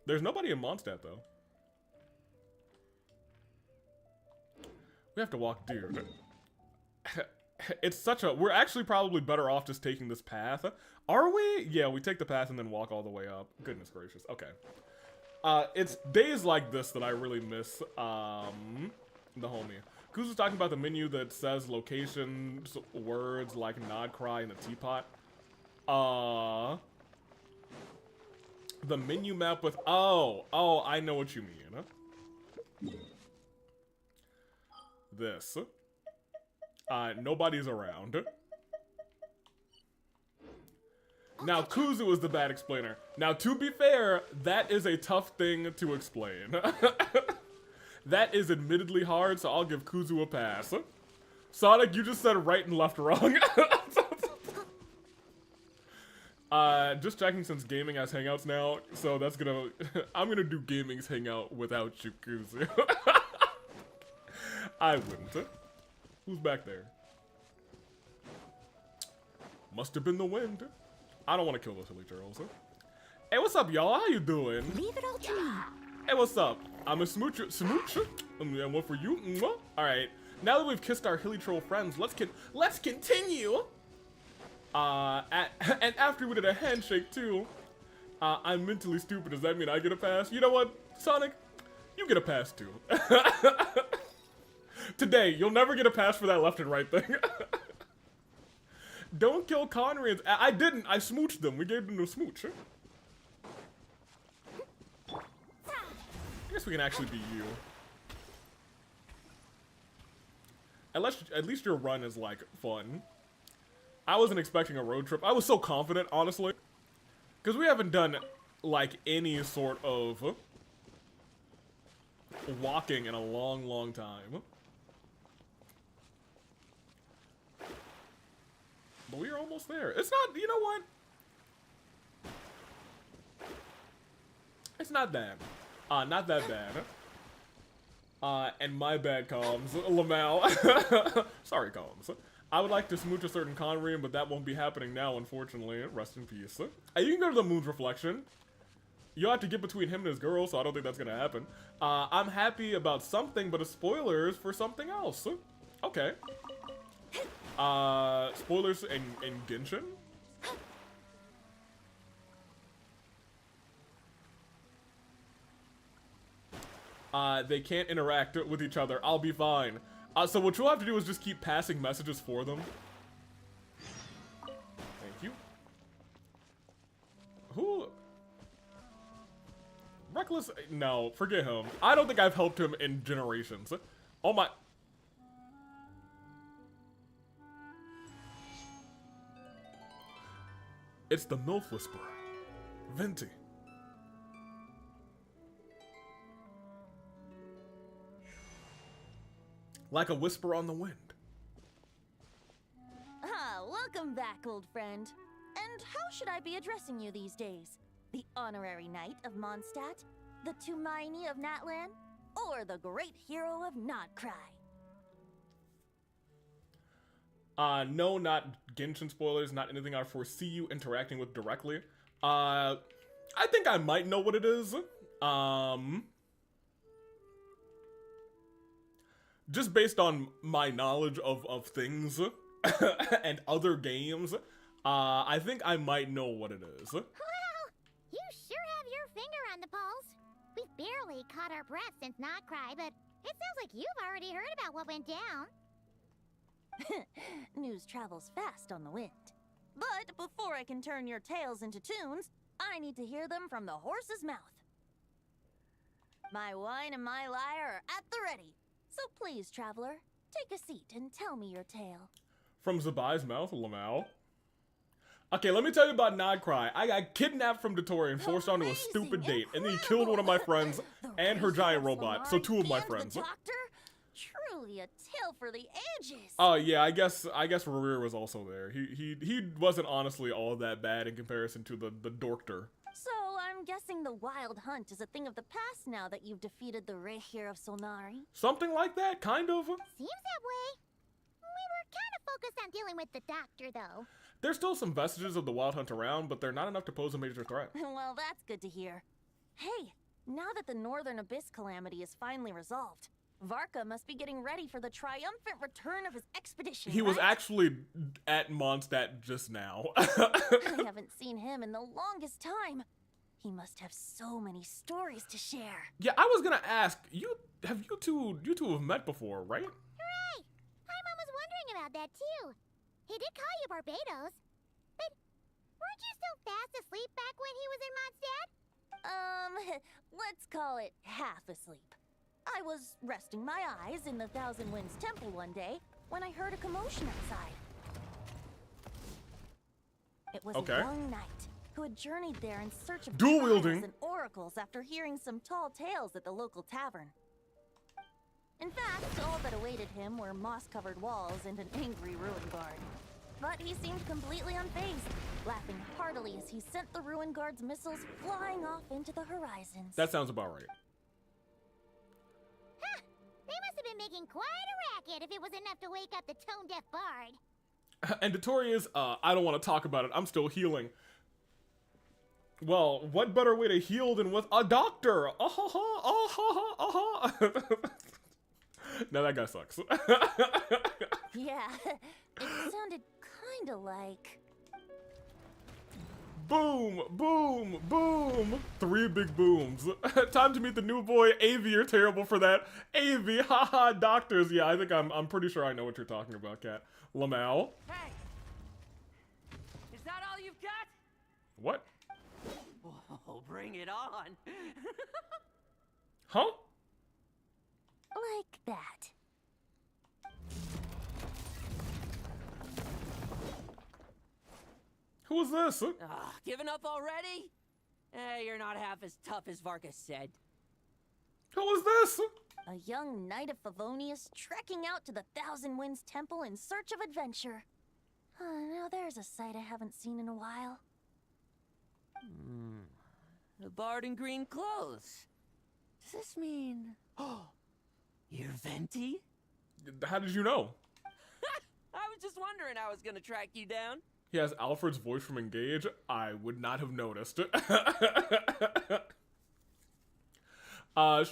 There's nobody in Mondstadt though. We have to walk, dude. It's such a... We're actually probably better off just taking this path. Are we? Yeah, we take the path and then walk all the way up. Goodness gracious. Okay. It's days like this that I really miss, the homie. Kuzu's talking about the menu that says locations, words like nod, cry, and the teapot. The menu map with... Oh, I know what you mean. This. Nobody's around. Now, Kuzu is the bad explainer. Now, to be fair, that is a tough thing to explain. That is admittedly hard, so I'll give Kuzu a pass. Sonic, you just said right and left wrong. Just checking since gaming has hangouts now, so that's gonna... I'm gonna do gaming's hangout without you, Kuzu. I wouldn't. Who's back there? Must have been the wind. I don't want to kill those silly turtles. Hey, what's up, y'all? How you doing? Leave it all to me. Hey, what's up? I'm a smoocher. And one for you. All right. Now that we've kissed our hilly troll friends, let's continue. And after we did a handshake too, I'm mentally stupid. Does that mean I get a pass? You know what, Sonic? You get a pass too. Today, you'll never get a pass for that left and right thing. Don't kill Conrads. I didn't. I smooched them. We gave them a smooch. I guess we can actually be you. At least your run is, like, fun. I wasn't expecting a road trip. I was so confident, honestly. Because we haven't done, like, any sort of walking in a long, long time. But we are almost there. It's not, you know what? It's not bad. Not that bad. And my bad, Combs. Lamau. Sorry, Combs. I would like to smooch a certain Conrian, but that won't be happening now, unfortunately. Rest in peace. You can go to the Moon's Reflection. You'll have to get between him and his girl, so I don't think that's gonna happen. I'm happy about something, but it's spoilers for something else. Okay. Spoilers in Genshin? They can't interact with each other. I'll be fine. So what you'll have to do is just keep passing messages for them. Thank you. Who? Reckless? No, forget him. I don't think I've helped him in generations. Oh my... It's the MILF Whisperer, Venti. Like a whisper on the wind. Welcome back, old friend. And how should I be addressing you these days? The honorary knight of Mondstadt? The Tumaini of Natlan? Or the great hero of Nodcry? No, not Genshin spoilers, not anything I foresee you interacting with directly. I think I might know what it is. Just based on my knowledge of things and other games, I think I might know what it is. Well, you sure have your finger on the pulse. We've barely caught our breath since Nodcry, but it sounds like you've already heard about what went down. News travels fast on the wind. But before I can turn your tales into tunes, I need to hear them from the horse's mouth. My wine and my lyre are at the ready. So please, traveler, take a seat and tell me your tale. From Zabai's mouth, Lamau. Okay, let me tell you about Nodcry. I got kidnapped from Dotori and forced onto a stupid date, and then he killed one of my friends and her giant robot, so two of my friends. The doctor? Truly a tale for the ages. Oh yeah, I guess Rarir was also there. He wasn't honestly all that bad in comparison to the dorkter. So I'm guessing the wild hunt is a thing of the past now that you've defeated the Rehir of Solnari. Something like that, kind of. Seems that way. We were kind of focused on dealing with the doctor, though. There's still some vestiges of the wild hunt around, but they're not enough to pose a major threat. Well, that's good to hear. Hey, now that the Northern Abyss calamity is finally resolved, VARKA must be getting ready for the triumphant return of his expedition. He was right? actually at Mondstadt just now. I haven't seen him in the longest time. He must have so many stories to share. Yeah, I was gonna ask you two have met before, right? Hooray! Paimon was wondering about that too. He did call you Barbados. But weren't you still fast asleep back when he was in Mondstadt? Let's call it half asleep. I was resting my eyes in the Thousand Winds Temple one day when I heard a commotion outside. It was Okay. a young knight who had journeyed there in search of Dual trials wielding. and oracles after hearing some tall tales at the local tavern. In fact, all that awaited him were moss-covered walls and an angry ruin guard. But he seemed completely unfazed, laughing heartily as he sent the ruin guard's missiles flying off into the horizons. That sounds about right. Huh! They must have been making quite a racket if it was enough to wake up the tone-deaf bard. And Dotoria's, I don't want to talk about it. I'm still healing. Well, what better way to heal than with a doctor? Now that guy sucks. Yeah, it sounded kinda like... Boom, boom, boom. 3 big booms. Time to meet the new boy, Avi. You're terrible for that. Avi, haha, doctors. Yeah, I think I'm pretty sure I know what you're talking about, Kat. Lamau. Hey! Is that all you've got? What? Oh, bring it on. Huh? like that. Who is this? Giving up already? You're not half as tough as VARKA said. Who is this? A young knight of Favonius trekking out to the Thousand Winds Temple in search of adventure. Now there's a sight I haven't seen in a while. A bard in green clothes. Does this mean... You're Venti? How did you know? I was just wondering how I was gonna track you down. He has Alfred's voice from Engage. I would not have noticed.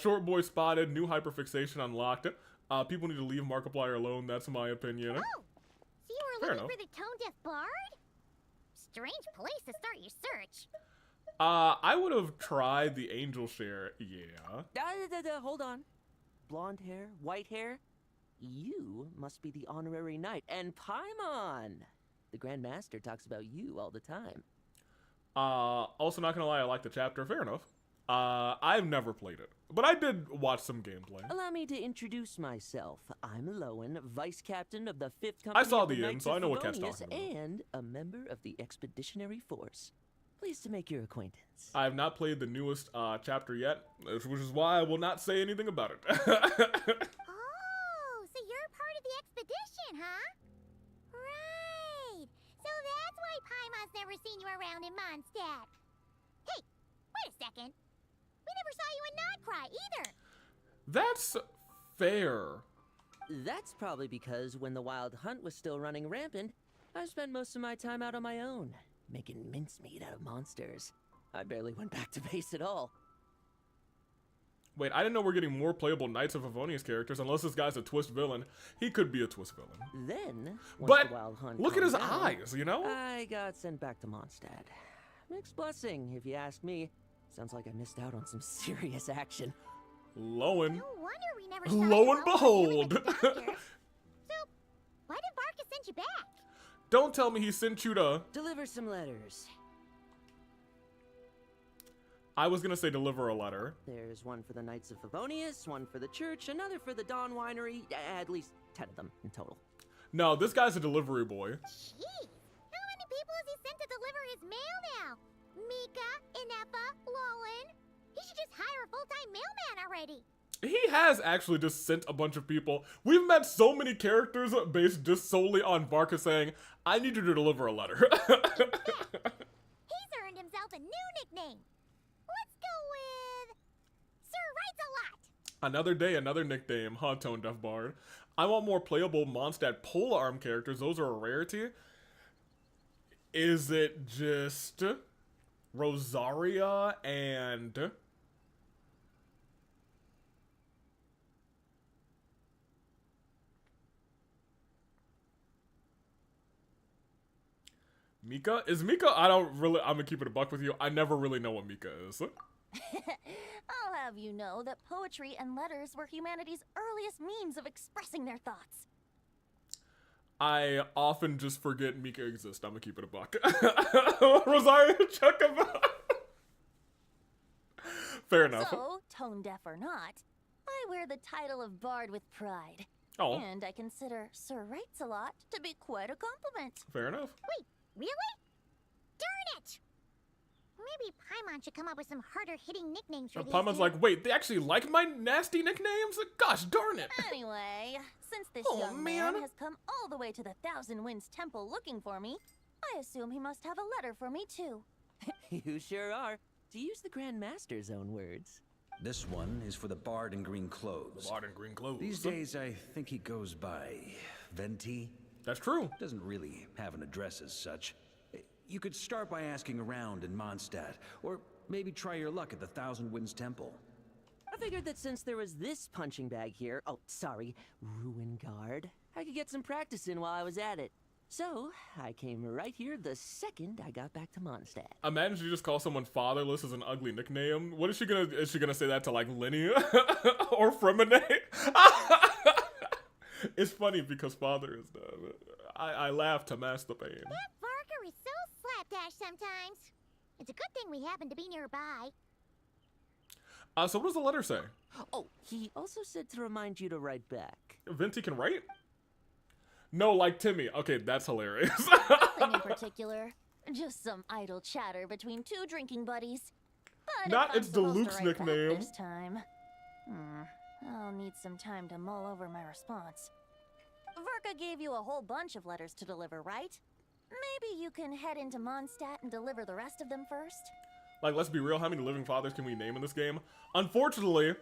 Short boy spotted. New hyperfixation unlocked. People need to leave Markiplier alone. That's my opinion. Oh, so you were Fair looking enough. for the tone-deaf bard? Strange place to start your search. I would have tried the angel share. Yeah. Hold on. Blonde hair, white hair. You must be the honorary knight. And Paimon! The Grand Master talks about you all the time. Also, not gonna lie, I like the chapter. Fair enough. I've never played it, but I did watch some gameplay. Allow me to introduce myself. I'm Lowen, Vice Captain of the 5th Company I saw of the the end, Knights so of I know what Kat's Favonius, talking about. and a member of the Expeditionary Force. Pleased to make your acquaintance. I have not played the newest chapter yet, which is why I will not say anything about it. Oh, so you're part of the expedition, huh? Right. So that's why Paimon's never seen you around in Mondstadt. Hey, wait a second. We never saw you in Nodcry either. That's fair. That's probably because when the Wild Hunt was still running rampant, I spent most of my time out on my own, making mincemeat out of monsters. I barely went back to base at all. Wait, I didn't know we're getting more playable Knights of Favonius characters, unless this guy's a twist villain. He could be a twist villain. Then, once But the Wild Hunt look at his calmed down, eyes, you know? I got sent back to Mondstadt. Mixed blessing, if you ask me. Sounds like I missed out on some serious action. Lowen. No wonder we never saw Lo you and while we were doing behold. the doctors. So, why did VARKA send you back? Don't tell me he sent you to... Deliver some letters. I was gonna say deliver a letter. There's one for the Knights of Favonius, one for the church, another for the Dawn Winery, at least 10 of them in total. No, this guy's a delivery boy. Jeez, how many people has he sent to deliver his mail now? Mika, Inepa, Lowen. He should just hire a full-time mailman already. He has actually just sent a bunch of people. We've met so many characters based just solely on VARKA saying, I need you to deliver a letter. He's earned himself a new nickname. Let's go with... Sir Writes a Lot. Another day, another nickname, huh, Tone Deaf Bard. I want more playable Mondstadt polearm characters. Those are a rarity. Is it just Rosaria and... Mika? Is Mika? I'm gonna keep it a buck with you. I never really know what Mika is. I'll have you know that poetry and letters were humanity's earliest means of expressing their thoughts. I often just forget Mika exists. I'm gonna keep it a buck. Rosario, check him out. Fair enough. So, tone deaf or not, I wear the title of Bard with pride. Oh. And I consider Sir Writes-a-Lot to be quite a compliment. Fair enough. Wait, really? Darn it! Maybe Paimon should come up with some harder-hitting nicknames for these Paimon's two. like, wait, they actually like my nasty nicknames? Gosh darn it. Anyway, since this Oh, young man. man has come all the way to the Thousand Winds Temple looking for me, I assume he must have a letter for me too. You sure are. To use the Grand Master's own words. This one is for the Bard in green clothes. Bard in green clothes. These days, I think he goes by Venti. That's true. Doesn't really have an address as such. You could start by asking around in Mondstadt, or maybe try your luck at the Thousand Winds Temple. I figured that since there was this punching bag here, oh, sorry, Ruin Guard, I could get some practice in while I was at it. So, I came right here the second I got back to Mondstadt. Imagine you just call someone fatherless as an ugly nickname. What is she gonna say that to like Lenny or Fremine? It's funny because father is dead. I laugh to mask the pain. That VARKA is so slapdash sometimes. It's a good thing we happen to be nearby. So what does the letter say? Oh, he also said to remind you to write back. Venti can write? No, like Timmy. Okay, that's hilarious. Nothing in particular. Just some idle chatter between two drinking buddies. But Not if I'm it's supposed to Deluxe's write back nickname. This time, I'll need some time to mull over my response. VARKA gave you a whole bunch of letters to deliver, right? Maybe you can head into Mondstadt and deliver the rest of them first? Like, let's be real, how many living fathers can we name in this game? Unfortunately,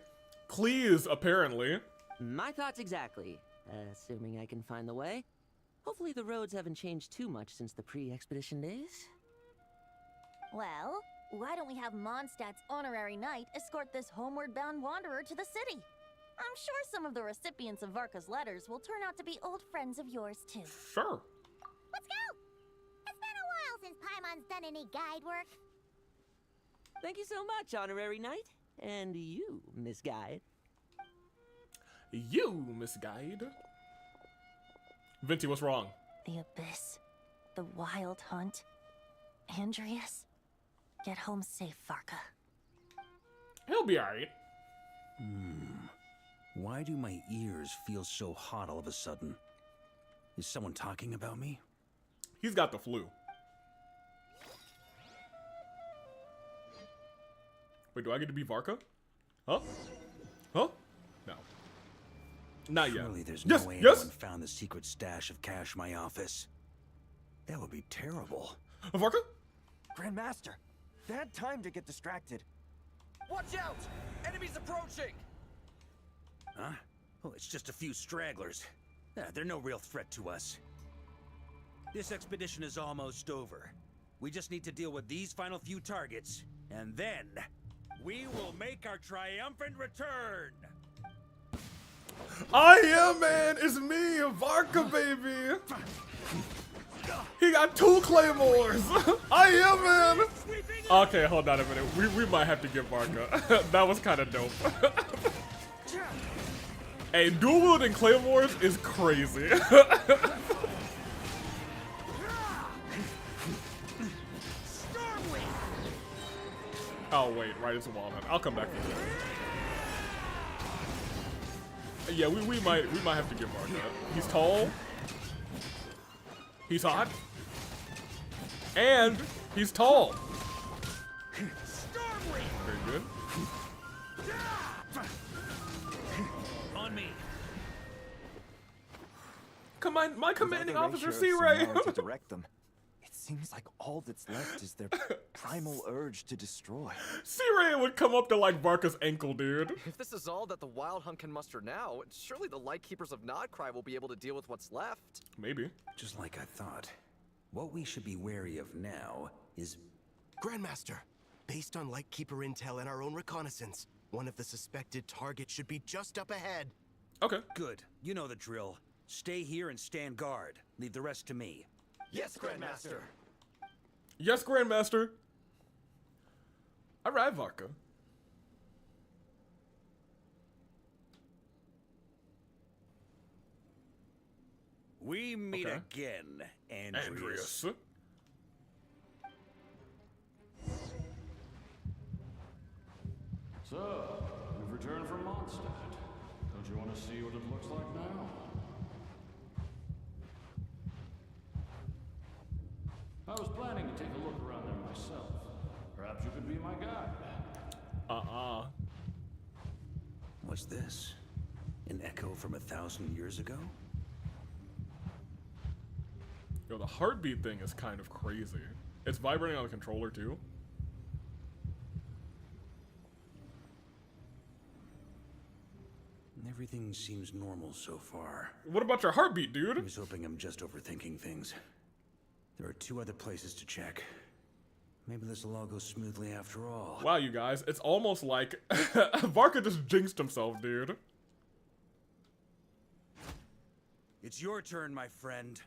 Cleese, apparently. My thoughts exactly. Assuming I can find the way. Hopefully the roads haven't changed too much since the pre-expedition days. Well, why don't we have Mondstadt's honorary knight escort this homeward-bound wanderer to the city? I'm sure some of the recipients of VARKA's letters will turn out to be old friends of yours, too. Sure. Let's go! It's been a while since Paimon's done any guide work. Thank you so much, honorary knight. And you, Miss Guide. You, Miss Guide. Venti, what's wrong? The Abyss. The Wild Hunt. Andreas. Get home safe, VARKA. He'll be alright. Why do my ears feel so hot all of a sudden? Is someone talking about me? He's got the flu. Wait, do I get to be VARKA? Huh? Huh? No. Not yet. Surely there's Yes, no way yes! anyone found the secret stash of cash in my office. That would be terrible. VARKA? Grandmaster, bad time to get distracted. Watch out! Enemies approaching! Huh? Oh, it's just a few stragglers. They're no real threat to us. This expedition is almost over. We just need to deal with these final few targets, and then we will make our triumphant return! I am, man! It's me, VARKA, baby! He got 2 claymores! I am, man! Okay, hold on a minute. We might have to get VARKA. That was kind of dope. Hey, dual wielding claymores is crazy. Oh wait, right, it's a walnut. I'll come back for that. Yeah, we might have to get VARKA. He's tall. He's hot. And he's tall. Very good. On me. My commanding Without the officer, ratio of C-Ray. Samara to direct them, it seems like all that's left is their primal urge to destroy. C-Ray would come up to like VARKA's ankle, dude. If this is all that the Wild Hunt can muster now, surely the Lightkeepers of Nodcry will be able to deal with what's left. Maybe. Just like I thought. What we should be wary of now is... Grandmaster, based on Lightkeeper intel and our own reconnaissance, one of the suspected targets should be just up ahead. Okay. Good. You know the drill. Stay here and stand guard. Leave the rest to me. Yes, Grandmaster. Yes, Grandmaster. Alright, VARKA. We meet again, Andreas. So, we've returned from Mondstadt. Don't you want to see what it looks like now? I was planning to take a look around there myself. Perhaps you could be my guide. What's this? An echo from 1,000 years ago? Yo, the heartbeat thing is kind of crazy. It's vibrating on the controller too. Everything seems normal so far. What about your heartbeat, dude? I was hoping I'm just overthinking things. There are 2 other places to check. Maybe this will all go smoothly after all. Wow, you guys, it's almost like VARKA just jinxed himself, dude. It's your turn, my friend.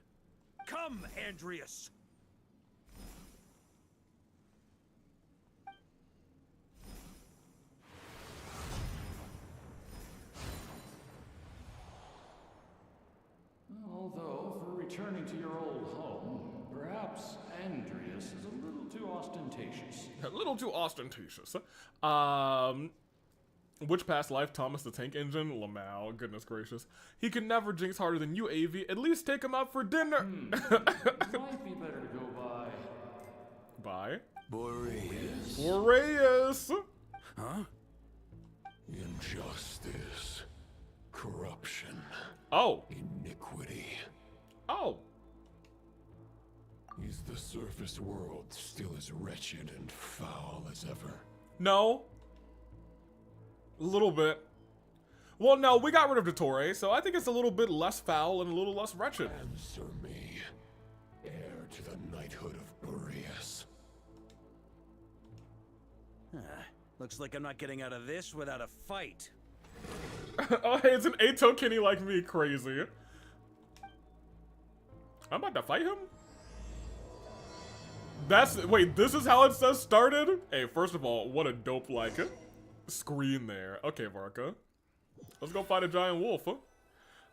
Come, Andreas! Although, for returning to your old home, perhaps Andreas is a little too ostentatious. A little too ostentatious. Which past life, Thomas the Tank Engine? Lamau, goodness gracious. He could never jinx harder than you, AV. At least take him out for dinner. Might be better to go by... By? Boreas. Boreas! Huh? Injustice. Corruption. Oh. Iniquity. Oh. Is the surface world still as wretched and foul as ever? No. A little bit. Well, no, we got rid of Dottore, so I think it's a little bit less foul and a little less wretched. Answer me, heir to the knighthood of Boreas. Looks like I'm not getting out of this without a fight. Oh, hey, it's an Ato Kenny like me, crazy. I'm about to fight him? Wait, this is how it says started? Hey, first of all, what a dope, like, screen there. Okay, VARKA. Let's go fight a giant wolf, huh?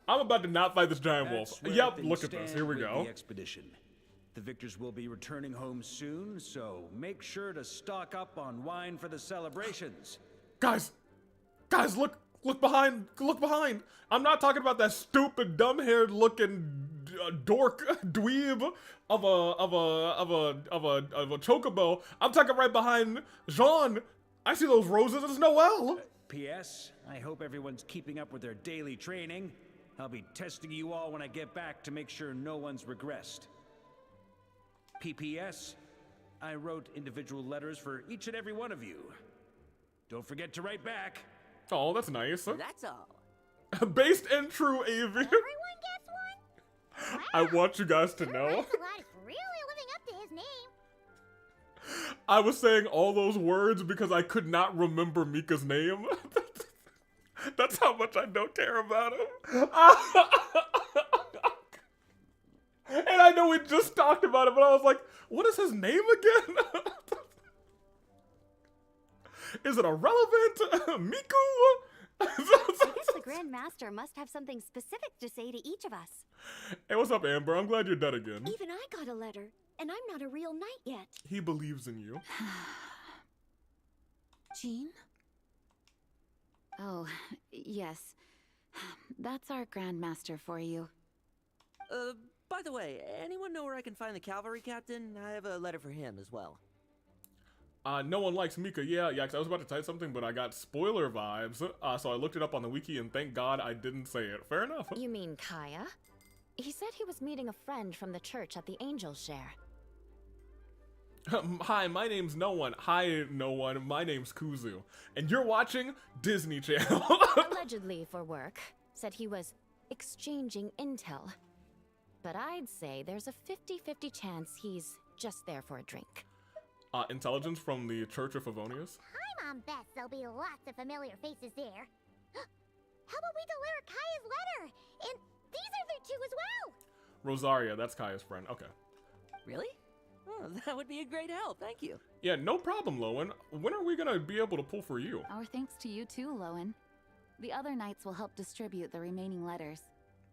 I'm about to not fight this giant wolf. Yep, look at this. Here we go. The expedition. The victors will be returning home soon, so make sure to stock up on wine for the celebrations. Guys, look behind, look behind. I'm not talking about that stupid, dumb-haired looking dork dweeb of a chocobo. I'm talking right behind Jean. I see those roses. It's Noel. P.S. I hope everyone's keeping up with their daily training. I'll be testing you all when I get back to make sure no one's regressed. P.P.S. I wrote individual letters for each and every one of you. Don't forget to write back. Oh, that's nice. That's all. Based and true, AV. Everyone gets one? Wow. I want you guys to know. Lancelot is really living up to his name. I was saying all those words because I could not remember Mika's name. That's how much I don't care about him. And I know we just talked about it, but I was like, what is his name again? Is it irrelevant? Miku? The Grand Master must have something specific to say to each of us. Hey, what's up, Amber? I'm glad you're dead again. Even I got a letter, and I'm not a real knight yet. He believes in you. Jean? Oh, yes. That's our Grand Master for you. By the way, anyone know where I can find the cavalry captain? I have a letter for him as well. No one likes Mika. Yeah, because I was about to type something, but I got spoiler vibes. So I looked it up on the wiki, and thank God I didn't say it. Fair enough. You mean Kaya? He said he was meeting a friend from the church at the Angel Share. Hi, my name's No One. Hi, No One. My name's Kuzu. And you're watching Disney Channel. Allegedly for work. Said he was exchanging intel. But I'd say there's a 50-50 chance he's just there for a drink. Intelligence from the Church of Favonius. Hi, Mom Beth. There'll be lots of familiar faces there. How about we deliver Kaya's letter? And these are their two as well. Rosaria, that's Kaya's friend. Okay. Really? Oh, that would be a great help, thank you. Yeah, no problem, Lowen. When are we gonna be able to pull for you? Our thanks to you too, Lowen. The other knights will help distribute the remaining letters.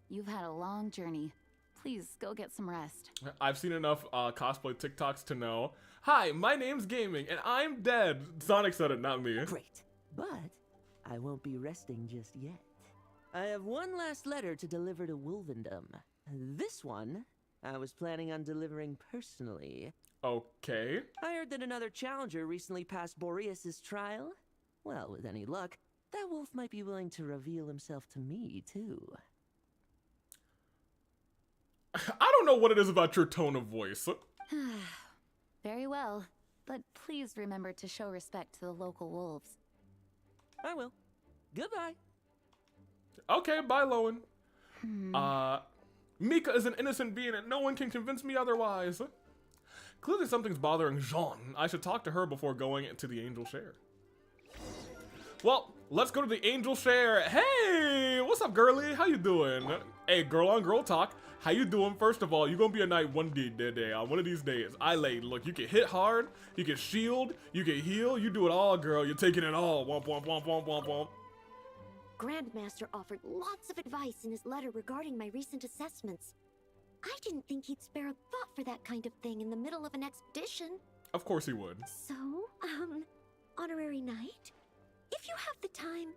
You've had a long journey. Please go get some rest. I've seen enough cosplay TikToks to know. Hi, my name's Gaming, and I'm dead. Sonic said it, not me. Great, but I won't be resting just yet. I have one last letter to deliver to Wolvendom. This one, I was planning on delivering personally. Okay. I heard that another challenger recently passed Boreas's trial. Well, with any luck, that wolf might be willing to reveal himself to me, too. I don't know what it is about your tone of voice. Very well, but please remember to show respect to the local wolves. I will. Goodbye. Okay, bye, Lowen. Mika is an innocent being and no one can convince me otherwise. Clearly something's bothering Jean. I should talk to her before going into the Angel Share. Well, let's go to the Angel Share. Hey, what's up, girly? How you doing? Hey, girl on girl talk. How you doing? First of all, you're gonna be a knight one day on one of these days. Look, you can hit hard, you can shield, you can heal, you do it all, girl. You're taking it all. Womp, womp, womp, womp, womp, womp. Grandmaster offered lots of advice in his letter regarding my recent assessments. I didn't think he'd spare a thought for that kind of thing in the middle of an expedition. Of course he would. So, honorary knight, if you have the time,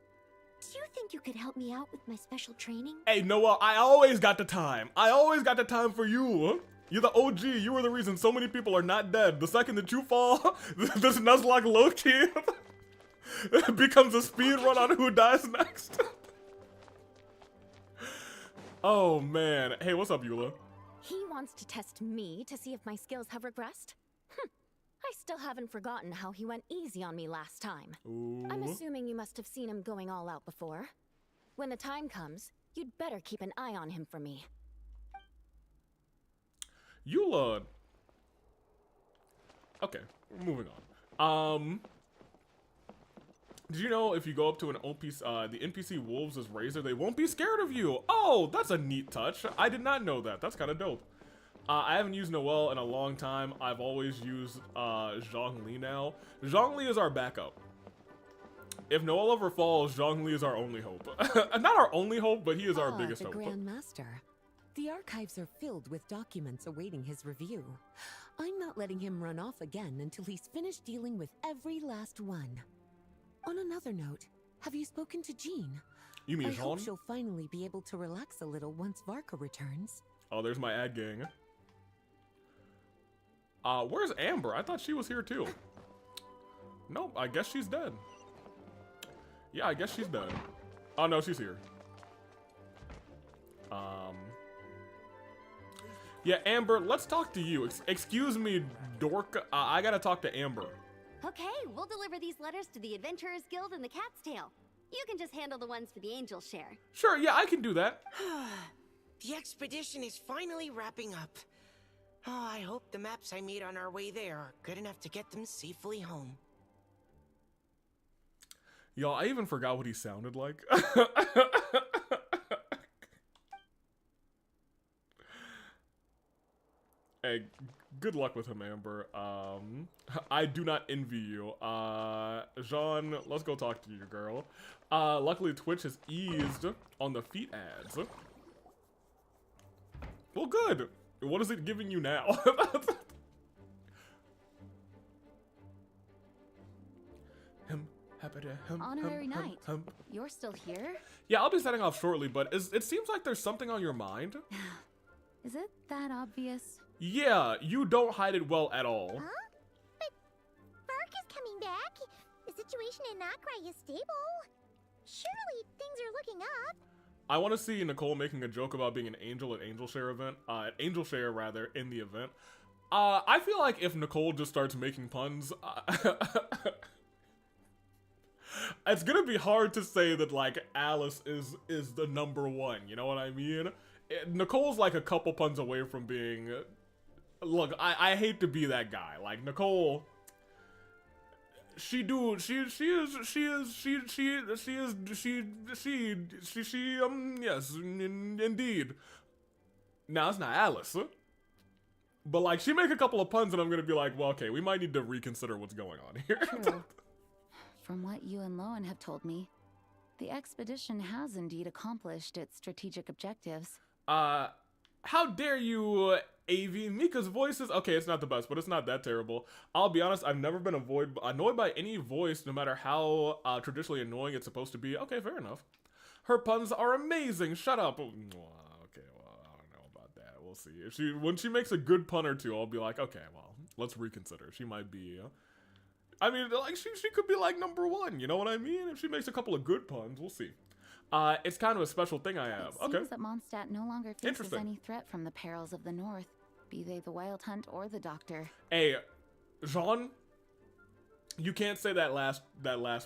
do you think you could help me out with my special training? Hey, Noah, I always got the time. I always got the time for you. You're the OG. You were the reason so many people are not dead. The second that you fall, this Nuzlocke low-key becomes a speed run on who dies next. Oh, man. Hey, what's up, Eula? He wants to test me to see if my skills have regressed? I still haven't forgotten how he went easy on me last time. Ooh. I'm assuming you must have seen him going all out before. When the time comes, you'd better keep an eye on him for me. Eula. Okay, moving on. Did you know if you go up to an NPC, the NPC Wolves' Razor, they won't be scared of you? Oh, that's a neat touch. I did not know that. That's kind of dope. I haven't used Noelle in a long time. I've always used Zhongli now. Zhongli is our backup. If Noelle ever falls, Zhongli is our only hope. Not our only hope, but he is our biggest the hope. Grandmaster. The archives are filled with documents awaiting his review. I'm not letting him run off again until he's finished dealing with every last one. On another note, have you spoken to Jean? You mean I Jean? hope she'll finally be able to relax a little once VARKA returns. Oh, there's my ad gang. Where's Amber? I thought she was here too. Nope, I guess she's dead. Yeah, I guess she's dead. Oh no, she's here. Yeah, Amber, let's talk to you. Excuse me, dork. I gotta talk to Amber. Okay, we'll deliver these letters to the Adventurers Guild and the Cat's Tail. You can just handle the ones for the Angel Share. Sure, yeah, I can do that. The expedition is finally wrapping up. Oh, I hope the maps I made on our way there are good enough to get them safely home. Y'all, I even forgot what he sounded like. Hey, good luck with him, Amber. I do not envy you. Jean, let's go talk to you, girl. Luckily, Twitch has eased on the feet ads. Well, good. What is it giving you now? Honorary Knight, you're still here? Yeah, I'll be setting off shortly, but it seems like there's something on your mind. Is it that obvious? Yeah, you don't hide it well at all. Huh? But VARKA's coming back. The situation in Nocrai is stable. Surely things are looking up. I want to see Nicole making a joke about being an angel at Angel Share event, Angel Share rather, in the event. I feel like if Nicole just starts making puns, it's gonna be hard to say that like Alice is the #1. You know what I mean? Nicole's like a couple puns away from being. Look, I hate to be that guy. Like Nicole. She is yes, indeed. Now it's not Alice. But like, she make a couple of puns and I'm gonna be like, well, okay, we might need to reconsider what's going on here. True. From what you and Lowen have told me, the expedition has indeed accomplished its strategic objectives. How dare you, AV? Mika's voice is, okay, it's not the best, but it's not that terrible. I'll be honest, I've never been annoyed by any voice, no matter how traditionally annoying it's supposed to be. Okay, fair enough. Her puns are amazing. Shut up. Okay, well, I don't know about that. We'll see. When she makes a good pun or two, I'll be like, okay, well, let's reconsider. She might be, I mean, like, she could be like #1, you know what I mean? If she makes a couple of good puns, we'll see. It's kind of a special thing I have. It seems that Mondstadt no longer faces any threat from the perils of the North, be they the Wild Hunt or the Doctor. Hey, Jean, you can't say that last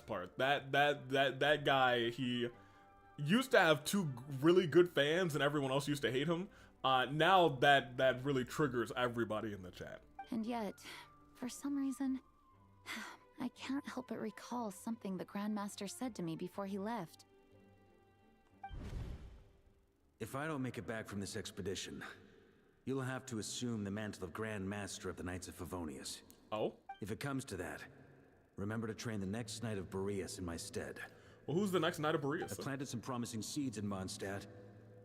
part. That guy, he used to have 2 really good fans and everyone else used to hate him. Now that really triggers everybody in the chat. And yet, for some reason, I can't help but recall something the Grandmaster said to me before he left. If I don't make it back from this expedition, you'll have to assume the mantle of Grand Master of the Knights of Favonius. Oh? If it comes to that, remember to train the next Knight of Boreas in my stead. Well, who's the next Knight of Boreas? I planted some promising seeds in Mondstadt,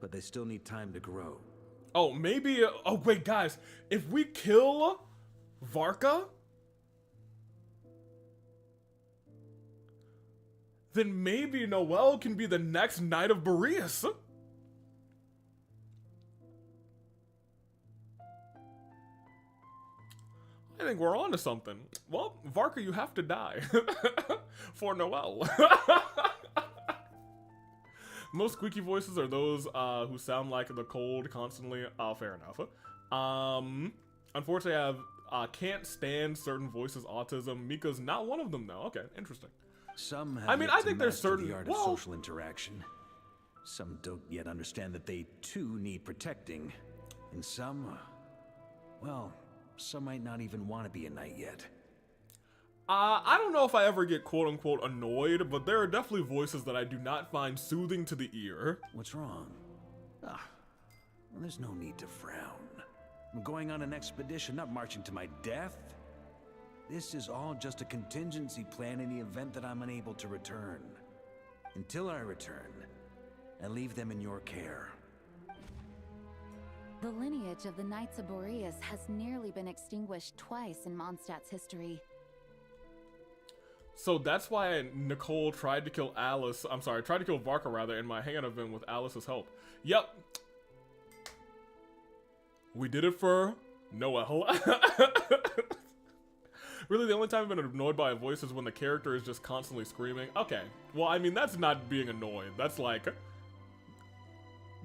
but they still need time to grow. Oh, maybe... oh, wait, guys. If we kill VARKA, then maybe Noelle can be the next Knight of Boreas. I think we're on to something. Well, VARKA, you have to die. For Noelle. Most squeaky voices are those who sound like the cold constantly. Fair enough. Unfortunately, I can't stand certain voices' autism. Mika's not one of them, though. Okay, interesting. Some have I think there's certain the art of social interaction. Some don't yet understand that they too need protecting, and some, well, some might not even want to be a knight yet. I don't know if I ever get quote-unquote annoyed, but there are definitely voices that I do not find soothing to the ear. What's wrong? Well, there's no need to frown. I'm going on an expedition, not marching to my death. This is all just a contingency plan in the event that I'm unable to return. Until I return, I leave them in your care. The lineage of the Knights of Boreas has nearly been extinguished twice in Mondstadt's history. So that's why Nicole tried to kill VARKA rather, in my hangout event with Alice's help. Yep. We did it for Noelle. Really, the only time I've been annoyed by a voice is when the character is just constantly screaming. Okay. Well, I mean, that's not being annoyed. That's like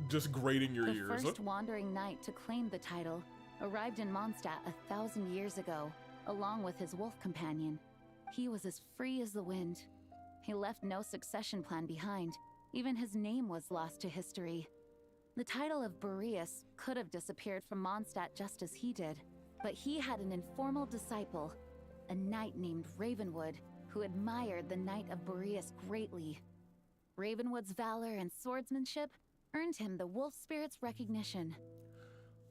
just grating your ears. The first wandering knight to claim the title arrived in Mondstadt 1,000 years ago, along with his wolf companion. He was as free as the wind. He left no succession plan behind. Even his name was lost to history. The title of Boreas could have disappeared from Mondstadt just as he did, but he had an informal disciple, a knight named Ravenwood, who admired the Knight of Boreas greatly. Ravenwood's valor and swordsmanship earned him the wolf spirit's recognition.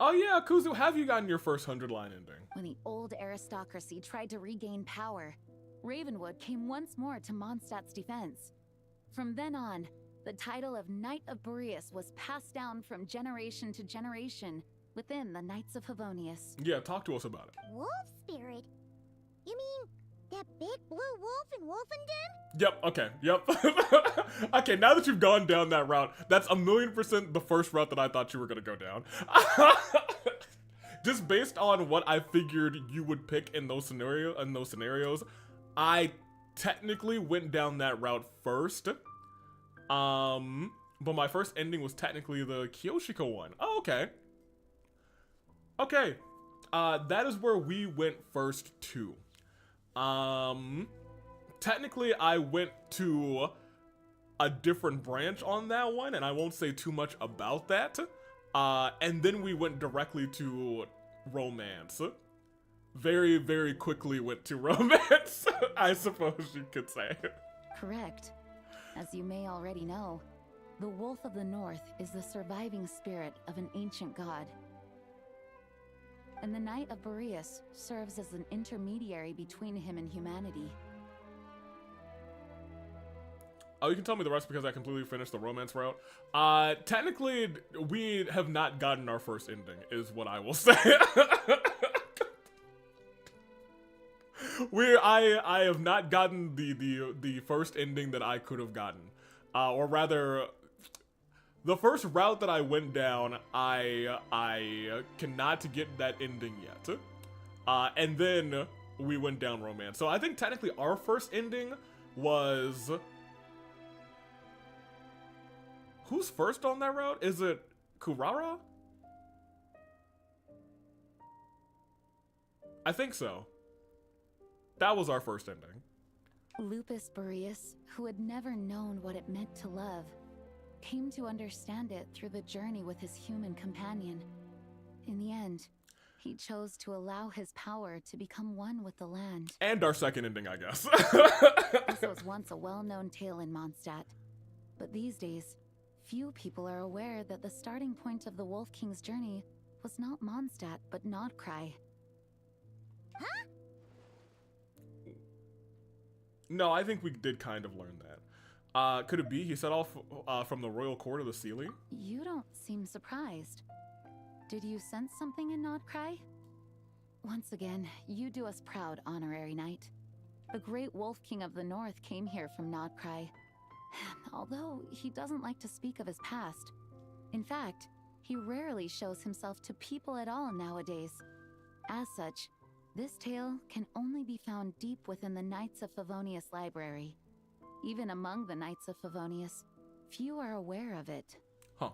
Oh yeah, Kuzu, have you gotten your first 100-line ending? When the old aristocracy tried to regain power, Ravenwood came once more to Mondstadt's defense. From then on, the title of Knight of Boreas was passed down from generation to generation within the Knights of Favonius. Yeah, talk to us about it. Wolf spirit? You mean that big blue wolf in Wolfenden? Yep, okay, yep. Okay, now that you've gone down that route, that's 1,000,000% the first route that I thought you were gonna go down. Just based on what I figured you would pick in those scenarios, I technically went down that route first. But my first ending was technically the Kyoshiko one. Oh, okay. Okay. That is where we went first too. Technically I went to a different branch on that one, and I won't say too much about that. And then we went directly to romance. Very, very quickly went to romance, I suppose you could say. Correct. As you may already know, the Wolf of the North is the surviving spirit of an ancient god. and the Knight of Boreas serves as an intermediary between him and humanity. Oh, you can tell me the rest because I completely finished the romance route. Technically, we have not gotten our first ending, is what I will say. I have not gotten the first ending that I could have gotten. Or rather, the first route that I went down, I cannot get that ending yet. And then we went down romance. So I think technically our first ending was... Who's first on that route? Is it Kurara? I think so. That was our first ending. Lupus Boreas, who had never known what it meant to love, came to understand it through the journey with his human companion. In the end, he chose to allow his power to become one with the land. And our second ending, I guess. This was once a well-known tale in Mondstadt, but these days, few people are aware that the starting point of the Wolf King's journey was not Mondstadt, but Nodcry. Huh? No, I think we did kind of learn that. Could it be he set off from the royal court of the Sealy? You don't seem surprised. Did you sense something in Nodcry? Once again, you do us proud, Honorary Knight. The great Wolf King of the North came here from Nodcry. Although he doesn't like to speak of his past. In fact, he rarely shows himself to people at all nowadays. As such, this tale can only be found deep within the Knights of Favonius library. Even among the Knights of Favonius, few are aware of it. Huh.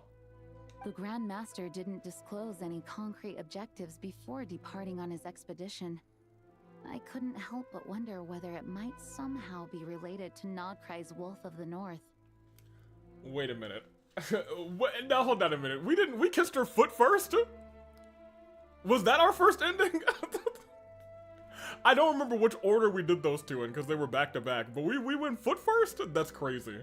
The Grand Master didn't disclose any concrete objectives before departing on his expedition. I couldn't help but wonder whether it might somehow be related to Nodcry's Wolf of the North. Wait a minute. Now hold on a minute. We kissed her foot first? Was that our first ending? I don't remember which order we did those two in because they were back to back, but we went foot first? That's crazy.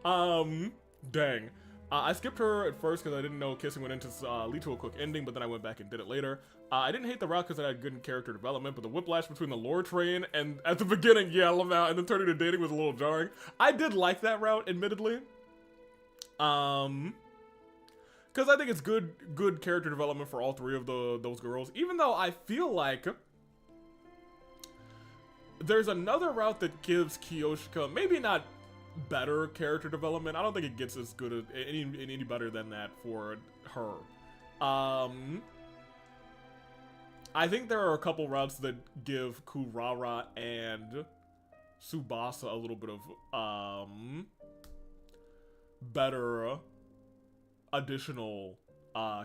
Dang. I skipped her at first because I didn't know kissing went into lead to a quick ending, but then I went back and did it later. I didn't hate the route because it had good character development, but the whiplash between the lore train and at the beginning, yeah, Lamau, and then turning to dating was a little jarring. I did like that route, admittedly. Because I think it's good character development for all three of those girls, even though I feel like there's another route that gives Kiyoshika maybe not better character development. I don't think it gets as good as any better than that for her. I think there are a couple routes that give Kurara and Tsubasa a little bit of better additional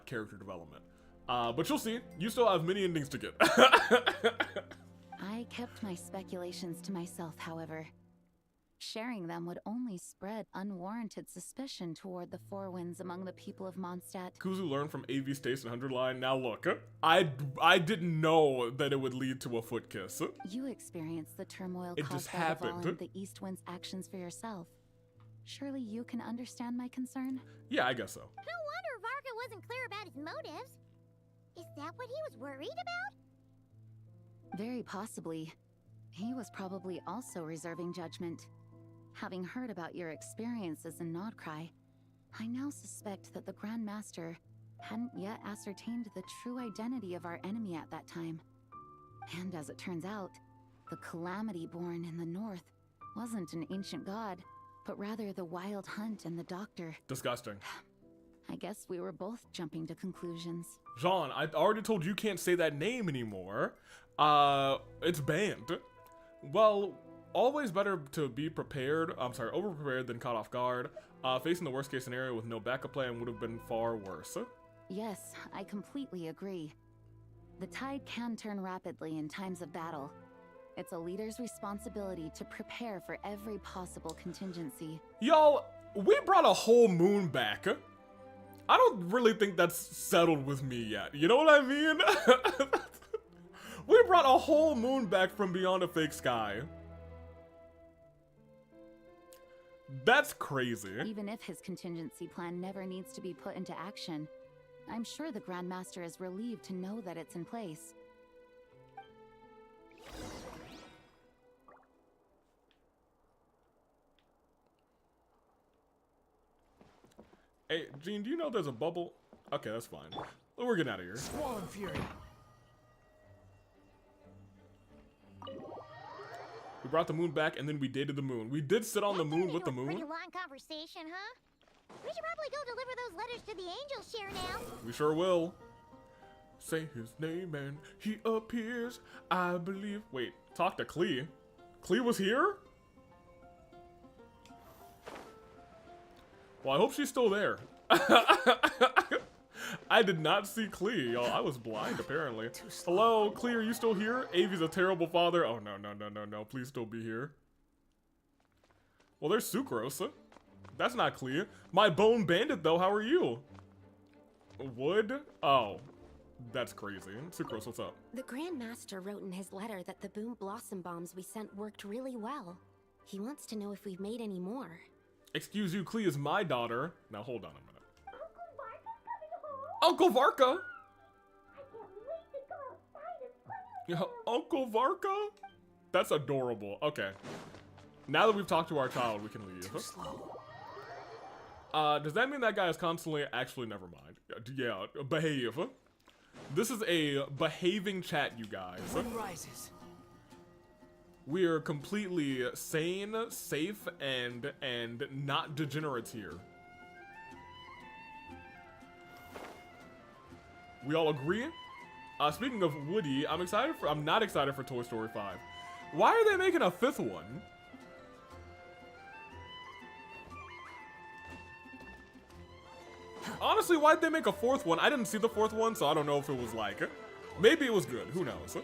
character development. But you'll see. You still have many endings to get. I kept my speculations to myself, however. Sharing them would only spread unwarranted suspicion toward the Four Winds among the people of Mondstadt. Kuzu learned from AV Stace and 100 Line. Now look, I didn't know that it would lead to a foot kiss. You experienced the turmoil It caused just by happened. the East Wind's actions for yourself. Surely you can understand my concern? Yeah, I guess so. No wonder Varka wasn't clear about his motives. Is that what he was worried about? Very possibly. He was probably also reserving judgment. Having heard about your experiences in Nodcry, I now suspect that the Grand Master hadn't yet ascertained the true identity of our enemy at that time. And as it turns out, the calamity born in the north wasn't an ancient god, but rather the Wild Hunt and the Doctor. Disgusting. I guess we were both jumping to conclusions. Jean, I already told you can't say that name anymore. It's banned. Well, always better to be prepared, over-prepared than caught off guard. Facing the worst case scenario with no backup plan would have been far worse. Yes, I completely agree. The tide can turn rapidly in times of battle. It's a leader's responsibility to prepare for every possible contingency. Y'all, we brought a whole moon back. I don't really think that's settled with me yet. You know what I mean? We brought a whole moon back from beyond a fake sky. That's crazy. Even if his contingency plan never needs to be put into action, I'm sure the Grandmaster is relieved to know that it's in place. Hey, Gene, do you know there's a bubble? Okay, that's fine. We're getting out of here. Squall and Fury. We brought the moon back, and then we dated the moon. We did sit on the moon with the moon. Pretty long conversation, huh? We should probably go deliver those letters to the angels share now. We sure will. Say his name and he appears, I believe. Wait, talk to Klee. Klee was here? Well, I hope she's still there. I did not see Klee, y'all. I was blind, apparently. Hello, Klee, are you still here? Avi's a terrible father. Oh, no. Please don't be here. Well, there's Sucrose. That's not Klee. My bone bandit, though. How are you? Wood? Oh, that's crazy. Sucrose, what's up? The Grandmaster wrote in his letter that the Boom Blossom bombs we sent worked really well. He wants to know if we've made any more. Excuse you, Klee is my daughter. Now, hold on a minute. Uncle VARKA? Yeah, Uncle VARKA? That's adorable. Okay. Now that we've talked to our child, we can leave. Too slow. Does that mean that guy is constantly... Actually, never mind. Yeah, behave. This is a behaving chat, you guys. Sun rises. We are completely sane, safe, and not degenerates here. We all agree? Speaking of Woody, I'm not excited for Toy Story 5. Why are they making a 5th one? Honestly, why'd they make a 4th one? I didn't see the 4th one, so I don't know if it was like, maybe it was good. Who knows?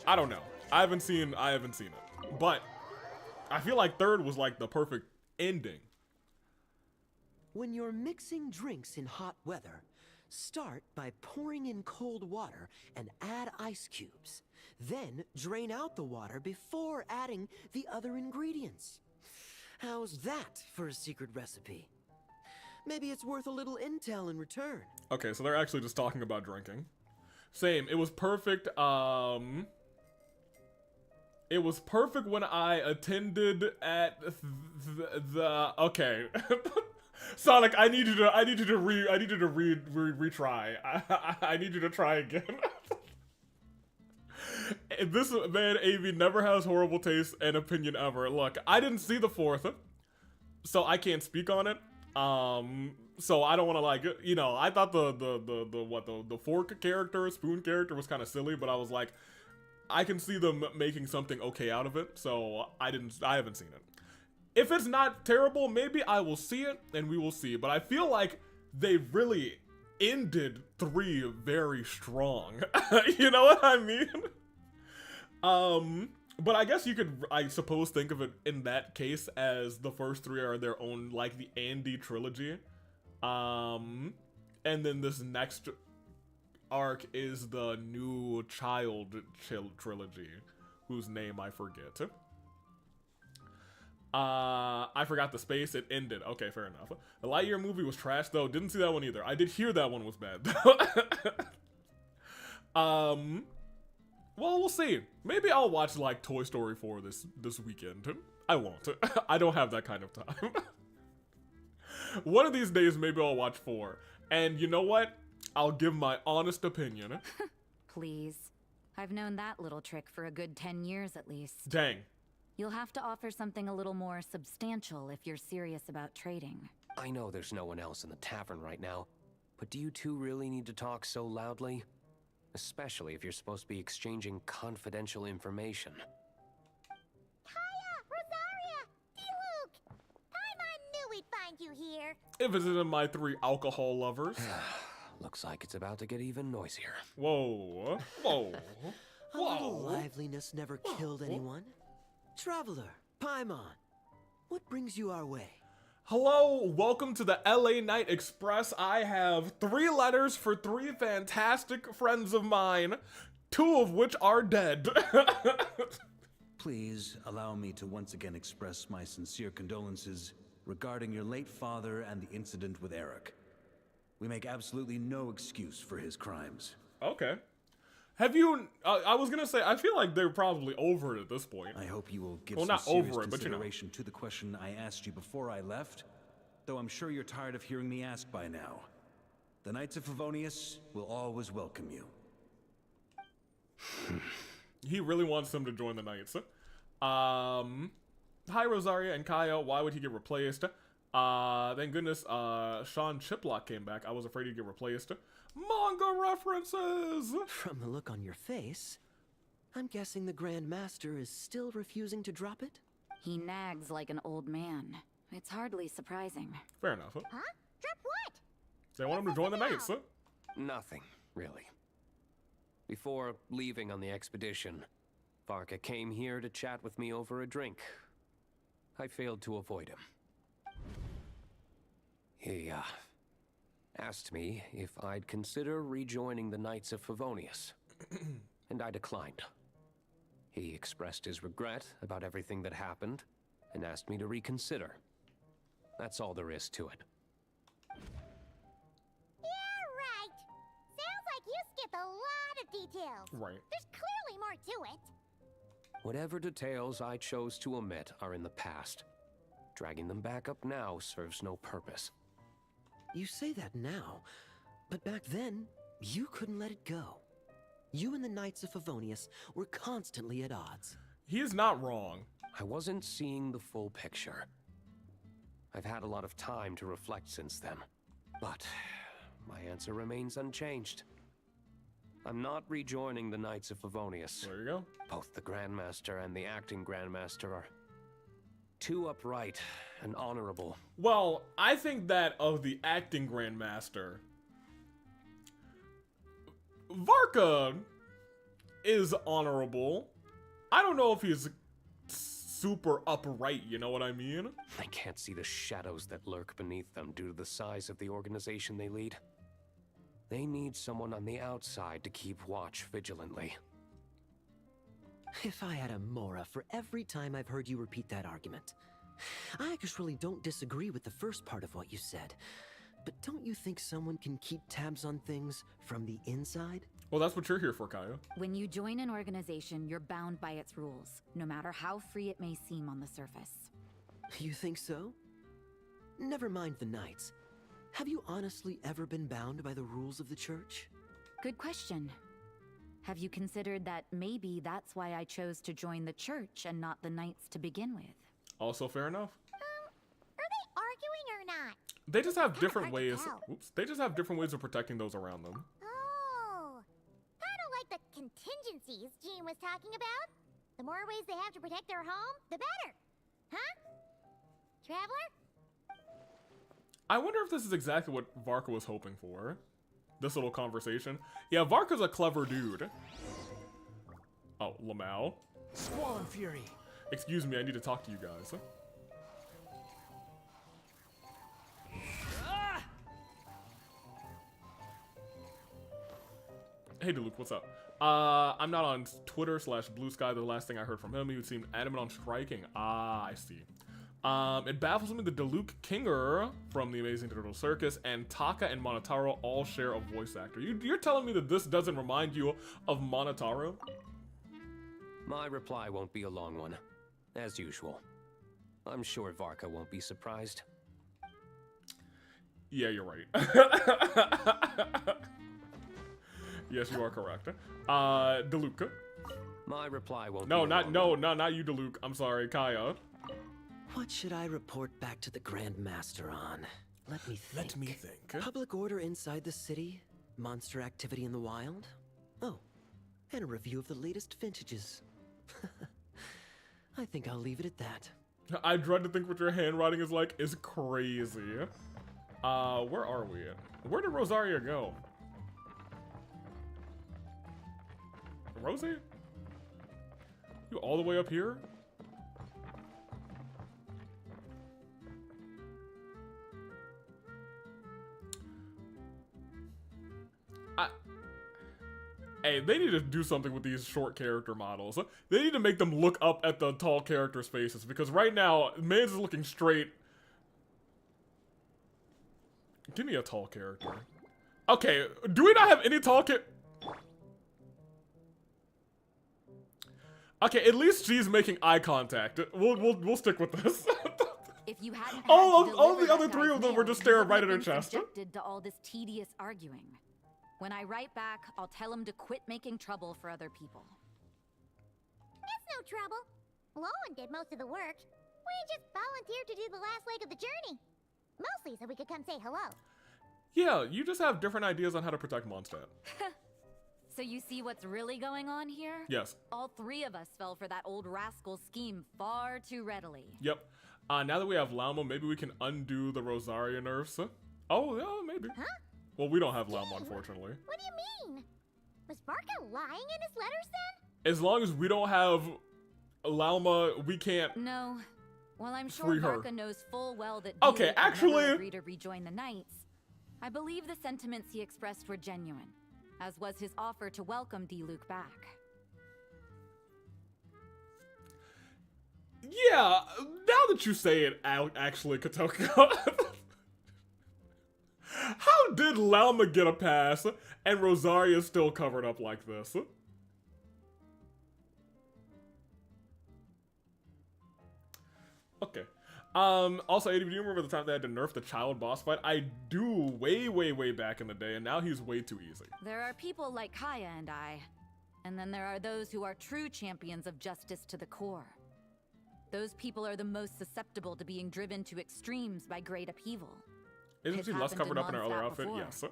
I don't know. I haven't seen it. But I feel like 3rd was like the perfect ending. When you're mixing drinks in hot weather, start by pouring in cold water and add ice cubes. Then drain out the water before adding the other ingredients. How's that for a secret recipe? Maybe it's worth a little intel in return. Okay, so they're actually just talking about drinking. Same. It was perfect. It was perfect when I attended at the okay. Sonic, I need you to retry. I need you to try again. This man, AV, never has horrible taste and opinion ever. Look, I didn't see the 4th, so I can't speak on it. So I don't want to like, you know, I thought the fork character, spoon character was kind of silly, but I was like, I can see them making something okay out of it. So I haven't seen it. If it's not terrible, maybe I will see it and we will see. But I feel like they really ended 3 very strong. You know what I mean? But I guess you could, I suppose, think of it in that case as the first 3 are their own, like the Andy trilogy. And then this next arc is the new child trilogy, whose name I forget. I forgot the space. It ended. Okay, fair enough. The Lightyear movie was trash, though. Didn't see that one either. I did hear that one was bad, though. Well, we'll see. Maybe I'll watch, like, Toy Story 4 this weekend. I won't. I don't have that kind of time. One of these days, maybe I'll watch 4. And you know what? I'll give my honest opinion. Please. I've known that little trick for a good 10 years at least. Dang. You'll have to offer something a little more substantial if you're serious about trading. I know there's no one else in the tavern right now, but do you two really need to talk so loudly? Especially if you're supposed to be exchanging confidential information. Hiya, Rosaria, D-Luke. I knew we'd find you here. It visited my 3 alcohol lovers. Looks like it's about to get even noisier. Whoa. Whoa. A little liveliness never killed anyone. Traveler, Paimon, what brings you our way? Hello, welcome to the LA Night Express. I have 3 letters for 3 fantastic friends of mine, 2 of which are dead. Please allow me to once again express my sincere condolences regarding your late father and the incident with Eric. We make absolutely no excuse for his crimes. Okay. Have you... I was gonna say, I feel like they're probably over it at this point. I hope you will give well, some not serious over it, but you know. consideration to the question I asked you before I left, though I'm sure you're tired of hearing me ask by now. The Knights of Favonius will always welcome you. He really wants him to join the Knights. Hi, Rosaria and Kaya. Why would he get replaced? Thank goodness, Sean Chiplock came back. I was afraid he'd get replaced. Manga references! From the look on your face, I'm guessing the Grand Master is still refusing to drop it? He nags like an old man. It's hardly surprising. Fair enough. Huh? Drop what? They want him to join the Knights. Nothing, really. Before leaving on the expedition, VARKA came here to chat with me over a drink. I failed to avoid him. He, asked me if I'd consider rejoining the Knights of Favonius, and I declined. He expressed his regret about everything that happened, and asked me to reconsider. That's all there is to it. Yeah, right. Sounds like you skipped a lot of details. Right. There's clearly more to it. Whatever details I chose to omit are in the past. Dragging them back up now serves no purpose. You say that now, but back then, you couldn't let it go. You and the Knights of Favonius were constantly at odds. He is not wrong. I wasn't seeing the full picture. I've had a lot of time to reflect since then, but my answer remains unchanged. I'm not rejoining the Knights of Favonius. There you go. Both the Grandmaster and the acting Grandmaster are too upright and honorable. Well, I think that of the acting Grandmaster, VARKA is honorable. I don't know if he's super upright, you know what I mean? I can't see the shadows that lurk beneath them due to the size of the organization they lead. They need someone on the outside to keep watch vigilantly. If I had a Mora for every time I've heard you repeat that argument. I actually don't disagree with the first part of what you said. But don't you think someone can keep tabs on things from the inside? Well, that's what you're here for, Kaya. When you join an organization, you're bound by its rules, no matter how free it may seem on the surface. You think so? Never mind the Knights. Have you honestly ever been bound by the rules of the Church? Good question. Have you considered that maybe that's why I chose to join the Church and not the Knights to begin with? Also fair enough. Are they arguing or not? They just have different ways. Oops. They just have different ways of protecting those around them. Oh, kind of like the contingencies Jean was talking about. The more ways they have to protect their home, the better. Huh? Traveler? I wonder if this is exactly what VARKA was hoping for. This little conversation. Yeah, VARKA's a clever dude. Oh, Lamau. Squall and Fury. Excuse me, I need to talk to you guys. Hey, Deluke, what's up? I'm not on Twitter / Blue Sky. The last thing I heard from him, he seemed adamant on striking. Ah, I see. It baffles me that Deluke Kinger from The Amazing Turtle Circus and Taka and Monotaro all share a voice actor. You're telling me that this doesn't remind you of Monotaro? My reply won't be a long one, as usual. I'm sure VARKA won't be surprised. Yeah, you're right. Yes, you are correct. Deluke. My reply won't No, be not long. no, not you, Deluke. I'm sorry, Kaya. What should I report back to the Grand Master on? Let me think. Let me think. Public order inside the city, monster activity in the wild. Oh, and a review of the latest vintages. I think I'll leave it at that. I dread to think what your handwriting is like is crazy. Where are we? Where did Rosaria go? Rosie? You all the way up here? Hey, they need to do something with these short character models. They need to make them look up at the tall characters' faces, because right now, Mans is looking straight. Give me a tall character. Okay, do we not have any talking? Okay, at least she's making eye contact. We'll stick with this. If you hadn't all had to the other deliver three that of them guy's were mail, just you staring wouldn't right have at her been chest. subjected to all this tedious arguing. When I write back, I'll tell him to quit making trouble for other people. It's no trouble. Lowen did most of the work. We just volunteered to do the last leg of the journey. Mostly so we could come say hello. Yeah, you just have different ideas on how to protect Mondstadt. So you see what's really going on here? Yes. All three of us fell for that old rascal's scheme far too readily. Yep. Now that we have Lauma, maybe we can undo the Rosaria nerfs. Oh, yeah, maybe. Huh? Well, we don't have Lauma, unfortunately. What do you mean? Was VARKA lying in his letters then? As long as we don't have Lauma, we can't. No. Well, I'm sure free her. VARKA knows full well that Okay, Diluc would actually- never agree to rejoin the Knights. I believe the sentiments he expressed were genuine, as was his offer to welcome Diluc back. Yeah, now that you say it, actually, Kotoko. How did Lauma get a pass and Rosaria still covered up like this? Okay. Also, AD, do you remember the time they had to nerf the child boss fight? I do, way back in the day, and now he's way too easy. There are people like Kaya and I, and then there are those who are true champions of justice to the core. Those people are the most susceptible to being driven to extremes by great upheaval. Isn't she less covered up in her other outfit? Before. Yes.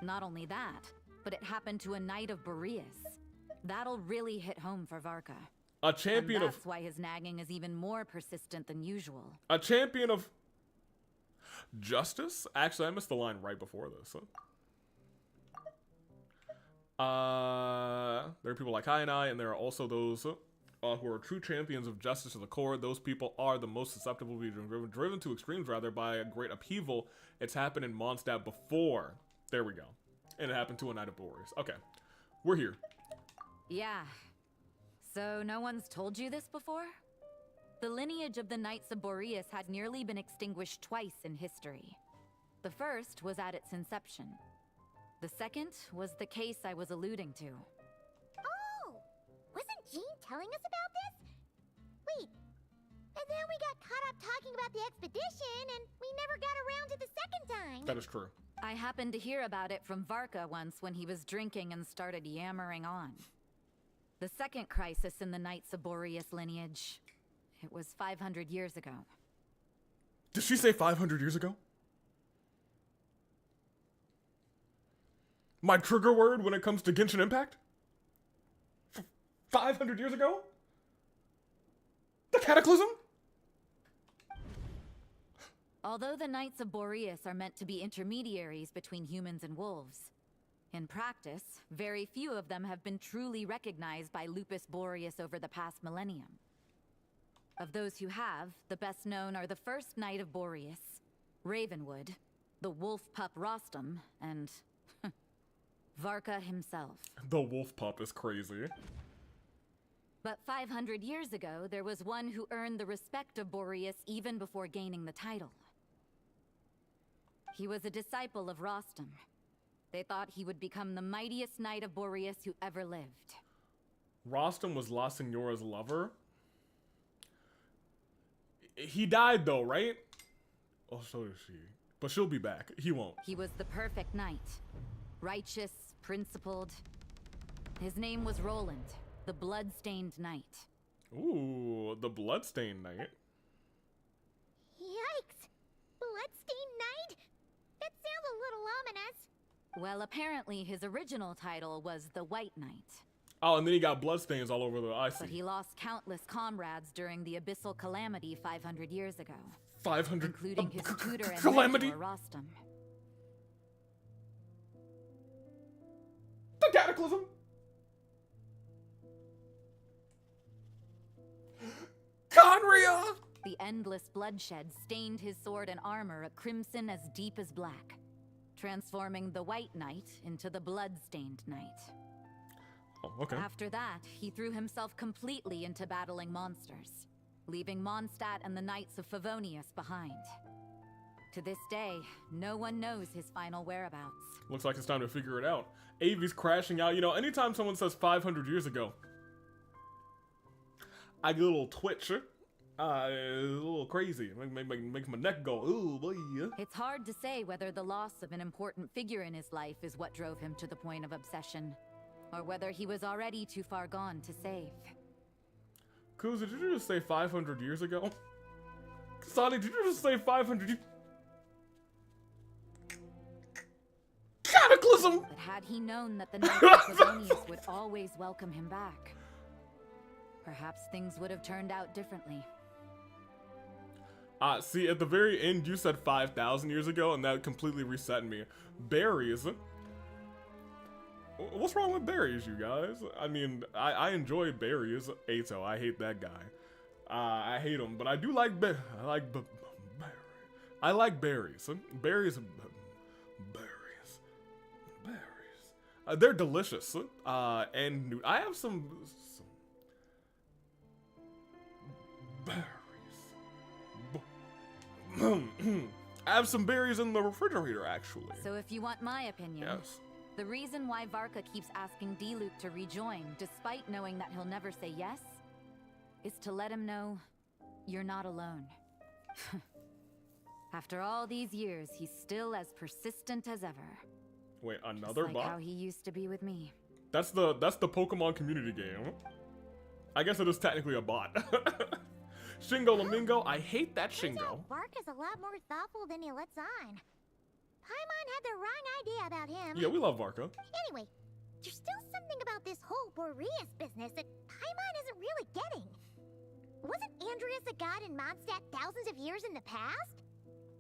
Not only that, but it happened to a Knight of Boreas. That'll really hit home for VARKA. A champion and that's of... why his nagging is even more persistent than usual. A champion of... justice? Actually, I missed the line right before this. There are people like I, and there are also those who are true champions of justice to the core. Those people are the most susceptible to being driven to extremes, rather, by a great upheaval. It's happened in Mondstadt before. There we go. And it happened to a Knight of Boreas. Okay. We're here. Yeah. So no one's told you this before? The lineage of the Knights of Boreas had nearly been extinguished twice in history. The first was at its inception. The second was the case I was alluding to. Oh! Wasn't Jean telling us about this? Wait. And then we got caught up talking about the expedition, and we never got around to the second time. That is true. I happened to hear about it from VARKA once when he was drinking and started yammering on. The second crisis in the Knights of Boreas lineage. It was 500 years ago. Did she say 500 years ago? My trigger word when it comes to Genshin Impact? 500 years ago? The Cataclysm? Although the Knights of Boreas are meant to be intermediaries between humans and wolves, in practice, very few of them have been truly recognized by Lupus Boreas over the past millennium. Of those who have, the best known are the first Knight of Boreas, Ravenwood, the wolf pup Rostam, and VARKA himself. The wolf pup is crazy. But 500 years ago, there was one who earned the respect of Boreas even before gaining the title. He was a disciple of Rostam. They thought he would become the mightiest Knight of Boreas who ever lived. Rostam was La Signora's lover? He died though, right? Oh, so is she. But she'll be back. He won't. He was the perfect knight. Righteous, principled. His name was Roland, the Bloodstained Knight. Ooh, the Bloodstained Knight. Yikes! Bloodstained Knight? That sounds a little ominous. Well, apparently his original title was the White Knight. Oh, and then he got bloodstains all over the ice. But he lost countless comrades during the Abyssal Calamity 500 years ago. 500? Including his tutor and Calamity? mentor, Rostam. The Cataclysm? Conria! The endless bloodshed stained his sword and armor a crimson as deep as black, transforming the White Knight into the Bloodstained Knight. Oh, okay. After that, he threw himself completely into battling monsters, leaving Mondstadt and the Knights of Favonius behind. To this day, no one knows his final whereabouts. Looks like it's time to figure it out. Avi's crashing out. You know, anytime someone says 500 years ago, I get a little twitch. A little crazy. Makes my neck go, ooh, boy. It's hard to say whether the loss of an important figure in his life is what drove him to the point of obsession, or whether he was already too far gone to save. Kuz, did you just say 500 years ago? Sonny, did you just say 500 years? Cataclysm! But had he known that the Knights of Favonius would always welcome him back, perhaps things would have turned out differently. See, at the very end, you said 5,000 years ago, and that completely reset me. Berries. What's wrong with berries, you guys? I mean, I enjoy berries. Ato, I hate that guy. I hate him, but I do like berries. I like berries. Berries. They're delicious. And I have some berries. I have some berries in the refrigerator, actually. So if you want my opinion, yes. The reason why VARKA keeps asking D-Luke to rejoin, despite knowing that he'll never say yes, is to let him know you're not alone. After all these years, he's still as persistent as ever. Wait, another Just like bot? how he used to be with me. That's the Pokemon community game. I guess it is technically a bot. Shingo Lamingo, I hate that Shingo. VARKA's a lot more thoughtful than he lets on. Paimon had the wrong idea about him. Yeah, we love VARKA. Anyway, there's still something about this whole Boreas business that Paimon isn't really getting. Wasn't Andreas a god in Mondstadt thousands of years in the past?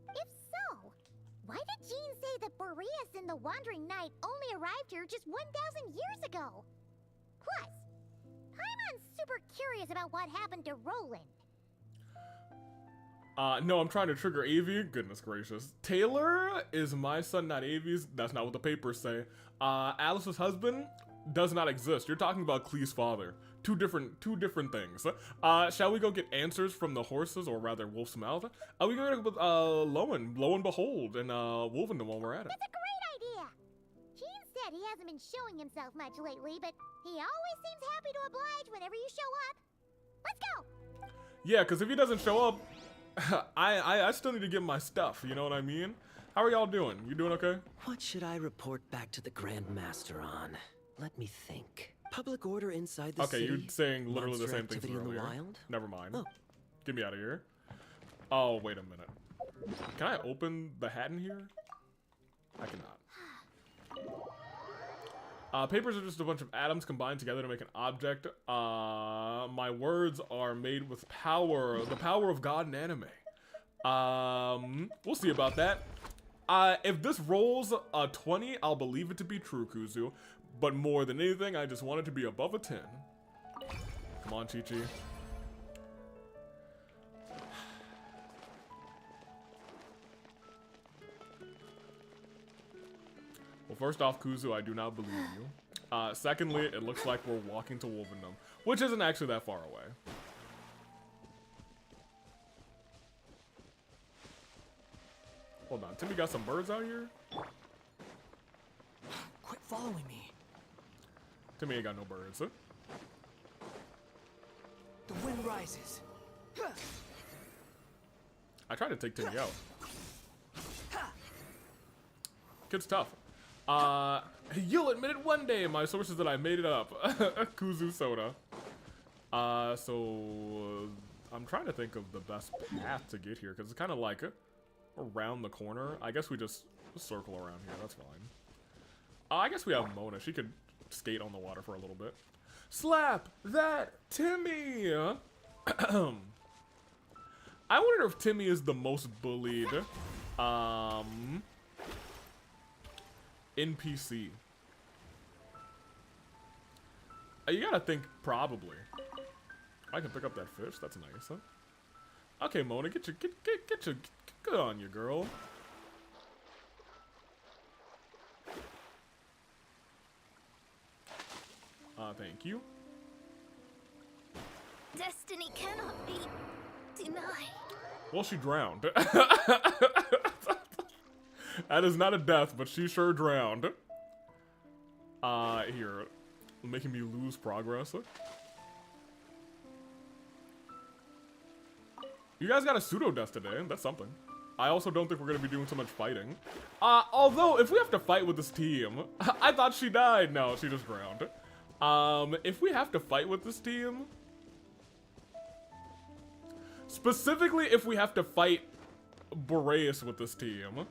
If so, why did Jean say that Boreas and the Wandering Knight only arrived here just 1,000 years ago? Plus, Paimon's super curious about what happened to Roland. No, I'm trying to trigger Avi. Goodness gracious. Taylor is my son, not Avi's. That's not what the papers say. Alice's husband does not exist. You're talking about Klee's father. Two different things. Shall we go get answers from the horses, or rather Wolf's Mouth? We go to Lo and Behold, and Wolvendom while we're at it. That's a great idea! Jean said he hasn't been showing himself much lately, but he always seems happy to oblige whenever you show up. Let's go! Yeah, because if he doesn't show up, I still need to get my stuff, you know what I mean? How are y'all doing? You doing okay? What should I report back to the Grand Master on? Let me think. Public order inside the city. Okay, you're saying literally the monster same thing activity from in the earlier. wild? Never mind. Oh. Get me out of here. Oh, wait a minute. Can I open the hat in here? I cannot. Papers are just a bunch of atoms combined together to make an object. My words are made with power. The power of God in anime. We'll see about that. If this rolls a 20, I'll believe it to be true, Kuzu. But more than anything, I just want it to be above a 10. Come on, Chi-Chi. Well, first off, Kuzu, I do not believe you. Secondly, it looks like we're walking to Wolvendom, which isn't actually that far away. Hold on, Timmy got some birds out here? Quit following me. Timmy ain't got no birds, huh? The wind rises. I tried to take Timmy out. Kid's tough. You'll admit it one day. My sources that I made it up. Kuzu soda. So I'm trying to think of the best path to get here because it's kind of like around the corner. I guess we just circle around here. That's fine. I guess we have Mona. She could skate on the water for a little bit. Slap that Timmy. I wonder if Timmy is the most bullied NPC. You gotta think probably. I can pick up that fish. That's nice, huh? Okay, Mona, get your good on you, girl. Thank you. Destiny cannot be denied. Well, she drowned. That is not a death, but she sure drowned. Here. Making me lose progress. You guys got a pseudo-death today. That's something. I also don't think we're going to be doing so much fighting. Although, if we have to fight with this team... I thought she died. No, she just drowned. If we have to fight with this team... Specifically, if we have to fight Boreas with this team...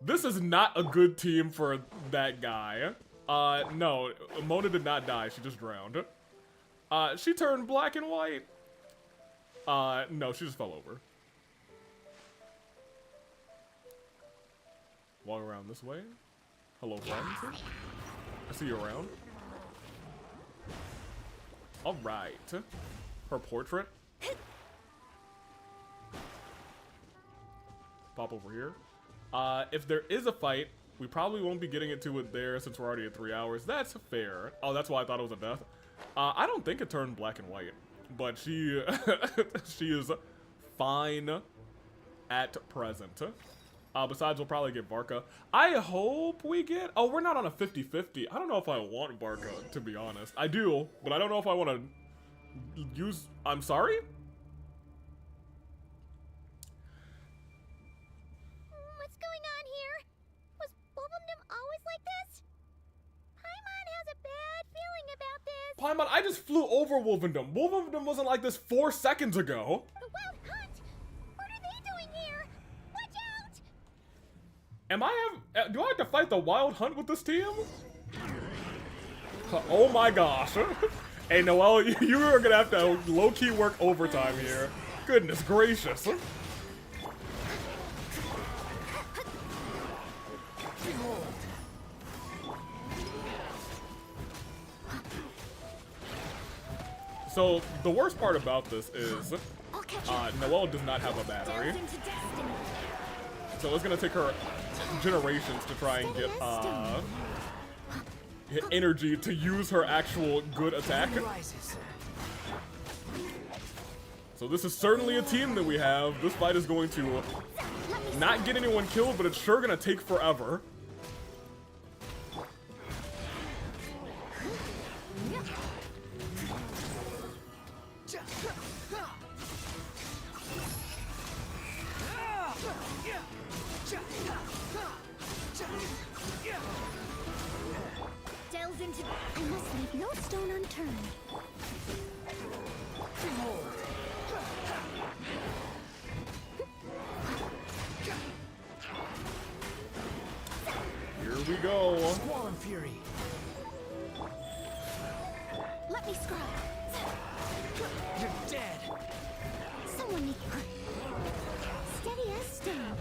This is not a good team for that guy. No, Mona did not die. She just drowned. She turned black and white. No, she just fell over. Walk around this way. Hello, friends. I see you around. Alright. Her portrait. Pop over here. If there is a fight, we probably won't be getting into it there since we're already at 3 hours. That's fair. Oh, that's why I thought it was a death. I don't think it turned black and white, but she she is fine at present. Besides, we'll probably get VARKA. I hope we get... Oh, we're not on a 50-50. I don't know if I want VARKA, to be honest. I do, but I don't know if I want to use... I'm sorry? What's going on here? Was Wolvendom always like this? Paimon has a bad feeling about this. Paimon, I just flew over Wolvendom. Wolvendom wasn't like this 4 seconds ago. The Wild Hunt? What are they doing here? Watch out! Do I have to fight the Wild Hunt with this team? Oh my gosh. Hey, Noelle, you are gonna have to low-key work overtime here. Goodness gracious. So, the worst part about this is, Noelle does not have a battery. So it's gonna take her generations to try and get, energy to use her actual good attack. So this is certainly a team that we have. This fight is going to not get anyone killed, but it's sure gonna take forever. I must leave no stone unturned. Here we go. Squall and Fury. Let me scry. You're dead. Someone need steady as stone.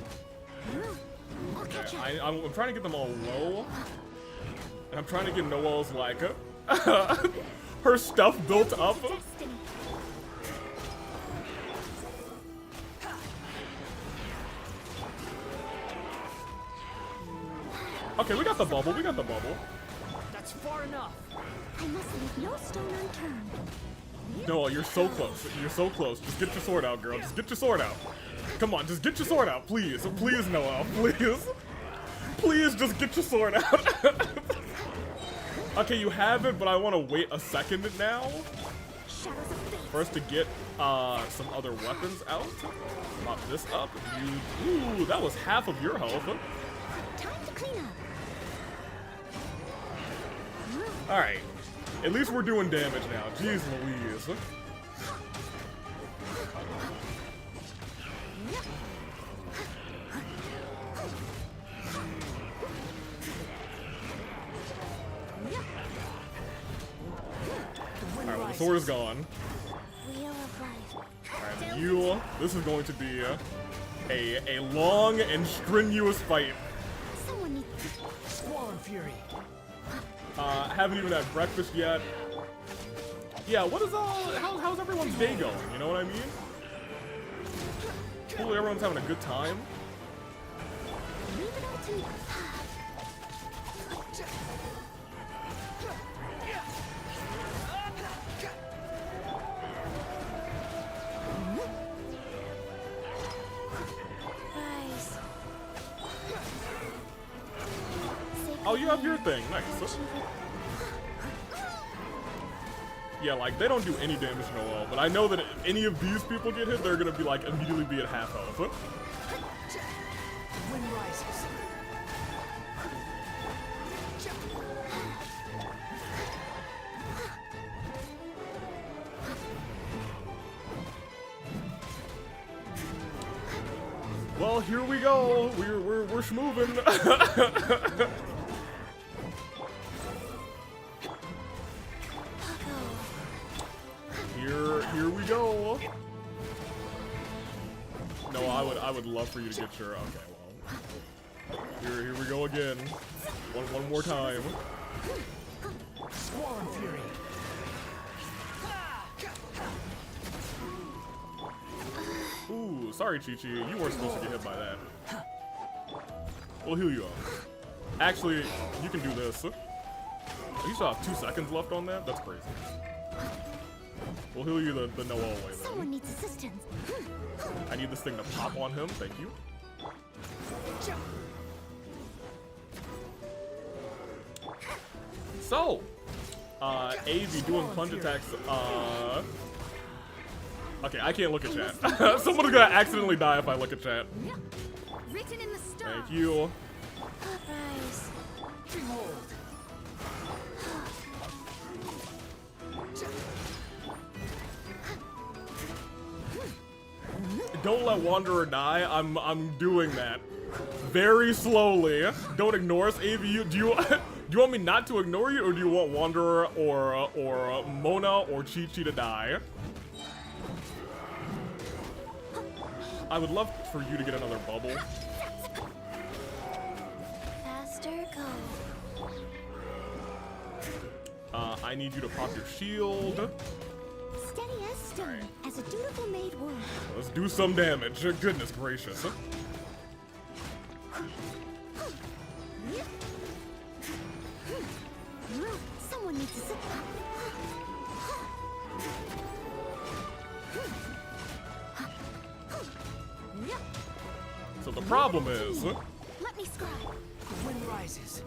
I'll catch up. I'm trying to get them all low. And I'm trying to get Noelle's, like, her stuff built up. Okay, we got the bubble. We got the bubble. That's far enough. I must leave no stone unturned. Noelle, you're so close. You're so close. Just get your sword out, girl. Just get your sword out. Come on, just get your sword out, please. Please, Noelle, please. Please, just get your sword out. Okay, you have it, but I want to wait a second now for us to get some other weapons out. Pop this up. Ooh, that was half of your health. Time to clean up. All right, at least we're doing damage now. Jeez Louise. Alright, well, the sword is gone. Alright, you. This is going to be a long and strenuous fight. Squall and Fury. Haven't even had breakfast yet. Yeah, what is how's everyone's day going? You know what I mean? Hopefully everyone's having a good time. Leave it all to me. Oh, you have your thing. Nice. Yeah, like, they don't do any damage to Noel, but I know that if any of these people get hit, they're gonna be, like, immediately be at half health. Wind rises. Well, here we go. We're schmoving. Here we go. No, I would love for you to get your. Okay, well, here we go again. One more time. Squall and Fury. Ooh, sorry, Chi-Chi. You weren't supposed to get hit by that. We'll heal you up. Actually, you can do this. You still have 2 seconds left on that? That's crazy. We'll heal you the Noel way then. Someone needs assistance. I need this thing to pop on him. Thank you. So, AV doing plunge attacks. Okay, I can't look at chat. Someone's gonna accidentally die if I look at chat. Written in the stars. Thank you. Popeyes. Don't let Wanderer die. I'm doing that very slowly. Don't ignore us, AV. Do you want me not to ignore you, or do you want Wanderer or Mona or Chi-Chi to die? I would love for you to get another bubble. Faster, go. I need you to pop your shield. Steady as stone, as a dutiful maid would. Let's do some damage. Goodness gracious. Someone needs to sit up. So the problem is, Let me scribe. Wind rises.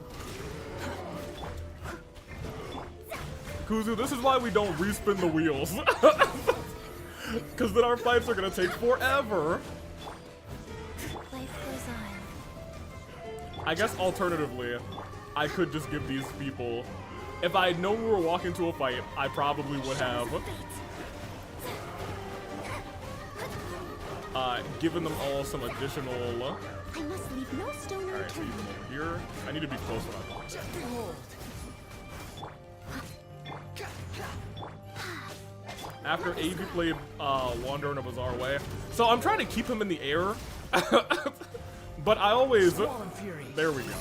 Kuzu, this is why we don't respin the wheels. Because then our fights are gonna take forever. Life goes on. I guess alternatively, I could just give these people. If I had known we were walking to a fight, I probably would have given them all some additional. I must leave no stone Alright, so you unturned. come over here. I need to be close when I walk. After AV played Wanderer in a Bizarre Way. So I'm trying to keep him in the air. But I always. There we go.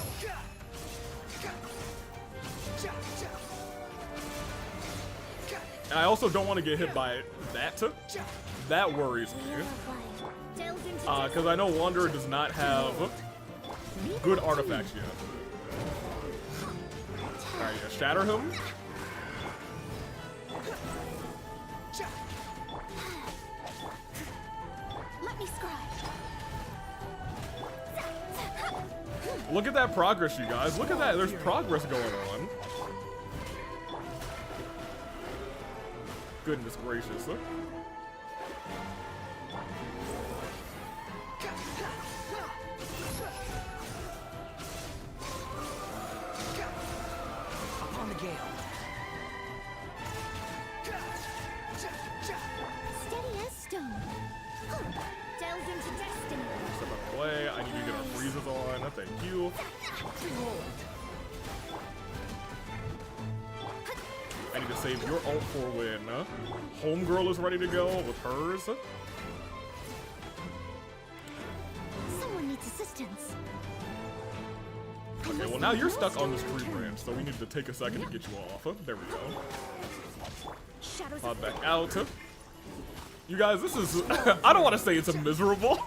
And I also don't want to get hit by that. That worries me. Because I know Wanderer does not have good artifacts yet. Alright, yeah, shatter him. Let me scribe. Look at that progress, you guys. Look at that. There's progress going on. Goodness gracious. Upon the gale. Steady as stone. Delves into destiny. Step out of the way. I need to get our freezes on. Thank you. I need to save your ult for when Homegirl is ready to go with hers. Someone needs assistance. Okay, well now you're stuck on this tree branch, so we need to take a second to get you off. There we go. Pop back out. You guys, this is... I don't want to say it's a miserable.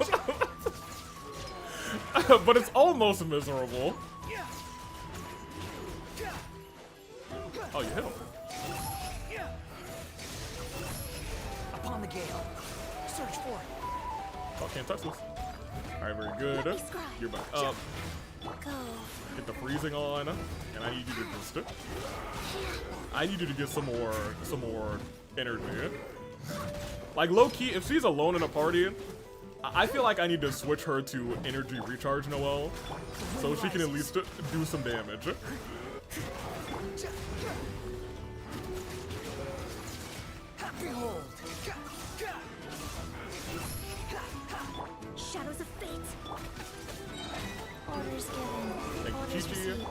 But it's almost miserable. Oh, you hit him. Upon the gale. Search for it. Oh, can't touch this. Alright, very good. You're back up. Get the freezing on, and I need you to just. I need you to get some more energy. Like low key, if she's alone in a party, I feel like I need to switch her to energy recharge Noelle, so she can at least do some damage. Behold. Shadows of fate. Orders given. Orders received.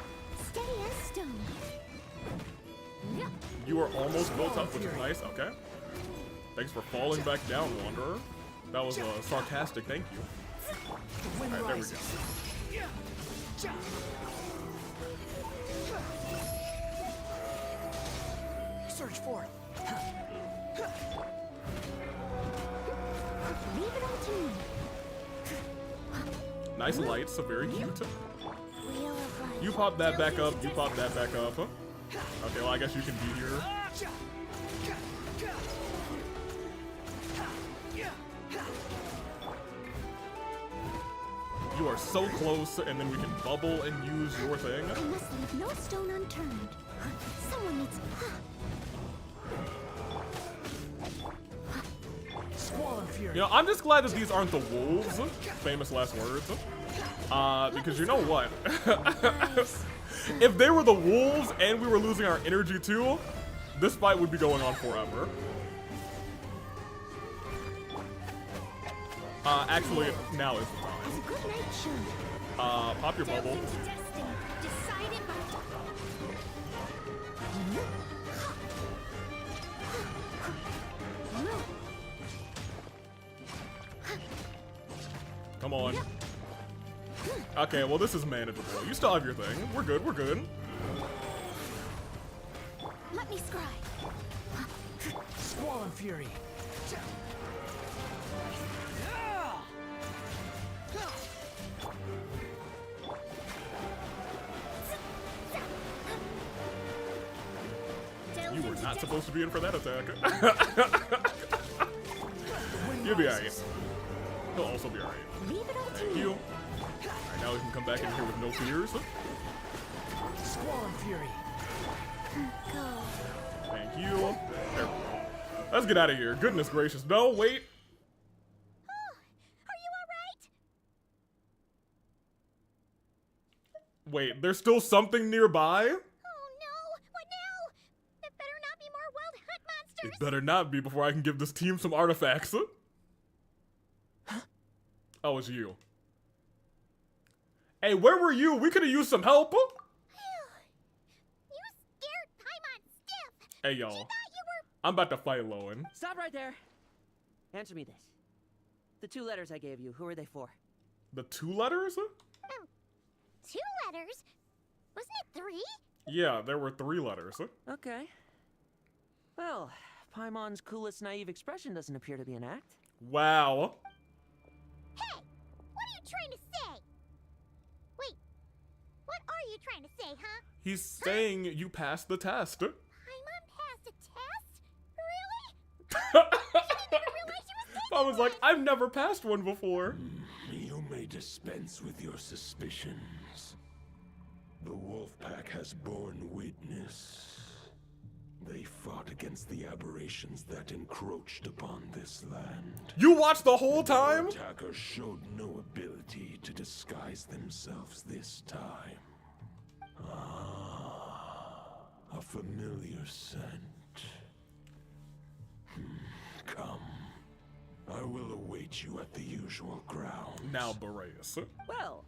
Steady as stone. You are almost built up, which is nice. Okay. Thanks for falling back down, Wanderer. That was sarcastic. Thank you. All right, there we go. Search for it. Leave it all to me. Nice lights, so very cute. Wheel of life. You pop that back up. You pop that back up. Okay, well I guess you can be here. You are so close, and then we can bubble and use your thing. I must leave no stone unturned. Someone needs. You know, I'm just glad that these aren't the wolves. Famous last words. Because you know what? If they were the wolves and we were losing our energy too, this fight would be going on forever. Actually, now is the time. Pop your bubble. Come on. Okay, well this is manageable. You still have your thing. We're good, we're good. Let me scry. Squall and fury. You were not supposed to be in for that attack. You'll be alright. He'll also be alright. Thank you. Alright, now we can come back in here with no fears. Squall and fury. Thank you. There we go. Let's get out of here. Goodness gracious. No, wait. Are you alright? Wait, there's still something nearby? Oh no! What now? It better not be more wild hunt monsters! It better not be before I can give this team some artifacts. Oh, it's you. Hey, where were you? We could have used some help. You scared Paimon stiff! Hey, y'all. I'm about to fight Lowen. Stop right there. Answer me this. The 2 letters I gave you, who are they for? The 2 letters? 2 letters? Wasn't it 3? Yeah, there were 3 letters. Okay. Well, Paimon's coolest naive expression doesn't appear to be an act. Wow. Hey! What are you trying to say? Wait. What are you trying to say, huh? He's saying you passed the test. Paimon passed a test? Really? I was like, I've never passed one before. You may dispense with your suspicions. The Wolfpack has borne witness. They fought against the aberrations that encroached upon this land. You watched the whole time? The attackers showed no ability to disguise themselves this time. Ah, a familiar scent. Come. I will await you at the usual grounds. Now, Boreas. Well,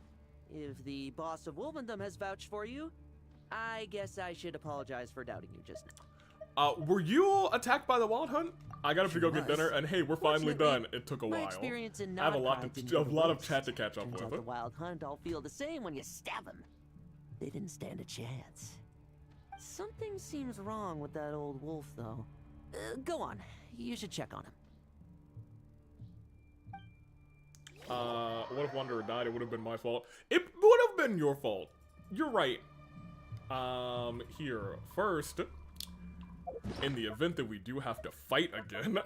if the boss of Wolvendom has vouched for you, I guess I should apologize for doubting you just now. Were you attacked by the Wild Hunt? I got up to go get dinner, and hey, we're finally done. It took a while. My experience in I have a lot Nodcraft of chat to catch up Turns out with. the Wild Hunt all feel the same when you stab them. They didn't stand a chance. Something seems wrong with that old wolf, though. Go on. You should check on him. What if Wanderer died? It would have been my fault. It would have been your fault. You're right. Here, first, in the event that we do have to fight again,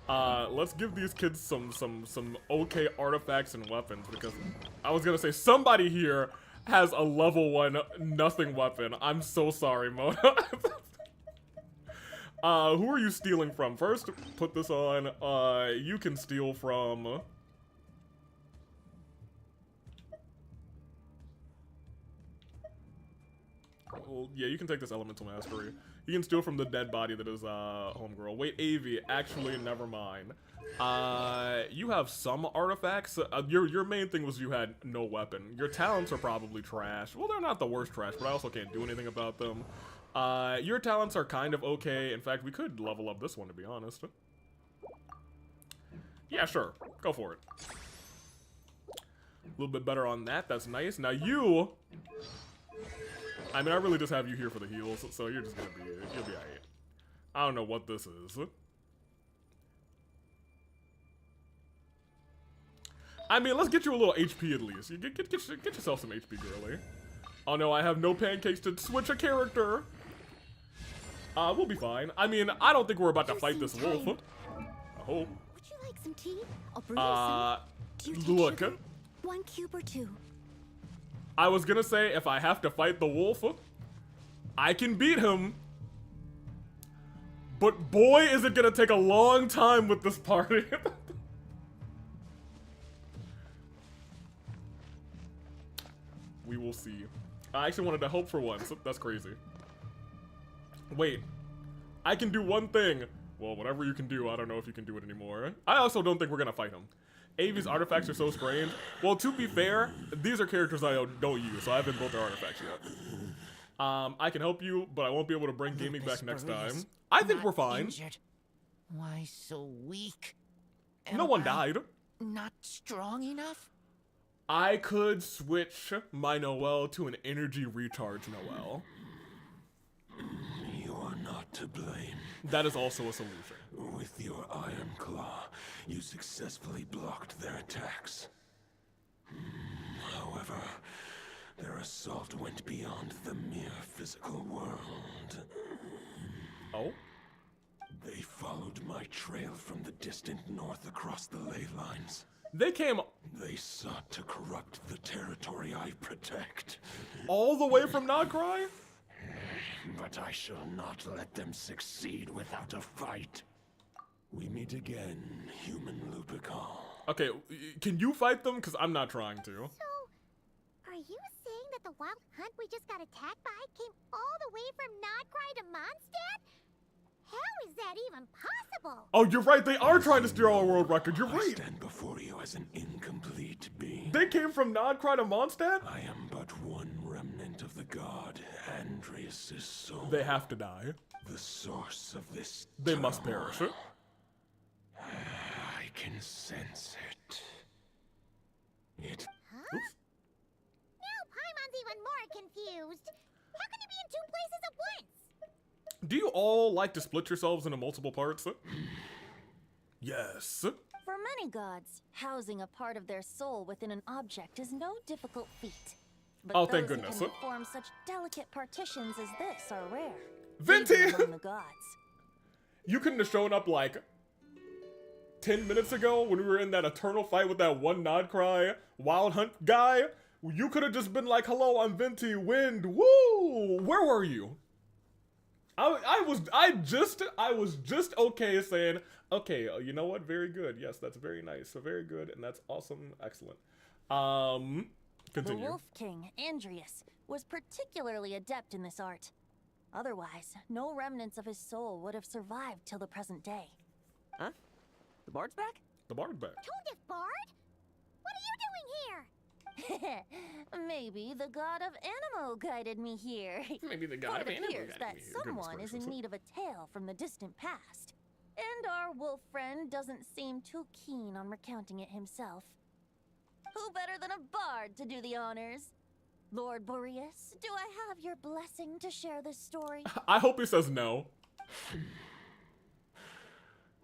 Let's give these kids some okay artifacts and weapons, because I was gonna say somebody here has a level 1 nothing weapon. I'm so sorry, Mona. Who are you stealing from? First, put this on. You can steal from... Well, yeah, you can take this elemental mastery. You can steal from the dead body that is, homegirl. Wait, Avi, actually, never mind. You have some artifacts. Your main thing was you had no weapon. Your talents are probably trash. Well, they're not the worst trash, but I also can't do anything about them. Your talents are kind of okay. In fact, we could level up this one, to be honest. Yeah, sure. Go for it. A little bit better on that. That's nice. Now you... I mean, I really just have you here for the heals, so you're just gonna be... You'll be alright. I don't know what this is. I mean, let's get you a little HP at least. You get yourself some HP, girly. Oh no, I have no pancakes to switch a character. We'll be fine. I mean, I don't think we're about to fight this wolf. I hope. Would you like some tea? I'll brew you some. Do you take Look. sugar? 1 cube or 2? I was gonna say, if I have to fight the wolf, I can beat him. But boy, is it gonna take a long time with this party. We will see. I actually wanted to help for once. That's crazy. Wait. I can do one thing. Well, whatever you can do, I don't know if you can do it anymore. I also don't think we're gonna fight him. Avi's artifacts are so strange. Well, to be fair, these are characters I don't use, so I haven't built their artifacts yet. I can help you, but I won't be able to bring gaming back next time. I think we're fine. Injured. Why so weak? No one died. Not strong enough? I could switch my Noelle to an energy recharge Noelle. You are not to blame. That is also a solution. With your Iron Claw, you successfully blocked their attacks. However, their assault went beyond the mere physical world. Oh? They followed my trail from the distant north across the ley lines. They came... They sought to corrupt the territory I protect. All the way from Nagrai? But I shall not let them succeed without a fight. We meet again, human Lupical. Okay, can you fight them? Because I'm not trying to. So, are you saying that the wild hunt we just got attacked by came all the way from Nodcry to Mondstadt? How is that even possible? Oh, you're right. They are trying to steal our world record. You're right. I stand before you as an incomplete being. They came from Nodcry to Mondstadt? I am but one remnant of the god, Andreas' soul. They have to die. The source of this They must perish. I can sense it. Huh? Now Paimon's even more confused. How can you be in 2 places at once? Do you all like to split yourselves into multiple parts? Yes. For many gods, housing a part of their soul within an object is no difficult feat. But Oh, those thank goodness. who can form such delicate partitions as this are rare. Venti! Even among the gods. You couldn't have shown up like 10 minutes ago when we were in that eternal fight with that one Nodcry Wild Hunt guy. You could have just been like, hello, I'm Venti, Wind, woo! Where were you? I was just okay saying, okay, you know what? Very good. Yes, that's very nice. So very good, and that's awesome. Excellent. Continue. The Wolf King, Andreas, was particularly adept in this art. Otherwise, no remnants of his soul would have survived till the present day. Huh? The bard's back? The bard's back. Tondif Bard? What are you doing here? Maybe the god of Animo guided me here. Maybe the god of For it Animo appears guided that me here. Goodness someone is in gracious. need of a tale from the distant past. And our wolf friend doesn't seem too keen on recounting it himself. Who better than a bard to do the honors? Lord Boreas, do I have your blessing to share this story? I hope he says no.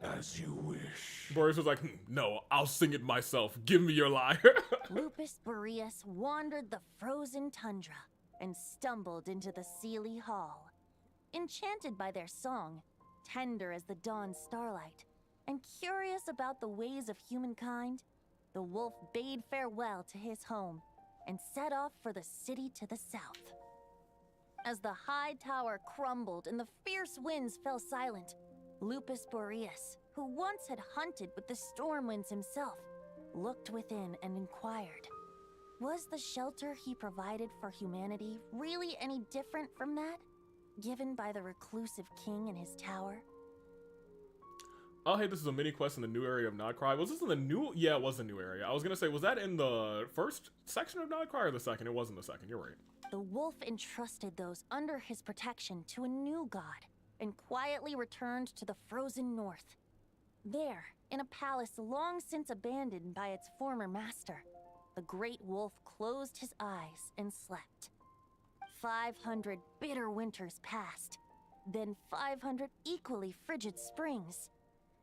As you wish. Boris was like, no, I'll sing it myself. Give me your lyre. Lupus Boreas wandered the frozen tundra and stumbled into the Sealy Hall. Enchanted by their song, tender as the dawn starlight, and curious about the ways of humankind, the wolf bade farewell to his home and set off for the city to the south. As the high tower crumbled and the fierce winds fell silent, Lupus Boreas, who once had hunted with the storm winds himself, looked within and inquired, was the shelter he provided for humanity really any different from that given by the reclusive king in his tower? Oh, hey, this is a mini quest in the new area of Nodcry. Was this in the new? Yeah, it was the new area. I was gonna say, was that in the first section of Nodcry or the second? It was in the second. You're right. The wolf entrusted those under his protection to a new god and quietly returned to the frozen north. There, in a palace long since abandoned by its former master, the great wolf closed his eyes and slept. 500 bitter winters passed, then 500 equally frigid springs.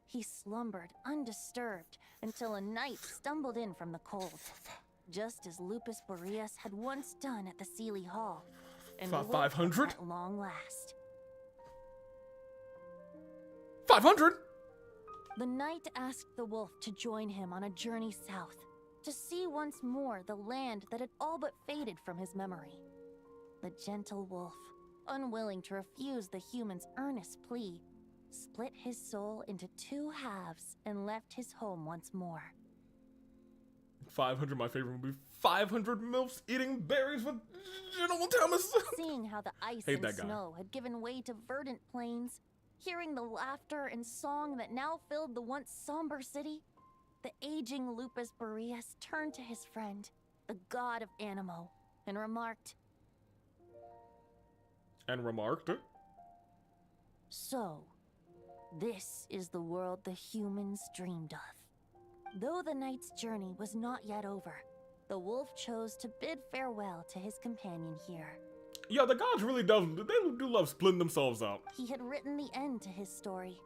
He slumbered undisturbed until a night stumbled in from the cold, just as Lupus Boreas had once done at the Sealy Hall, and 500 at long last. 500. The knight asked the wolf to join him on a journey south, to see once more the land that had all but faded from his memory. The gentle wolf, unwilling to refuse the human's earnest plea, split his soul into two halves and left his home once more. 500, my favorite movie. 500 MILFs eating berries with General Thomas. Seeing how the ice Hate and that guy. snow had given way to verdant plains, hearing the laughter and song that now filled the once somber city, the aging Lupus Boreas turned to his friend, the god of Animo, and remarked, "So, this is the world the humans dreamed of." Though the knight's journey was not yet over, the wolf chose to bid farewell to his companion here. Yeah, the gods really do love splitting themselves out. He had written the end to his story.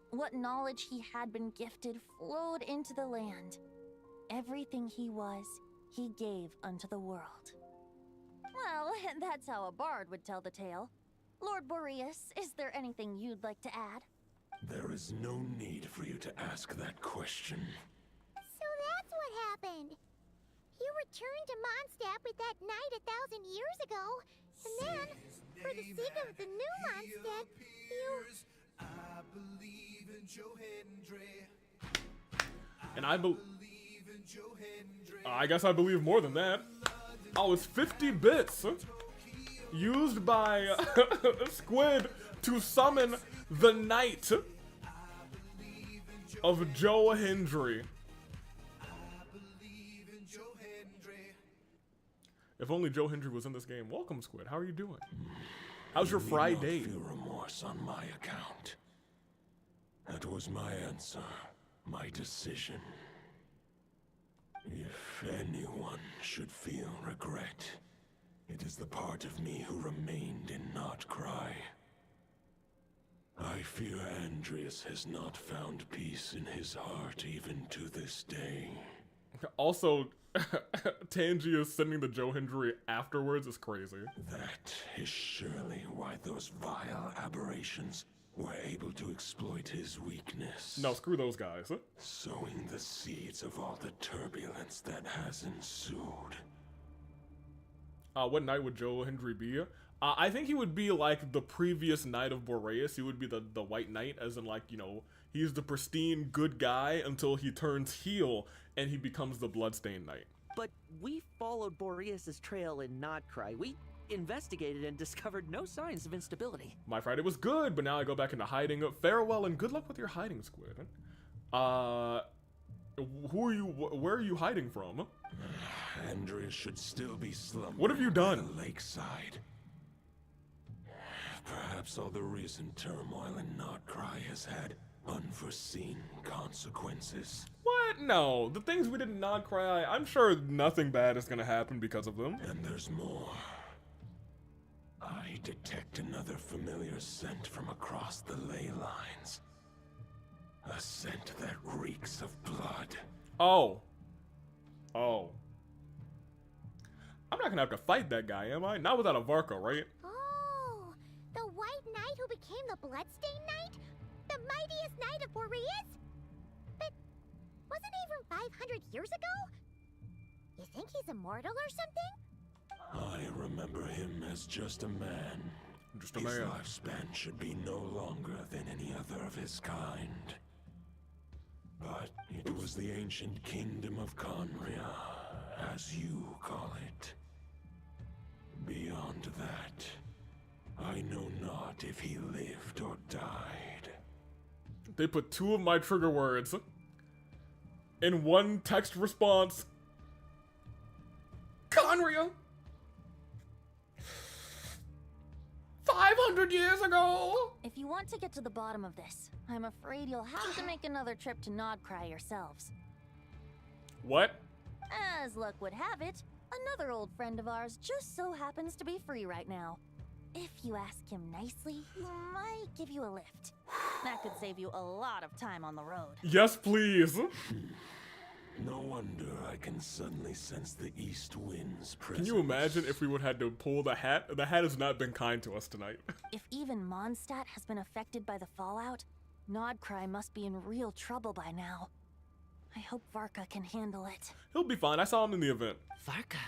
What knowledge he had been gifted flowed into the land. Everything he was, he gave unto the world. Well, that's how a bard would tell the tale. Lord Boreas, is there anything you'd like to add? There is no need for you to ask that question. So that's what happened. You returned to Mondstadt with that knight 1,000 years ago, and then, for the sake of the new Mondstadt, you... I believe in Johendre. And I guess I believe more than that. Oh, it's 50 bits used by Squid to summon the Knight of Johendre. If only Johendre was in this game. Welcome, Squid. How are you doing? How's your Friday? You need not feel remorse on my account. That was my answer, my decision. If anyone should feel regret, it is the part of me who remained in Nodcry. I fear Andreas has not found peace in his heart even to this day. Also, Tangia sending the Johendre afterwards is crazy. That is surely why those vile aberrations were able to exploit his weakness. No, screw those guys. Sowing the seeds of all the turbulence that has ensued. What knight would Johendre be? I think he would be like the previous knight of Boreas. He would be the white knight, as in like, you know, he's the pristine good guy until he turns heel and he becomes the bloodstained knight. But we followed Boreas' trail in Nodcry. We investigated and discovered no signs of instability. My Friday was good, but now I go back into hiding. Farewell and good luck with your hiding, Squid. Who are you? Where are you hiding from? Andreas should still be slumbering. What have you done? By the lakeside. Perhaps all the recent turmoil in Nodcry has had unforeseen consequences. What? No. The things we did in Nodcry, I'm sure nothing bad is gonna happen because of them. And there's more. I detect another familiar scent from across the ley lines. A scent that reeks of blood. Oh. Oh. I'm not gonna have to fight that guy, am I? Not without a VARKA, right? Oh, the white knight who became the Bloodstained Knight? The mightiest knight of Boreas? Wasn't he from 500 years ago? You think he's immortal or something? I remember him as just a man. Just a his man. lifespan should be no longer than any other of his kind. But it was the ancient kingdom of Conria, as you call it. Beyond that, I know not if he lived or died. They put 2 of my trigger words in one text response. Conria! 500 years ago! If you want to get to the bottom of this, I'm afraid you'll have to make another trip to Nodcry yourselves. What? As luck would have it, another old friend of ours just so happens to be free right now. If you ask him nicely, he might give you a lift. That could save you a lot of time on the road. Yes, please. No wonder I can suddenly sense the east wind's Can presence. you imagine if we would have had to pull the hat? The hat has not been kind to us tonight. If even Mondstadt has been affected by the fallout, Nodcry must be in real trouble by now. I hope VARKA can handle it. He'll be fine. I saw him in the event. VARKA?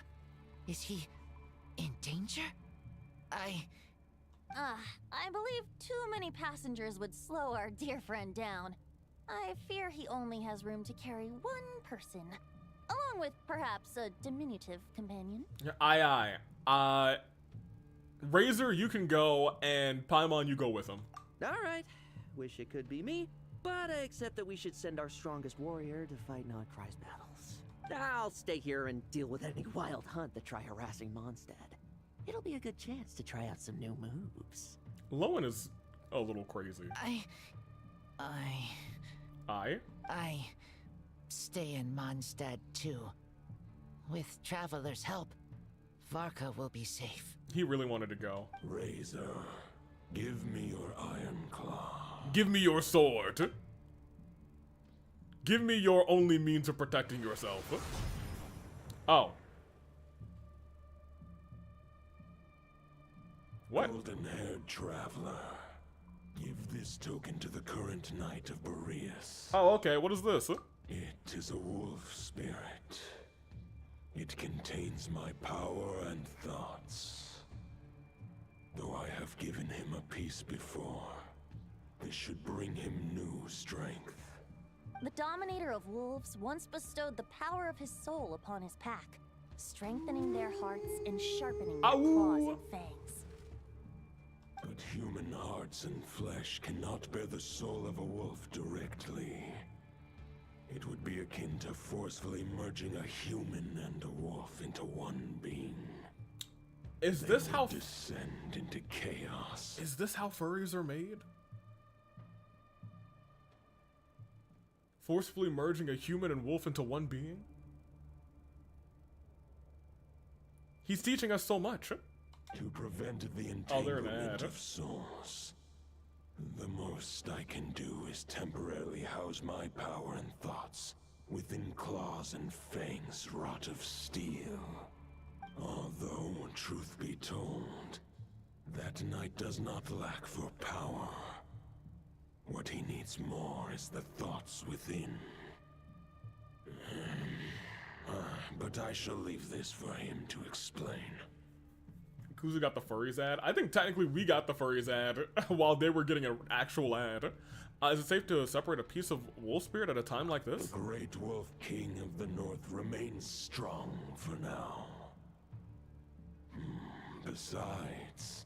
Is he in danger? I believe too many passengers would slow our dear friend down. I fear he only has room to carry one person, along with perhaps a diminutive companion. Aye. Razor, you can go, and Paimon, you go with him. Alright. Wish it could be me, but I accept that we should send our strongest warrior to fight Nodcry's battles. I'll stay here and deal with any wild hunt that try harassing Mondstadt. It'll be a good chance to try out some new moves. Lowen is a little crazy. I stay in Mondstadt too. With Traveler's help, VARKA will be safe. He really wanted to go. Razor, give me your iron claw. Give me your sword. Give me your only means of protecting yourself. Oh. What? Golden-haired traveler, give this token to the current knight of Boreas. Oh, okay. What is this? It is a wolf spirit. It contains my power and thoughts. Though I have given him a piece before, this should bring him new strength. The Dominator of Wolves once bestowed the power of his soul upon his pack, strengthening their hearts and sharpening their claws and fangs. But human hearts and flesh cannot bear the soul of a wolf directly. It would be akin to forcefully merging a human and a wolf into one being. Is this how descend into chaos? Is this how furries are made? Forcefully merging a human and wolf into one being? He's teaching us so much. To prevent the they're an entanglement ad. of souls, the most I can do is temporarily house my power and thoughts within claws and fangs wrought of steel. Although, truth be told, that knight does not lack for power. What he needs more is the thoughts within. But I shall leave this for him to explain. Kuzu got the furries ad. I think technically we got the furries ad while they were getting an actual ad. Is it safe to separate a piece of wolf spirit at a time like this? The great wolf king of the north remains strong for now. Besides,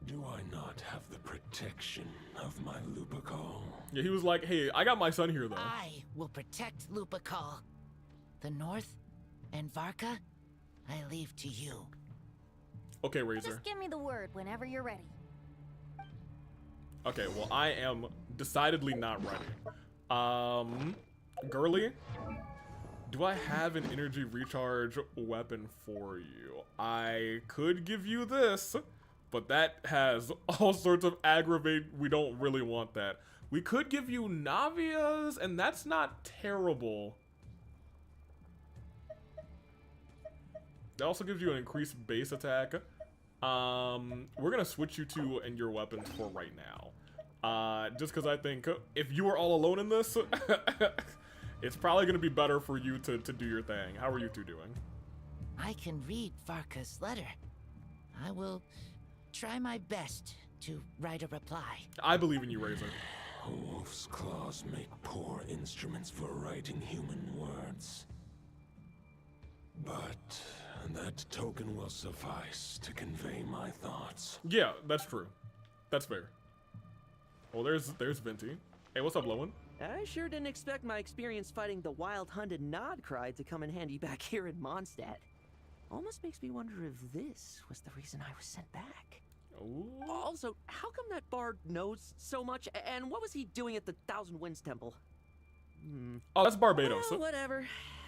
do I not have the protection of my Lupacol? Yeah, he was like, hey, I got my son here though. I will protect Lupacol. The north and VARKA, I leave to you. Okay, Razor. Just give me the word whenever you're ready. Okay, well, I am decidedly not ready. Girly, do I have an energy recharge weapon for you? I could give you this, but that has all sorts of aggravate. We don't really want that. We could give you Navia's, and that's not terrible. That also gives you an increased base attack. We're gonna switch you two and your weapons for right now. Just because I think if you were all alone in this, it's probably gonna be better for you to do your thing. How are you two doing? I can read Varka's letter. I will try my best to write a reply. I believe in you, Razor. Wolf's claws make poor instruments for writing human words. But that token will suffice to convey my thoughts. Yeah, that's true. That's fair. Well, there's Venti. Hey, what's up, Lowen? I sure didn't expect my experience fighting the wild-hunted Nodcry to come in handy back here in Mondstadt. Almost makes me wonder if this was the reason I was sent back. Ooh. Also, how come that bard knows so much, and what was he doing at the Thousand Winds Temple? Oh, that's Barbados. Well, whatever.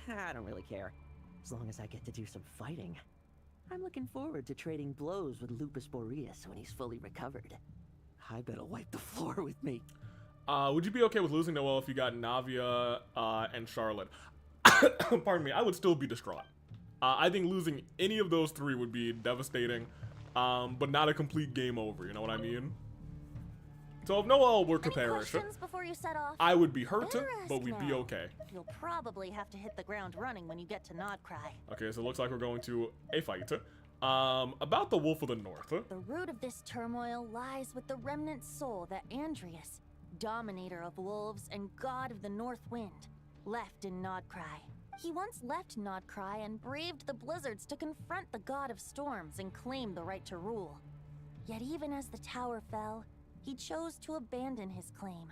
I don't really care. As long as I get to do some fighting. I'm looking forward to trading blows with Lupus Boreas when he's fully recovered. I bet he'll wipe the floor with me. Would you be okay with losing Noelle if you got Navia and Charlotte? Pardon me, I would still be distraught. I think losing any of those three would be devastating, but not a complete game over, you know what I mean? So if Noelle were to perish, before you set off? I would be hurt, but we'd be now. okay. You'll probably have to hit the ground running when you get to Nodcry. Okay, so it looks like we're going to a fight. About the Wolf of the North. The root of this turmoil lies with the remnant soul that Andreas, dominator of wolves and god of the North Wind, left in Nodcry. He once left Nodcry and braved the blizzards to confront the god of storms and claim the right to rule. Yet even as the tower fell, he chose to abandon his claim.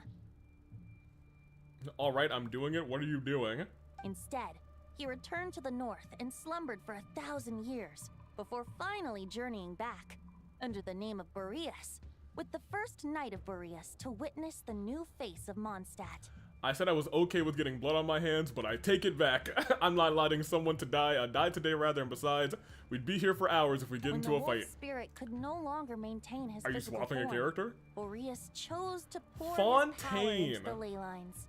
Alright, I'm doing it. What are you doing? Instead, he returned to the north and slumbered for 1,000 years, before finally journeying back, under the name of Boreas, with the first knight of Boreas to witness the new face of Mondstadt. I said I was okay with getting blood on my hands, but I take it back. I'm not letting someone to die. Die today rather, and besides, we'd be here for hours if we get into a fight. When the wolf spirit could no longer maintain his Are you physical swapping form, a character? Boreas chose to pour his power Fontaine. into the ley lines.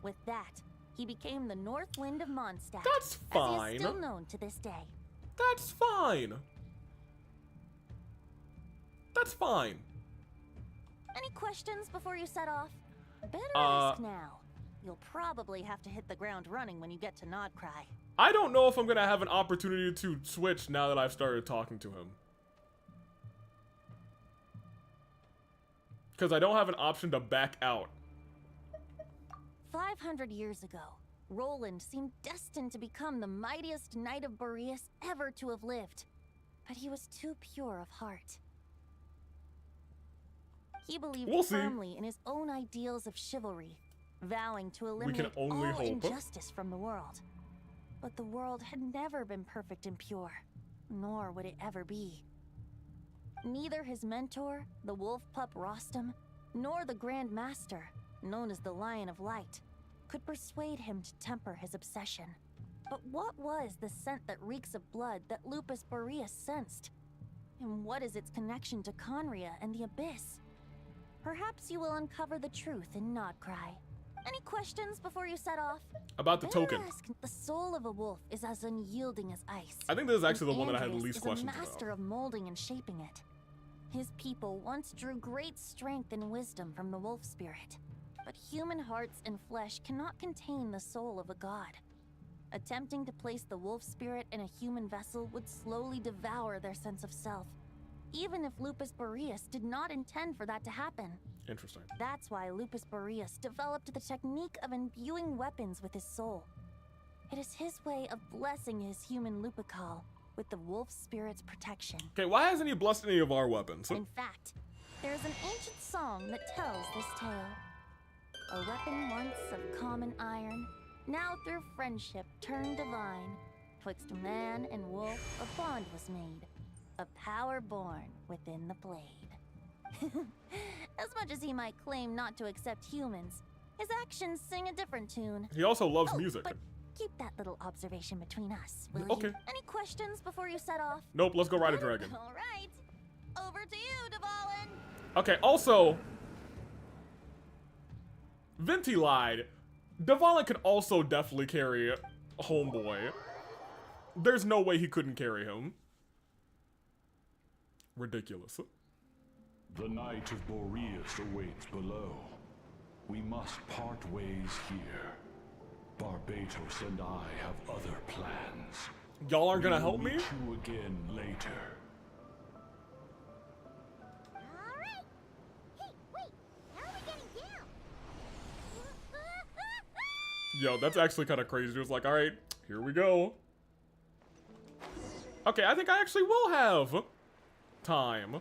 With that, he became the North Wind of Mondstadt. That's as he fine. is still known to this day. That's fine. That's fine. Any questions before you set off? Better ask now. You'll probably have to hit the ground running when you get to Nodcry. I don't know if I'm gonna have an opportunity to switch now that I've started talking to him. Because I don't have an option to back out. 500 years ago, Roland seemed destined to become the mightiest knight of Boreas ever to have lived. But he was too pure of heart. He believed firmly in his own ideals of chivalry, vowing to eliminate all injustice from the world. But the world had never been perfect and pure, nor would it ever be. Neither his mentor, the wolf pup Rostam, nor the Grand Master, known as the Lion of Light, could persuade him to temper his obsession. But what was the scent that reeks of blood that Lupus Boreas sensed? And what is its connection to Conria and the Abyss? Perhaps you will uncover the truth in Nodcry. Any questions before you set off? About the token. The soul of a wolf is as unyielding as ice. I think this is actually and the one that I had the Andreas least questions is a master about. of molding and shaping it. His people once drew great strength and wisdom from the wolf spirit. But human hearts and flesh cannot contain the soul of a god. Attempting to place the wolf spirit in a human vessel would slowly devour their sense of self, even if Lupus Boreas did not intend for that to happen. Interesting. That's why Lupus Boreas developed the technique of imbuing weapons with his soul. It is his way of blessing his human Lupical with the wolf spirit's protection. Okay, why hasn't he blessed any of our weapons? In fact, there is an ancient song that tells this tale. A weapon once of common iron, now through friendship turned divine. Twixt man and wolf a bond was made, a power born within the blade. As much as he might claim not to accept humans, his actions sing a different tune. He also loves music. But keep that little observation between us, will Okay. you? Any questions before you set off? Nope, let's go ride a dragon. All right. Over to you, Dvalin. Okay, also, Venti lied. Dvalin could also definitely carry Homeboy. There's no way he couldn't carry him. Ridiculous. The Knight of Boreas awaits below. We must part ways here. Barbatos and I have other plans. Y'all aren't gonna help me? Meet you again later. Alright. Hey, wait. How are we getting down? Yo, that's actually kind of crazy. It was like, all right, here we go. Okay, I think I actually will have time.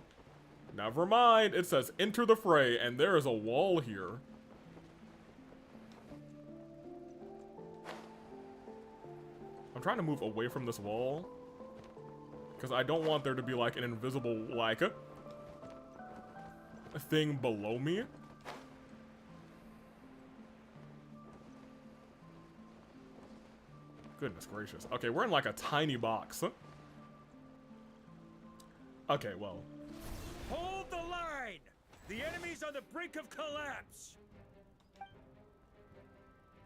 Never mind. It says enter the fray, and there is a wall here. I'm trying to move away from this wall because I don't want there to be like an invisible like thing below me. Goodness gracious. Okay, we're in like a tiny box. Okay, well. Hold the line! The enemy's on the brink of collapse!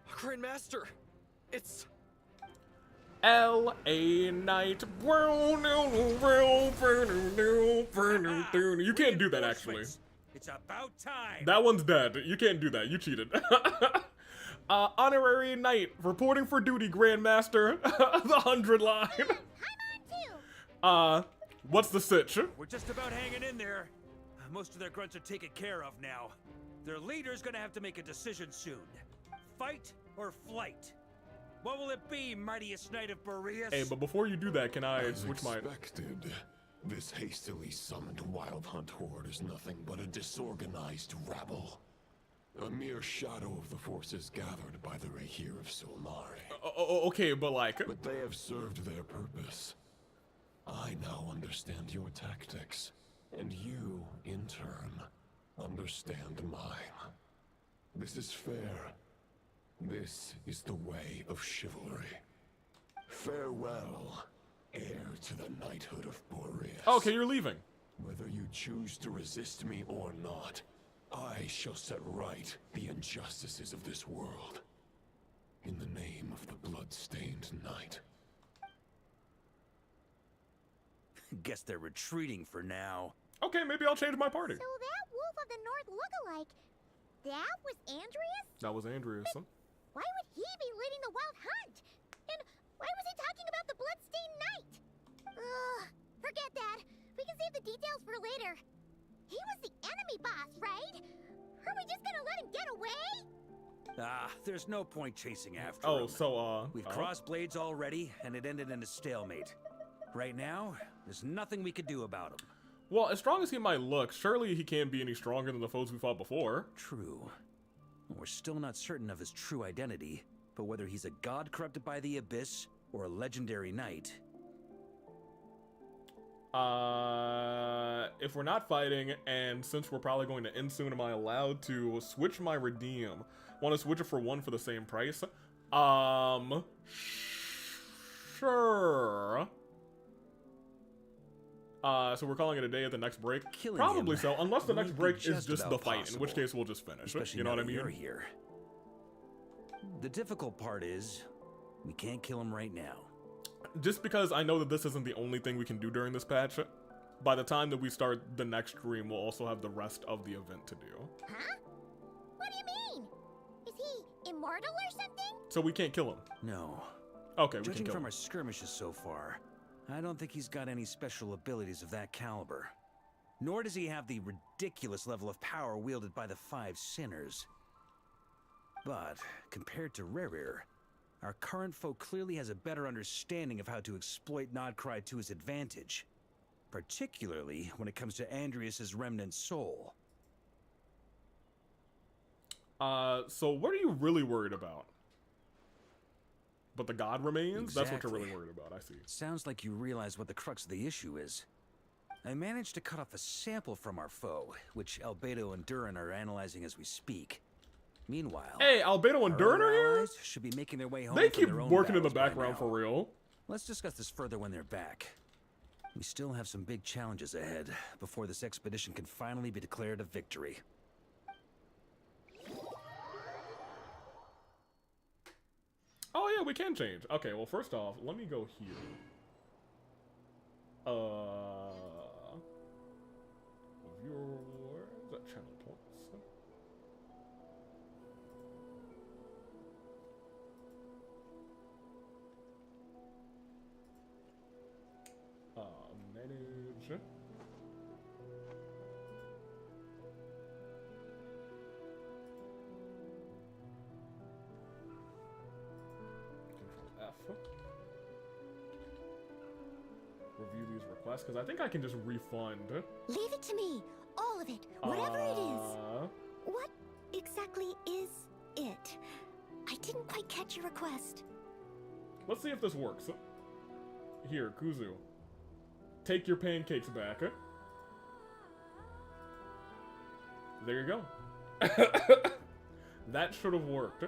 Grandmaster! It's... L.A. Night. You can't do that, actually. It's about time! That one's dead. You can't do that. You cheated. Honorary Knight, reporting for duty, Grandmaster. The 100 line. What's the sitch? We're just about hanging in there. Most of their grunts are taken care of now. Their leader's gonna have to make a decision soon. Fight or flight? What will it be, mightiest knight of Boreas? Hey, but before you do that, can I switch my... Expected. This hastily summoned wild hunt horde is nothing but a disorganized rabble. A mere shadow of the forces gathered by the Rahir of Solmare. Okay, but like... But they have served their purpose. I now understand your tactics, and you, in turn, understand mine. This is fair. This is the way of chivalry. Farewell, heir to the knighthood of Boreas. Okay, you're leaving. Whether you choose to resist me or not, I shall set right the injustices of this world. In the name of the blood-stained knight. Guess they're retreating for now. Okay, maybe I'll change my party. So that Wolf of the North lookalike, that was Andreas? That was Andreas. Why would he be leading the wild hunt? And why was he talking about the bloodstained knight? Ugh, forget that. We can save the details for later. He was the enemy boss, right? Are we just gonna let him get away? There's no point chasing after Oh, him. so, We've crossed blades already, and it ended in a stalemate. Right now, there's nothing we could do about him. Well, as strong as he might look, surely he can't be any stronger than the foes we fought before. True. We're still not certain of his true identity, but whether he's a god corrupted by the Abyss, or a legendary knight... If we're not fighting, and since we're probably going to end soon, am I allowed to switch my redeem? Want to switch it for one for the same price? Sure. So we're calling it a day at the next break? Probably so, unless the next break is just the fight, in which case we'll just finish. You know what I mean? You're here. The difficult part is, we can't kill him right now. Just because I know that this isn't the only thing we can do during this patch, by the time that we start the next stream, we'll also have the rest of the event to do. Huh? What do you mean? Is he immortal or something? So we can't kill him? No. Okay, we can Judging kill from him. our skirmishes so far, I don't think he's got any special abilities of that caliber. Nor does he have the ridiculous level of power wielded by the 5 sinners. But, compared to Rerir, our current foe clearly has a better understanding of how to exploit Nodcry to his advantage. Particularly when it comes to Andreas' remnant soul. So what are you really worried about? But the god remains? That's what you're really worried about, I see. Sounds like you realize what the crux of the issue is. I managed to cut off a sample from our foe, which Albedo and Durin are analyzing as we speak. Meanwhile, hey, Albedo and Durin are here? Should be making their way home. They from keep their own working in the battles by background now. for real. Let's discuss this further when they're back. We still have some big challenges ahead before this expedition can finally be declared a victory. Oh yeah, we can change. Okay, well first off, let me go here. Where is that channel points? F. Review these requests, because I think I can just refund. Leave it to me. All of it. Whatever it is. What exactly is it? I didn't quite catch your request. Let's see if this works. Here, Kuzu. Take your pancakes back. There you go. That should have worked.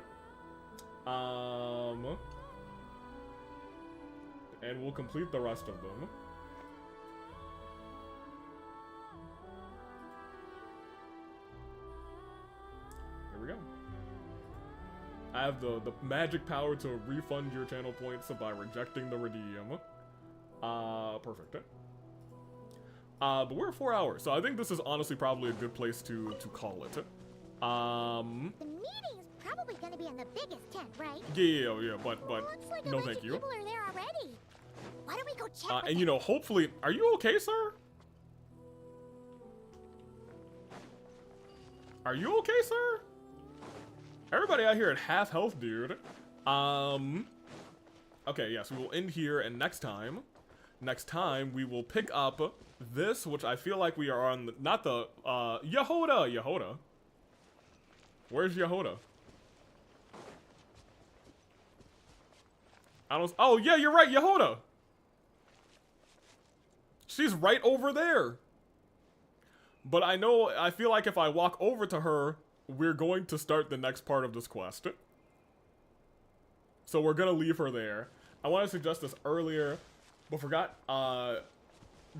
And we'll complete the rest of them. Here we go. I have the magic power to refund your channel points by rejecting the redeem. Perfect. But we're at 4 hours, so I think this is honestly probably a good place to call it. The meeting's probably gonna be in the biggest tent, right? Yeah, but Looks like no a bunch thank of you. people are there already. Why don't we go check? And you know, hopefully, are you okay, sir? Are you okay, sir? Everybody out here at half health, dude. Okay, yes, we will end here, and next time we will pick up this, which I feel like we are on the, not the, Yehoda. Where's Yehoda? I don't, oh yeah, you're right, Yehoda. She's right over there. But I feel like if I walk over to her, we're going to start the next part of this quest. So we're gonna leave her there. I want to suggest this earlier, but forgot,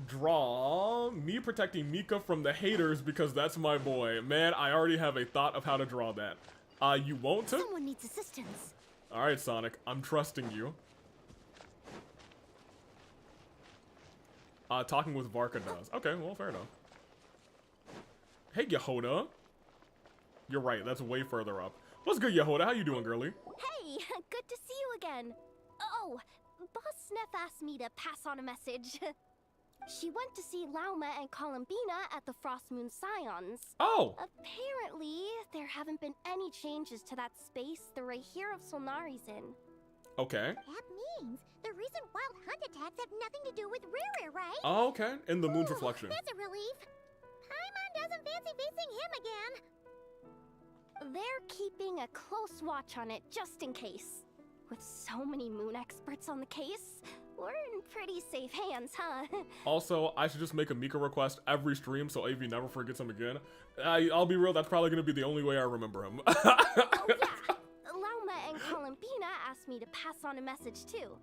draw me protecting Mika from the haters because that's my boy. Man, I already have a thought of how to draw that. You won't? Someone needs assistance. Alright, Sonic, I'm trusting you. Talking with VARKA does. Okay, well, fair enough. Hey, Yehoda. You're right, that's way further up. What's good, Yehoda? How you doing, girly? Hey, good to see you again. Oh, Boss Sneff asked me to pass on a message. She went to see Lauma and Columbina at the Frost Moon Scions. Oh! Apparently, there haven't been any changes to that space the Rahir of Solnari's in. Okay. That means the recent wild hunt attacks have nothing to do with Riri, right? Oh, okay. In the moon's reflection. That's a relief. Paimon doesn't fancy facing him again. They're keeping a close watch on it just in case. With so many moon experts on the case, we're in pretty safe hands, huh? Also, I should just make a Mika request every stream so AV never forgets him again. I'll be real, that's probably going to be the only way I remember him. Oh yeah, Lauma and Columbina asked me to pass on a message too.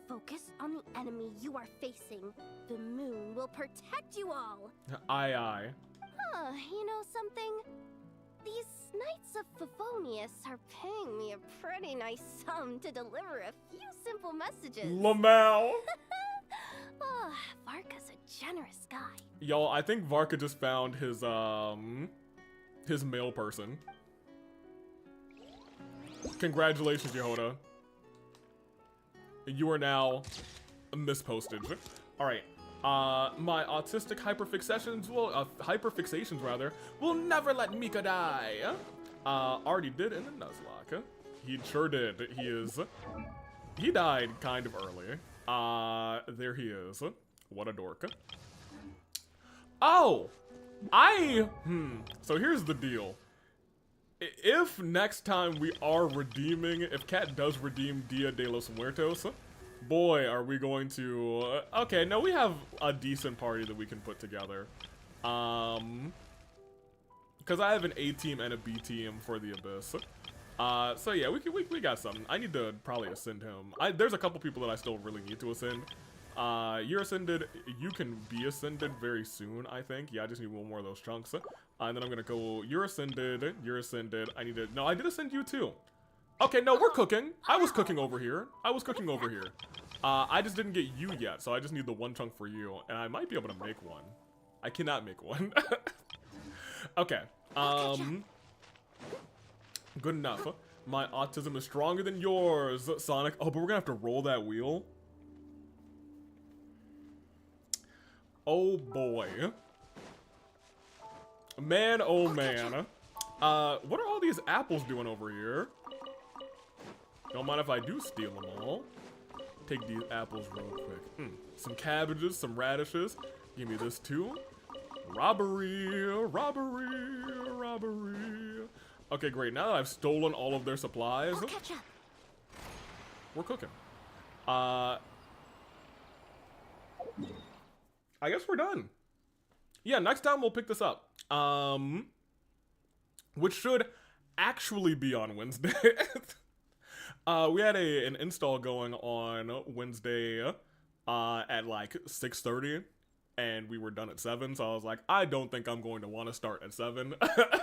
Focus on the enemy you are facing. The moon will protect you all. Aye, aye. Huh, you know something? These Knights of Favonius are paying me a pretty nice sum to deliver a few simple messages. Lamau! Oh, VARKA's a generous guy. Y'all, I think VARKA just found his male person. Congratulations, Yehoda. You are now misposted. Alright. My autistic hyperfixations will never let Mika die. Already did in the Nuzlocke. He sure did. He died kind of early. There he is. What a dork. Oh! So here's the deal. If next time we are redeeming, if Cat does redeem Dia de los Muertos, boy, are we going to... okay, no, we have a decent party that we can put together. Because I have an A team and a B team for the Abyss. So yeah, we got something. I need to probably ascend him. There's a couple people that I still really need to ascend. You're ascended. You can be ascended very soon, I think. Yeah, I just need one more of those chunks. And then I'm gonna go, you're ascended, you're ascended. No, I did ascend you too. Okay, no, we're cooking. I was cooking over here. I just didn't get you yet, so I just need the one chunk for you. And I might be able to make one. I cannot make one. Okay. Good enough. My autism is stronger than yours, Sonic. Oh, but we're gonna have to roll that wheel. Oh boy. Man, oh man. What are all these apples doing over here? Don't mind if I do steal them all. Take these apples real quick. Some cabbages, some radishes. Give me this too. Robbery, robbery, robbery. Okay, great. Now that I've stolen all of their supplies, I'll catch up. we're cooking. I guess we're done. Yeah, next time we'll pick this up. Which should actually be on Wednesday. We had an install going on Wednesday at like 6:30, and we were done at 7, so I was like, I don't think I'm going to want to start at 7,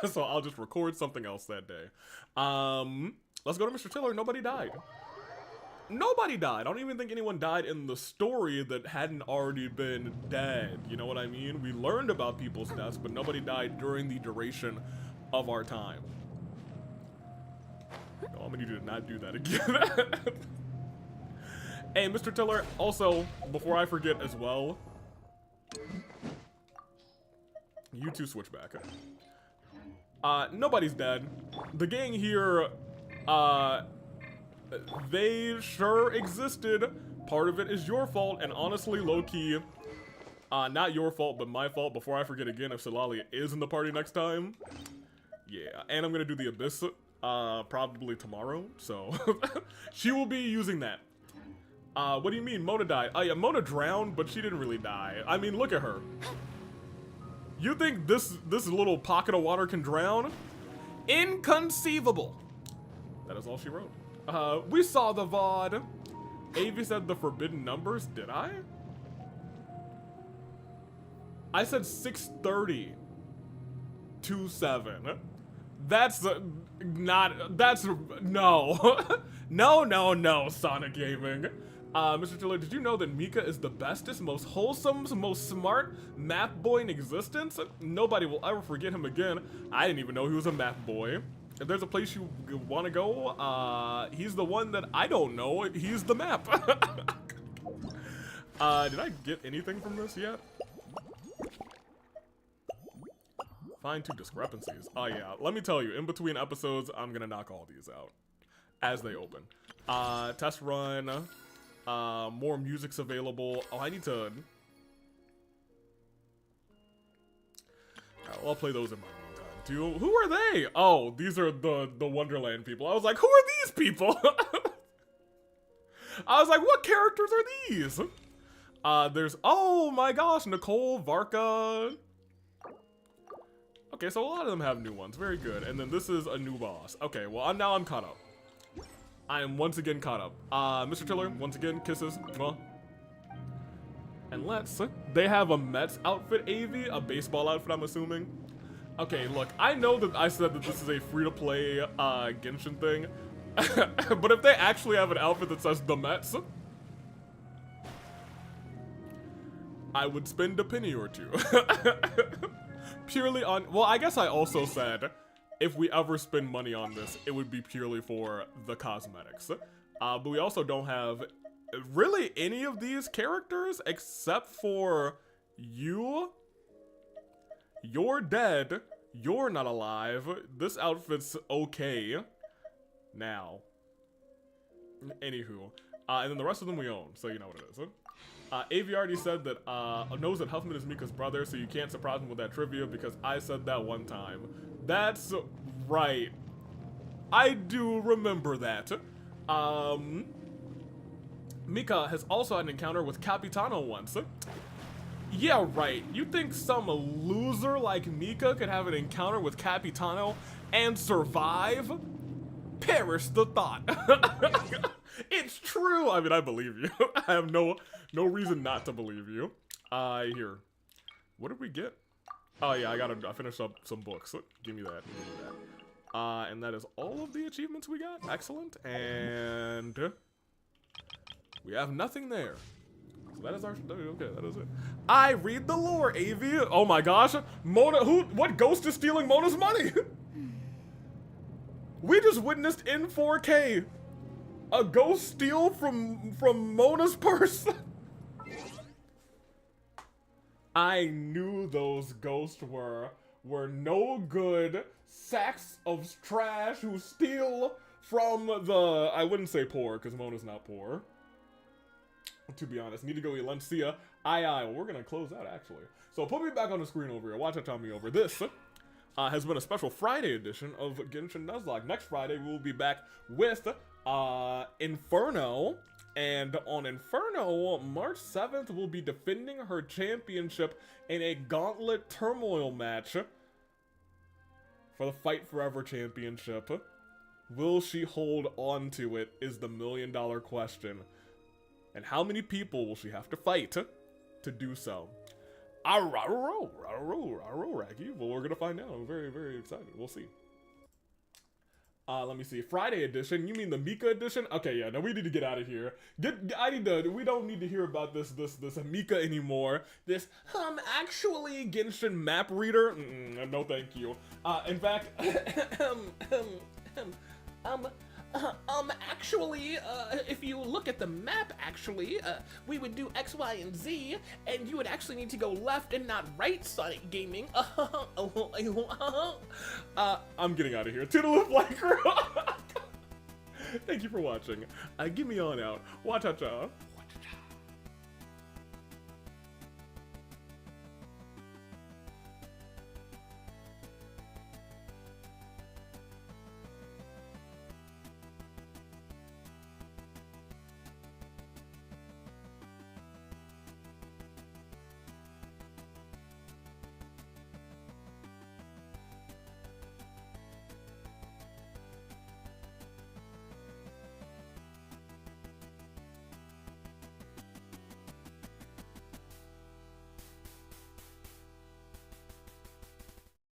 so I'll just record something else that day. Let's go to Mr. Tiller. Nobody died. Nobody died. I don't even think anyone died in the story that hadn't already been dead. You know what I mean? We learned about people's deaths, but nobody died during the duration of our time. No, I'm gonna need you to not do that again. Hey, Mr. Tiller, also, before I forget as well, you two switch back. Nobody's dead. The gang here, they sure existed. Part of it is your fault, and honestly, low-key, not your fault, but my fault. Before I forget again, if Silalia is in the party next time, yeah, and I'm gonna do the Abyss, probably tomorrow, so she will be using that. What do you mean, Mona died? Oh yeah, Mona drowned, but she didn't really die. I mean, look at her. You think this little pocket of water can drown? Inconceivable. That is all she wrote. We saw the VOD. Avi said the forbidden numbers, did I? I said 6:30 to 7. That's not, that's, no. No, Sonic Gaming. Mr. Tiller, did you know that Mika is the bestest, most wholesome, most smart map boy in existence? Nobody will ever forget him again. I didn't even know he was a map boy. If there's a place you want to go, he's the one that I don't know. He's the map. Did I get anything from this yet? Find 2 discrepancies. Oh yeah, let me tell you, in between episodes, I'm gonna knock all these out as they open. Test run, more music's available. Oh, I need to... Alright, well, I'll play those in my meantime, too. Who are they? Oh, these are the Wonderland people. I was like, who are these people? I was like, what characters are these? There's, oh my gosh, Nicole, VARKA. Okay, so a lot of them have new ones. Very good. And then this is a new boss. Okay, well, now I'm caught up. I am once again caught up. Mr. Tiller, once again, kisses. Mwah. And they have a Mets outfit, AV, a baseball outfit, I'm assuming. Okay, look, I know that I said that this is a free-to-play Genshin thing, but if they actually have an outfit that says the Mets, I would spend a penny or two. Purely on, well, I guess I also said if we ever spend money on this, it would be purely for the cosmetics. But we also don't have really any of these characters except for you. You're dead. You're not alive. This outfit's okay. Now. Anywho. And then the rest of them we own, so you know what it is. AV already said that, knows that Huffman is Mika's brother, so you can't surprise him with that trivia because I said that one time. That's right. I do remember that. Mika has also had an encounter with Capitano once. Yeah, right. You think some loser like Mika could have an encounter with Capitano and survive? Perish the thought. It's true. I mean, I believe you. I have no reason not to believe you. Here. What did we get? Oh yeah, I finished up some books. Give me that. Give me that. And that is all of the achievements we got. Excellent. And we have nothing there. So that is our, okay, that is it. I read the lore, AV. Oh my gosh. Mona, what ghost is stealing Mona's money? We just witnessed in 4K a ghost steal from Mona's purse. I knew those ghosts were no good sacks of trash who steal from the, I wouldn't say poor, because Mona's not poor. To be honest, need to go eat lunch. See ya. Aye. Well, we're gonna close out actually. So put me back on the screen over here. Watch it on me over. This has been a special Friday edition of Genshin Nuzlocke. Next Friday we will be back with Inferno. And on Inferno, March 7th will be defending her championship in a gauntlet turmoil match for the Fight Forever Championship. Will she hold on to it is the $1 million question. And how many people will she have to fight to do so? Raggy. Well, we're gonna find out. I'm very, very excited. We'll see. Let me see. Friday edition. You mean the Mika edition? Okay, yeah. No, we need to get out of here. We don't need to hear about this Mika anymore. This actually Genshin map reader. No, thank you. In fact, actually, if you look at the map, actually, we would do X, Y, and Z, and you would actually need to go left and not right, Sonic Gaming. I'm getting out of here. Toodaloo, Flight Crew! Thank you for watching. Get me on out. Wa-cha-cha.